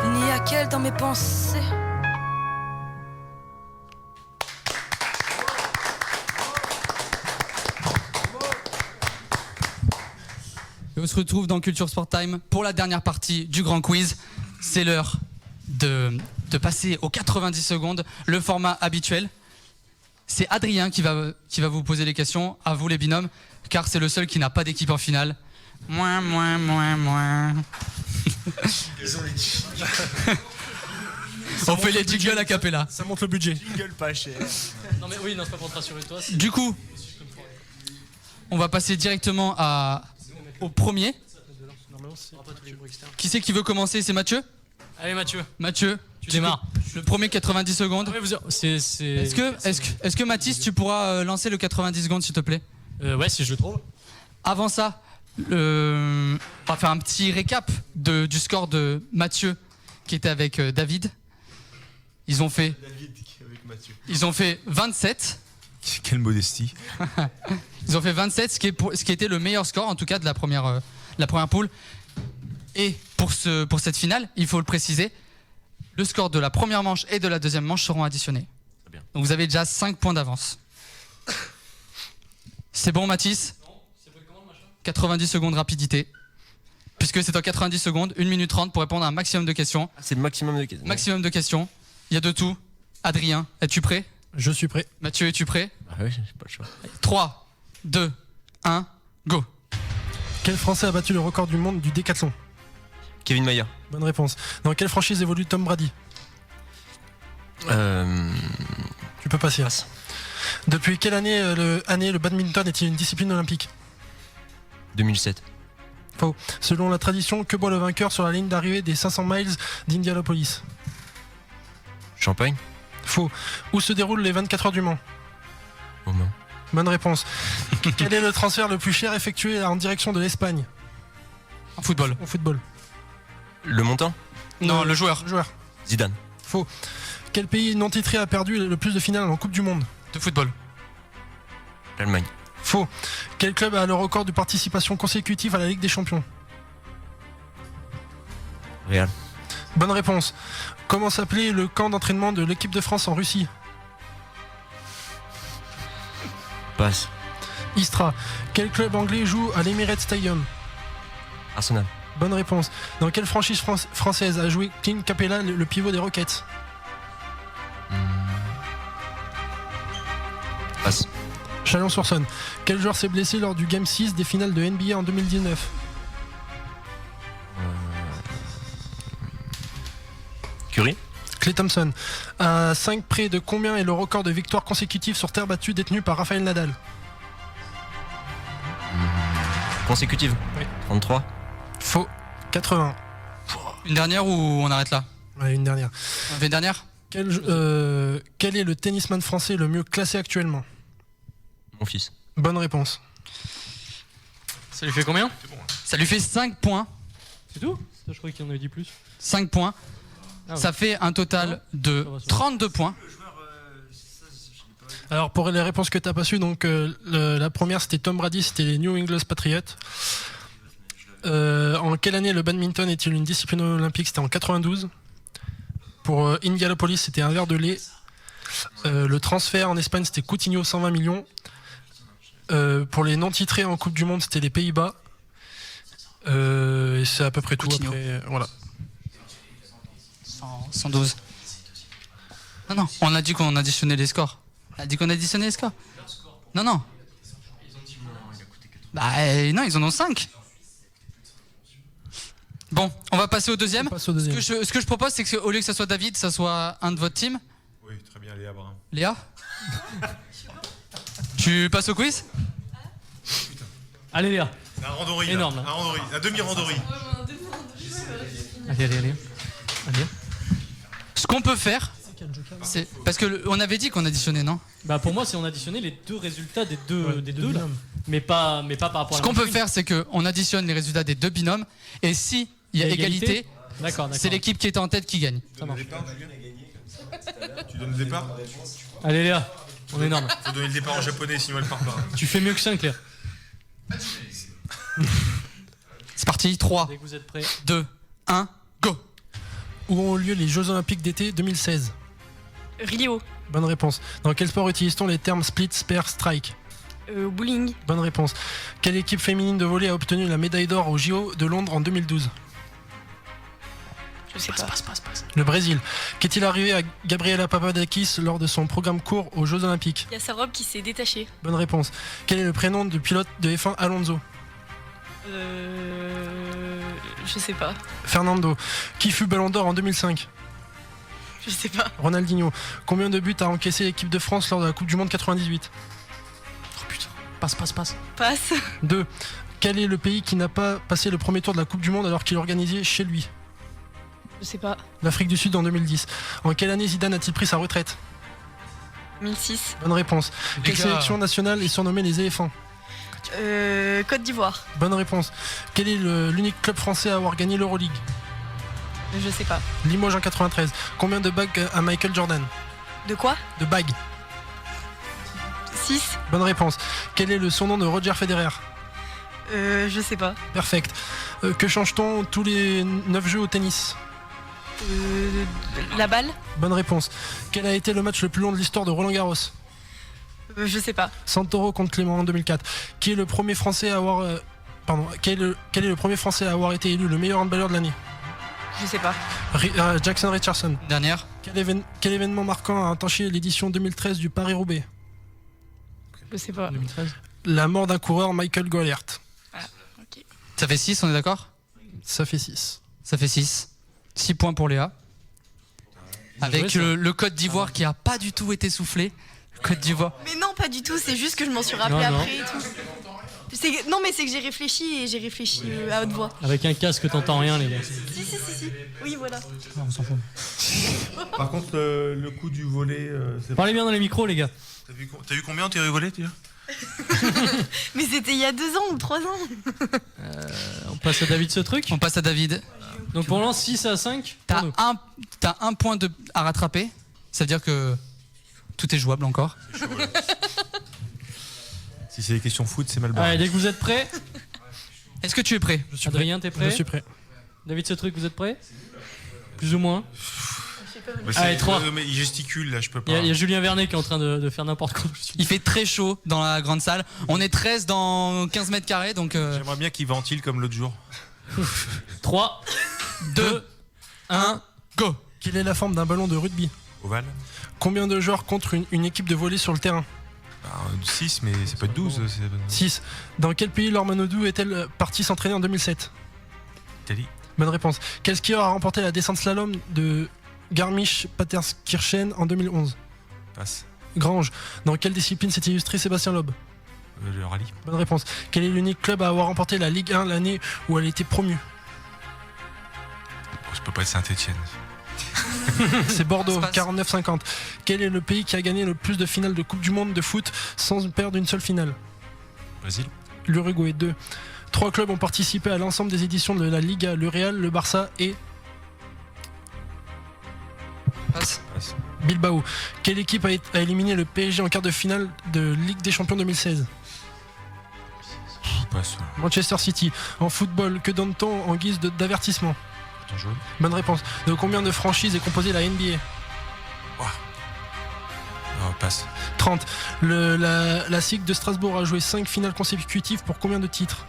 Il n'y a qu'elle dans mes pensées. On se retrouve dans Culture Sport Time pour la dernière partie du grand quiz. C'est l'heure de passer aux 90 secondes, le format habituel. C'est Adrien qui va vous poser les questions, à vous les binômes, car c'est le seul qui n'a pas d'équipe en finale. Moins. On fait les jingles à cappella. Ça monte le budget. Jingle pas cher. Non mais oui, non, c'est pas pour te rassurer toi. Du coup, on va passer directement au premier. Qui c'est qui veut commencer? C'est Mathieu? Allez Mathieu. Mathieu, tu démarres. Le premier 90 secondes. Ah ouais, Est-ce que Mathis, tu pourras lancer le 90 secondes s'il te plaît? Ouais, si je le trouve. Avant ça, on va faire un petit récap du score de Mathieu qui était avec David. Ils ont fait 27. Quelle modestie. Ils ont fait 27, ce qui était le meilleur score, en tout cas, de la première poule. Et pour cette finale, il faut le préciser, le score de la première manche et de la deuxième manche seront additionnés. Donc vous avez déjà 5 points d'avance. C'est bon, Mathis? 90 secondes rapidité. Puisque c'est en 90 secondes, 1 minute 30 pour répondre à un maximum de questions. C'est le maximum de questions. Maximum de questions. Il y a de tout. Adrien, es-tu prêt? Je suis prêt. Mathieu, es-tu prêt? Ah oui, j'ai pas le choix. 3, 2, 1, go. Quel Français a battu le record du monde du décathlon? Kevin Mayer. Bonne réponse. Dans quelle franchise évolue Tom Brady? Tu peux passer. Depuis quelle année le badminton est-il une discipline olympique? 2007. Faux. Selon la tradition, que boit le vainqueur sur la ligne d'arrivée des 500 miles d'Indianapolis? Champagne. Faux. Où se déroulent les 24 heures du Mans? Au Mans. Bonne réponse. Quel est le transfert le plus cher effectué en direction de l'Espagne? En football. Au football. Le montant? Non, le joueur. Zidane. Faux. Quel pays non titré a perdu le plus de finales en Coupe du Monde? De football. L'Allemagne. Faux. Quel club a le record de participation consécutive à la Ligue des Champions? Real. Bonne réponse. Comment s'appelait le camp d'entraînement de l'équipe de France en Russie? Passe. Istra. Quel club anglais joue à l'Emirates Stadium? Arsenal. Bonne réponse. Dans quelle franchise française a joué Clint Capella, le pivot des Rockets? Passe. Chalon-sur-Saône. Quel joueur s'est blessé lors du Game 6 des finales de NBA en 2019? Curry. Klay Thompson. À 5 près de combien est le record de victoires consécutives sur terre battue détenu par Rafael Nadal? Consécutive. Oui. 33. Faux. 80. Une dernière ou on arrête là? Ouais, une dernière. On fait une dernière? Quel est le tennisman français le mieux classé actuellement? Mon fils. Bonne réponse. Ça lui fait combien? Ça lui fait 5 points. C'est tout? Je croyais qu'il en avait dit plus. 5 points. Ah ouais. Ça fait un total de 32 points. Alors pour les réponses que tu n'as pas su, donc la première c'était Tom Brady, c'était les New England Patriots. En quelle année le badminton est-il une discipline olympique? C'était en 92. Pour Indianapolis, c'était un verre de lait. Le transfert en Espagne, c'était Coutinho, 120 millions. Pour les non titrés en Coupe du Monde, c'était les Pays-Bas. Et c'est à peu près Coutinho. tout. Après, voilà. 112. Non, on a dit qu'on additionnait les scores. On a dit qu'on additionnait les scores. Non. Bah non, ils en ont 5. Bon, on va passer au deuxième. Ce que je propose, c'est qu'au lieu que ça soit David, ça soit un de votre team. Oui, très bien, Léa Brun. Léa Tu passes au quiz? Allez Léa. Un randori. Énorme, là. là. Un randori. Un demi-randori. Allez. Ce qu'on peut faire, c'est parce que on avait dit qu'on additionnait, non? Bah pour moi, c'est on additionnait les deux résultats des deux là. Mais pas par rapport à Ce qu'on peut faire, c'est qu'on additionne les résultats des deux binômes et si il y a égalité, D'accord. c'est l'équipe qui était en tête qui gagne. Ça marche. Tu donnes le départ? Allez Léa, on est énorme. Faut donner le départ en japonais, sinon elle part pas. Tu fais mieux que 5 Léa. C'est parti, 3, Dès que vous êtes prêts. 2, 1, go. Où ont lieu les Jeux Olympiques d'été 2016? Rio. Bonne réponse. Dans quel sport utilise-t-on les termes split, spare, strike? Bowling. Bonne réponse. Quelle équipe féminine de volley a obtenu la médaille d'or au JO de Londres en 2012? Je sais pas. Le Brésil. Qu'est-il arrivé à Gabriela Papadakis lors de son programme court aux Jeux Olympiques? Il y a sa robe qui s'est détachée. Bonne réponse. Quel est le prénom du pilote de F1 Alonso? Je sais pas. Fernando. Qui fut Ballon d'Or en 2005? Je sais pas. Ronaldinho. Combien de buts a encaissé l'équipe de France lors de la Coupe du Monde 98? Oh putain. Passe. 2. Quel est le pays qui n'a pas passé le premier tour de la Coupe du Monde alors qu'il organisait chez lui? Je sais pas. L'Afrique du Sud en 2010. En quelle année Zidane a-t-il pris sa retraite? 2006. Bonne réponse. Quelle sélection nationale est surnommée les éléphants? Côte d'Ivoire. Bonne réponse. Quel est l'unique club français à avoir gagné l'Euroleague? Je sais pas. Limoges en 93. Combien de bagues a Michael Jordan? De quoi? De bagues. 6. Bonne réponse. Quel est le surnom de Roger Federer? Je sais pas. Perfect. Que change-t-on tous les 9 jeux au tennis? La balle? Bonne réponse. Quel a été le match le plus long de l'histoire de Roland Garros? Je sais pas. Santoro contre Clément en 2004. Qui est le premier Français à avoir... Quel est le premier Français à avoir été élu le meilleur handballeur de l'année? Je sais pas. Jackson Richardson. Dernière. Quel événement marquant a entaché l'édition 2013 du Paris-Roubaix? Je sais pas. 2013. La mort d'un coureur, Michael Goellert. Ça fait 6, on est d'accord? Ça fait 6. Ça fait 6. 6 points pour Léa. Avec joué, le Côte d'Ivoire qui a pas du tout été soufflé. Côte d'Ivoire. Mais non, pas du tout, c'est juste que je m'en suis rappelé Non, non. après et tout. Non, mais c'est que j'ai réfléchi à haute voix. Avec un casque, t'entends rien, les gars. Si. Oui, voilà. On s'en fout. Par contre, le coup du volet. Parlez bien dans les micros, les gars. T'as vu combien au tir du volet, tu vois? Mais c'était il y a 2 ans ou 3 ans. On passe à David ce truc. On passe à David. Donc pour l'instant 6 à 5. T'as un point à rattraper. Ça veut dire que tout est jouable encore. Si c'est des questions foot, c'est mal barré. Allez, dès que vous êtes prêts. Est-ce que tu es prêt? Adrien, t'es prêt? Je suis prêt. David ce truc, vous êtes prêts? Plus ou moins. Allez, 3. Mais il gesticule là, je peux pas. Il y a Julien Vernet qui est en train de faire n'importe quoi. Il fait très chaud dans la grande salle. On est 13 dans 15 mètres carrés, donc... J'aimerais bien qu'il ventile comme l'autre jour. 3, 2, 1, go. Quelle est la forme d'un ballon de rugby? Ovale. Combien de joueurs contre une équipe de volley sur le terrain? 6, mais c'est pas 12. 6. Dans quel pays Laure Manodou est-elle partie s'entraîner en 2007? Italie. Bonne réponse. Quel skieur a remporté la descente slalom de Garmisch-Partenkirchen en 2011? Passe. Grange. Dans quelle discipline s'est illustré Sébastien Loeb? Le rallye. Bonne réponse. Quel est l'unique club à avoir remporté la Ligue 1 l'année où elle était promue? Ça peut pas être Saint-Etienne. C'est Bordeaux, 49-50. Quel est le pays qui a gagné le plus de finales de Coupe du Monde de foot sans perdre une seule finale? Brésil. L'Uruguay, 2. 3 clubs ont participé à l'ensemble des éditions de la Liga, le Real, le Barça et... Passe. Bilbao. Quelle équipe a éliminé le PSG en quart de finale de Ligue des Champions 2016? Passe. Manchester City. En football, que donne-t-on en guise d'avertissement? Jaune. Bonne réponse. De combien de franchises est composée la NBA? Passe. 30. La SIG de Strasbourg a joué 5 finales consécutives pour combien de titres?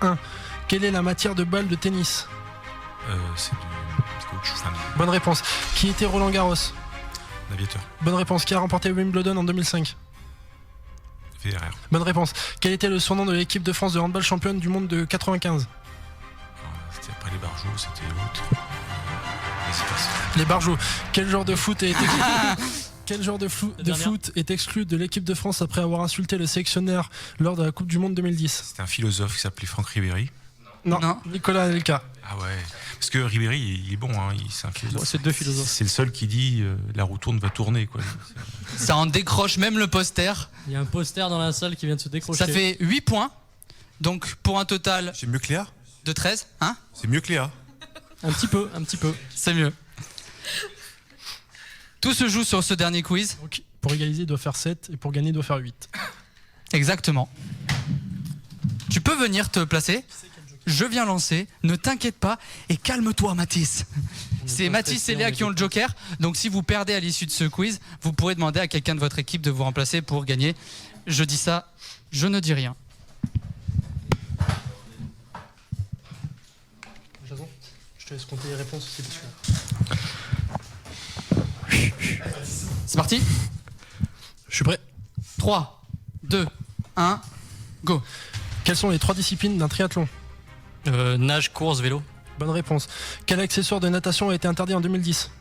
1. Quelle est la matière de balle de tennis? C'est du coach. Bonne réponse. Qui était Roland Garros? Navigateur. Bonne réponse. Qui a remporté Wimbledon en 2005? Federer. Bonne réponse. Quel était le surnom de l'équipe de France de handball championne du monde de 95? C'était pas les Barjots, c'était l'autre. Les Barjots. Quel genre de foot est exclu de l'équipe de France après avoir insulté le sélectionneur lors de la Coupe du Monde 2010? C'était un philosophe qui s'appelait Franck Ribéry. Non. Nicolas Anelka. Ah ouais. Parce que Ribéry, il est bon, hein. C'est un philosophe. C'est 2 philosophes. C'est le seul qui dit la roue tourne va tourner, quoi. Ça en décroche même le poster. Il y a un poster dans la salle qui vient de se décrocher. Ça fait 8 points. Donc pour un total... C'est mieux que Léa? De 13, hein? C'est mieux que Léa. Un petit peu. C'est mieux. Tout se joue sur ce dernier quiz. Donc, pour égaliser, il doit faire 7 et pour gagner, il doit faire 8. Exactement. Tu peux venir te placer. Je viens lancer. Ne t'inquiète pas et calme-toi, Mathis. C'est Mathis et Léa qui ont le joker. Donc si vous perdez à l'issue de ce quiz, vous pourrez demander à quelqu'un de votre équipe de vous remplacer pour gagner. Je dis ça, je ne dis rien. Jason, je te laisse compter les réponses, c'est dessus. C'est parti? Je suis prêt. 3, 2, 1, go. Quelles sont les 3 disciplines d'un triathlon? Nage, course, vélo. Bonne réponse. Quel accessoire de natation a été interdit en 2010?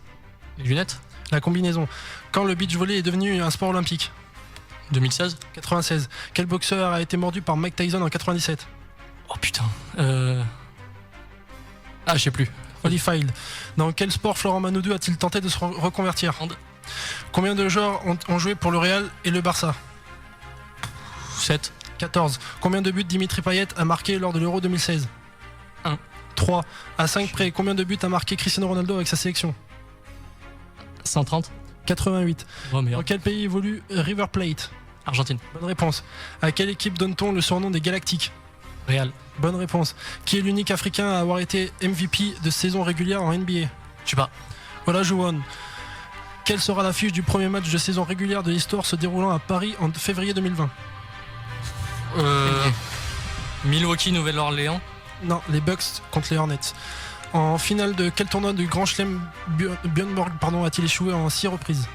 Les lunettes. La combinaison. Quand le beach volley est devenu un sport olympique? 2016. 96. Quel boxeur a été mordu par Mike Tyson en 97? Oh putain. Ah, je sais plus. Holyfield. Dans quel sport Florent Manodou a-t-il tenté de se reconvertir? Hand. Combien de joueurs ont joué pour le Real et le Barça? 7. 14. Combien de buts Dimitri Payet a marqué lors de l'Euro 2016? 1. 3. À 5 près, combien de buts a marqué Cristiano Ronaldo avec sa sélection? 130. 88. Oh merde. Dans quel pays évolue River Plate? Argentine. Bonne réponse. À quelle équipe donne-t-on le surnom des Galactiques? Real. Bonne réponse. Qui est l'unique Africain à avoir été MVP de saison régulière en NBA? Je sais pas. Voilà, Jouan. Quelle sera l'affiche du premier match de saison régulière de l'histoire se déroulant à Paris en février 2020? Milwaukee, Nouvelle-Orléans. Non, les Bucks contre les Hornets. En finale de quel tournoi du Grand Chelem Björn Borg a-t-il échoué en 6 reprises?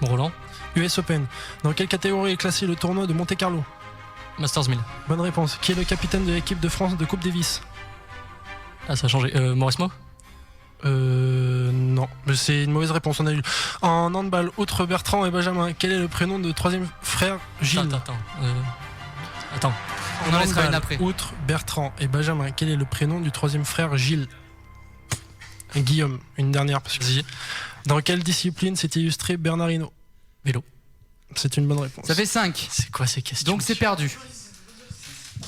Roland. US Open. Dans quelle catégorie est classé le tournoi de Monte-Carlo? Masters 1000. Bonne réponse. Qui est le capitaine de l'équipe de France de Coupe Davis? Ah, ça a changé. Maurice Mo? Non, mais c'est une mauvaise réponse. On a eu. En handball, outre Bertrand et Benjamin, quel est le prénom de troisième frère Gilles? Attends. En en laissera handball, une après. outre Bertrand et Benjamin, quel est le prénom du troisième frère Gilles? Guillaume, une dernière. Parce que... Dans quelle discipline s'est illustré Bernard Hinault? Vélo. C'est une bonne réponse. Ça fait 5. C'est quoi ces questions? Donc c'est perdu.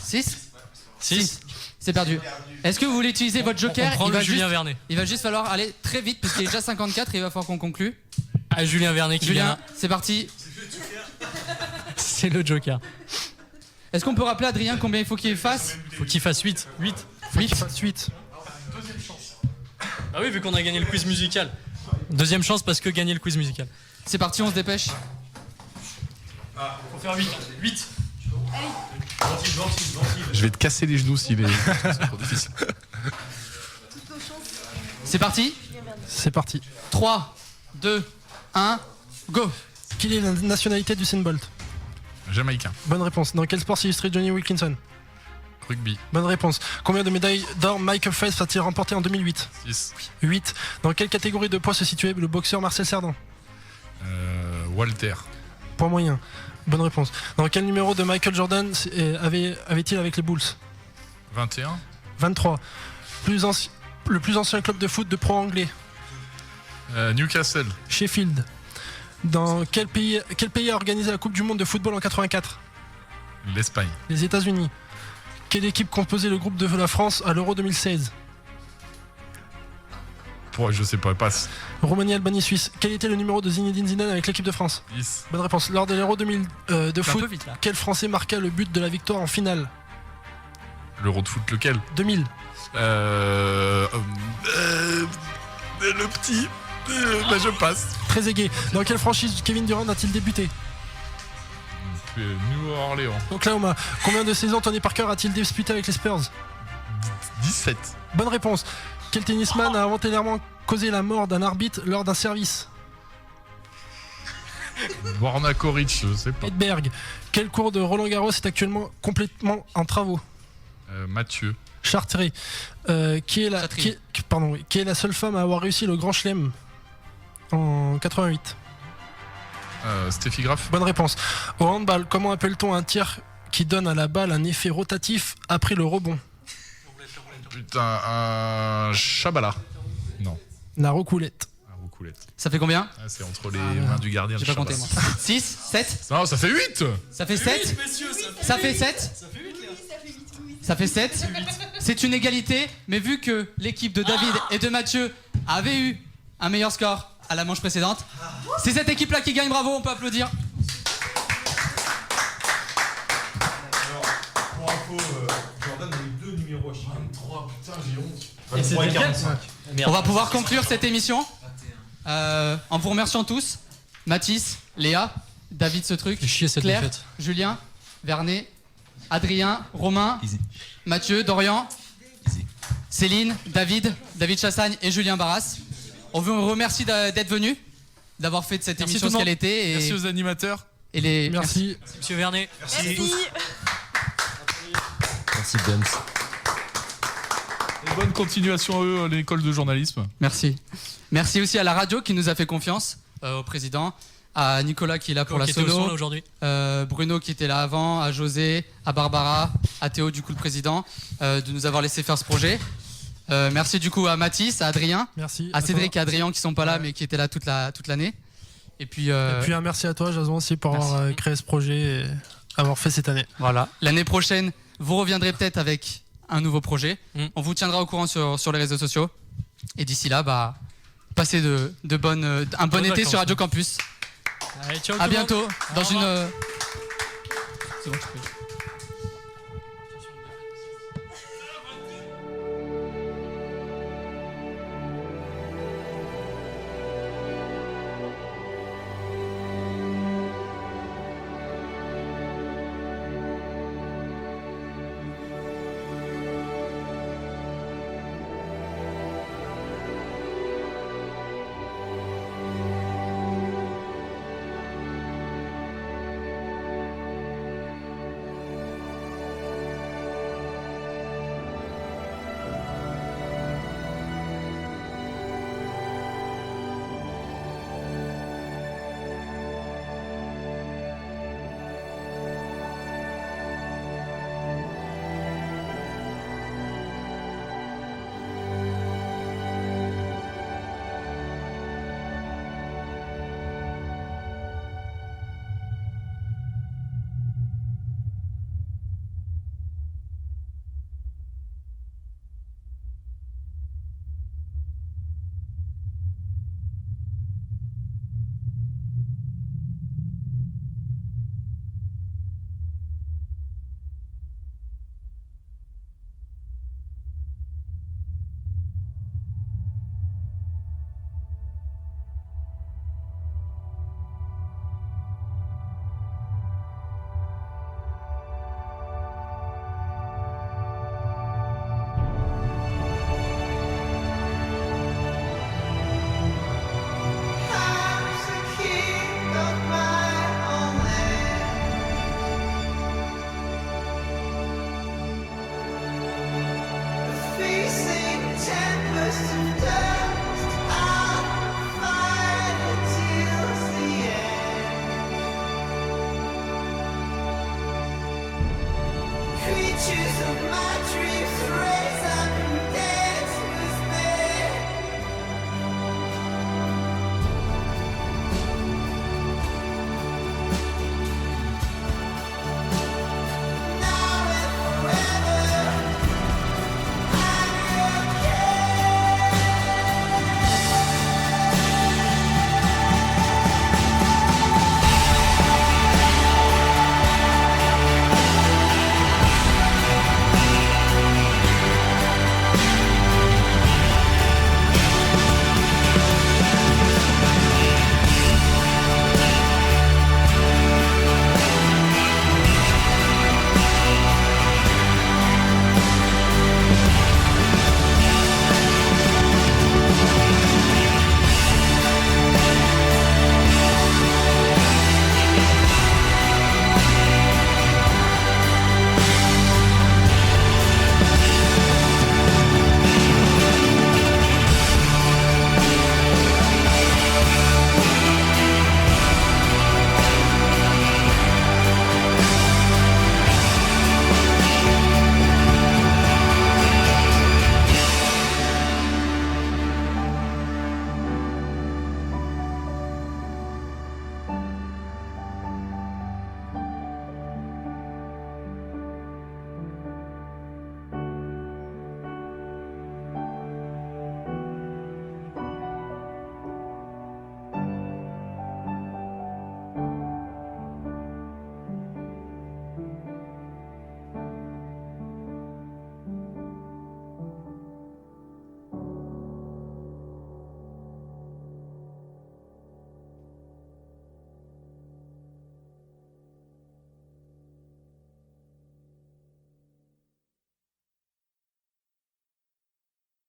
6 6. C'est perdu. Est-ce que vous voulez utiliser votre joker? On prend Il le va Julien juste- Vernet. Il va juste falloir aller très vite parce qu'il est déjà 54 et il va falloir qu'on conclue. Ah, Julien Vernet qui Julien, vient. c'est parti. C'est le Joker. Est-ce qu'on peut rappeler Adrien combien il faut qu'il fasse? Faut qu'il fasse 8. 8. Faut qu'il fasse 8. Ah oui, vu qu'on a gagné le quiz musical. Deuxième chance parce que gagner le quiz musical. C'est parti, on se dépêche. Faut faire 8. 8. Je vais te casser les genoux s'il est c'est trop difficile. C'est parti. C'est parti. 3, 2, 1, go. Quelle est la nationalité d'Usain Bolt? Jamaïcain. Bonne réponse. Dans quel sport s'est illustré Johnny Wilkinson? Rugby. Bonne réponse. Combien de médailles d'or Michael Phelps a-t-il remporté en 2008? 6. 8. Dans quelle catégorie de poids se situait le boxeur Marcel Cerdan? Walter. Point moyen. Bonne réponse. Dans quel numéro de Michael Jordan avait-il avec les Bulls? 21. 23. Le plus ancien club de foot de pro anglais? Newcastle. Sheffield. Dans quel pays a organisé la Coupe du Monde de football en 84? L'Espagne. Les États-Unis. Quelle équipe composait le groupe de la France à l'Euro 2016? Je sais pas, passe. Roumanie, Albanie, Suisse. Quel était le numéro de Zinedine Zidane avec l'équipe de France? 10. Bonne réponse. Lors de l'Euro 2000 de un foot, peu vite, là. quel Français marqua le but de la victoire en finale? L'Euro de foot lequel? 2000. Le petit. Je passe. Très aigué. Dans quelle franchise Kevin Durant a-t-il débuté? New Orleans. Oklahoma. Combien de saisons Tony Parker a-t-il disputé avec les Spurs? 17. Bonne réponse. Quel tennisman a involontairement causé la mort d'un arbitre lors d'un service? Borna Koric, je sais pas. Edberg. Quel cours de Roland Garros est actuellement complètement en travaux? Mathieu. Chartré. Qui est la seule femme à avoir réussi le Grand Chelem en 88? Steffi Graf. Bonne réponse. Au handball, comment appelle-t-on un tir qui donne à la balle un effet rotatif après le rebond? Putain, un Chabala. Non. La roucoulette. Ça fait combien? C'est entre les mains du gardien. J'ai le pas compté Chabala. moi. 6, 7? Non, ça fait 8. Ça fait 7? Ça fait 7? Ça fait 7. C'est une égalité, mais vu que l'équipe de David et de Mathieu avait eu un meilleur score à la manche précédente, c'est cette équipe-là qui gagne, bravo, on peut applaudir. Pour info, Jordan a eu 2 numéros à Chine. 23, putain, j'ai honte. Et c'est 23 et lequel 45. On va pouvoir conclure cette émission en vous remerciant tous. Mathis, Léa, David ce truc, chier cette Claire, défaite. Julien, Vernet, Adrien, Romain, Mathieu, Dorian, Céline, David Chassagne et Julien Barras. On vous remercie d'être venus, d'avoir fait de cette Merci émission tout ce le qu'elle monde. était. Et Merci aux animateurs. Et les... Merci. Monsieur Vernet. Merci. Merci Dums. Et bonne continuation à eux à l'école de journalisme. Merci. Merci aussi à la radio qui nous a fait confiance, au président, à Nicolas qui est là pour la Qui était au son, sono, là, aujourd'hui. Bruno qui était là avant, à José, à Barbara, à Théo du coup le président, de nous avoir laissé faire ce projet. Merci du coup à Mathis, à Adrien, Merci. à Cédric toi. et Adrien qui sont pas là mais qui étaient là toute l'année. Et puis, un merci à toi, Jason, aussi pour avoir créé ce projet et avoir fait cette année. voilà. L'année prochaine, vous reviendrez peut-être avec un nouveau projet. On vous tiendra au courant sur les réseaux sociaux. Et d'ici là, bah, passez un bon été sur Radio Campus. Allez, ciao, à tout le monde. bientôt dans Au revoir. une. C'est bon, tu peux.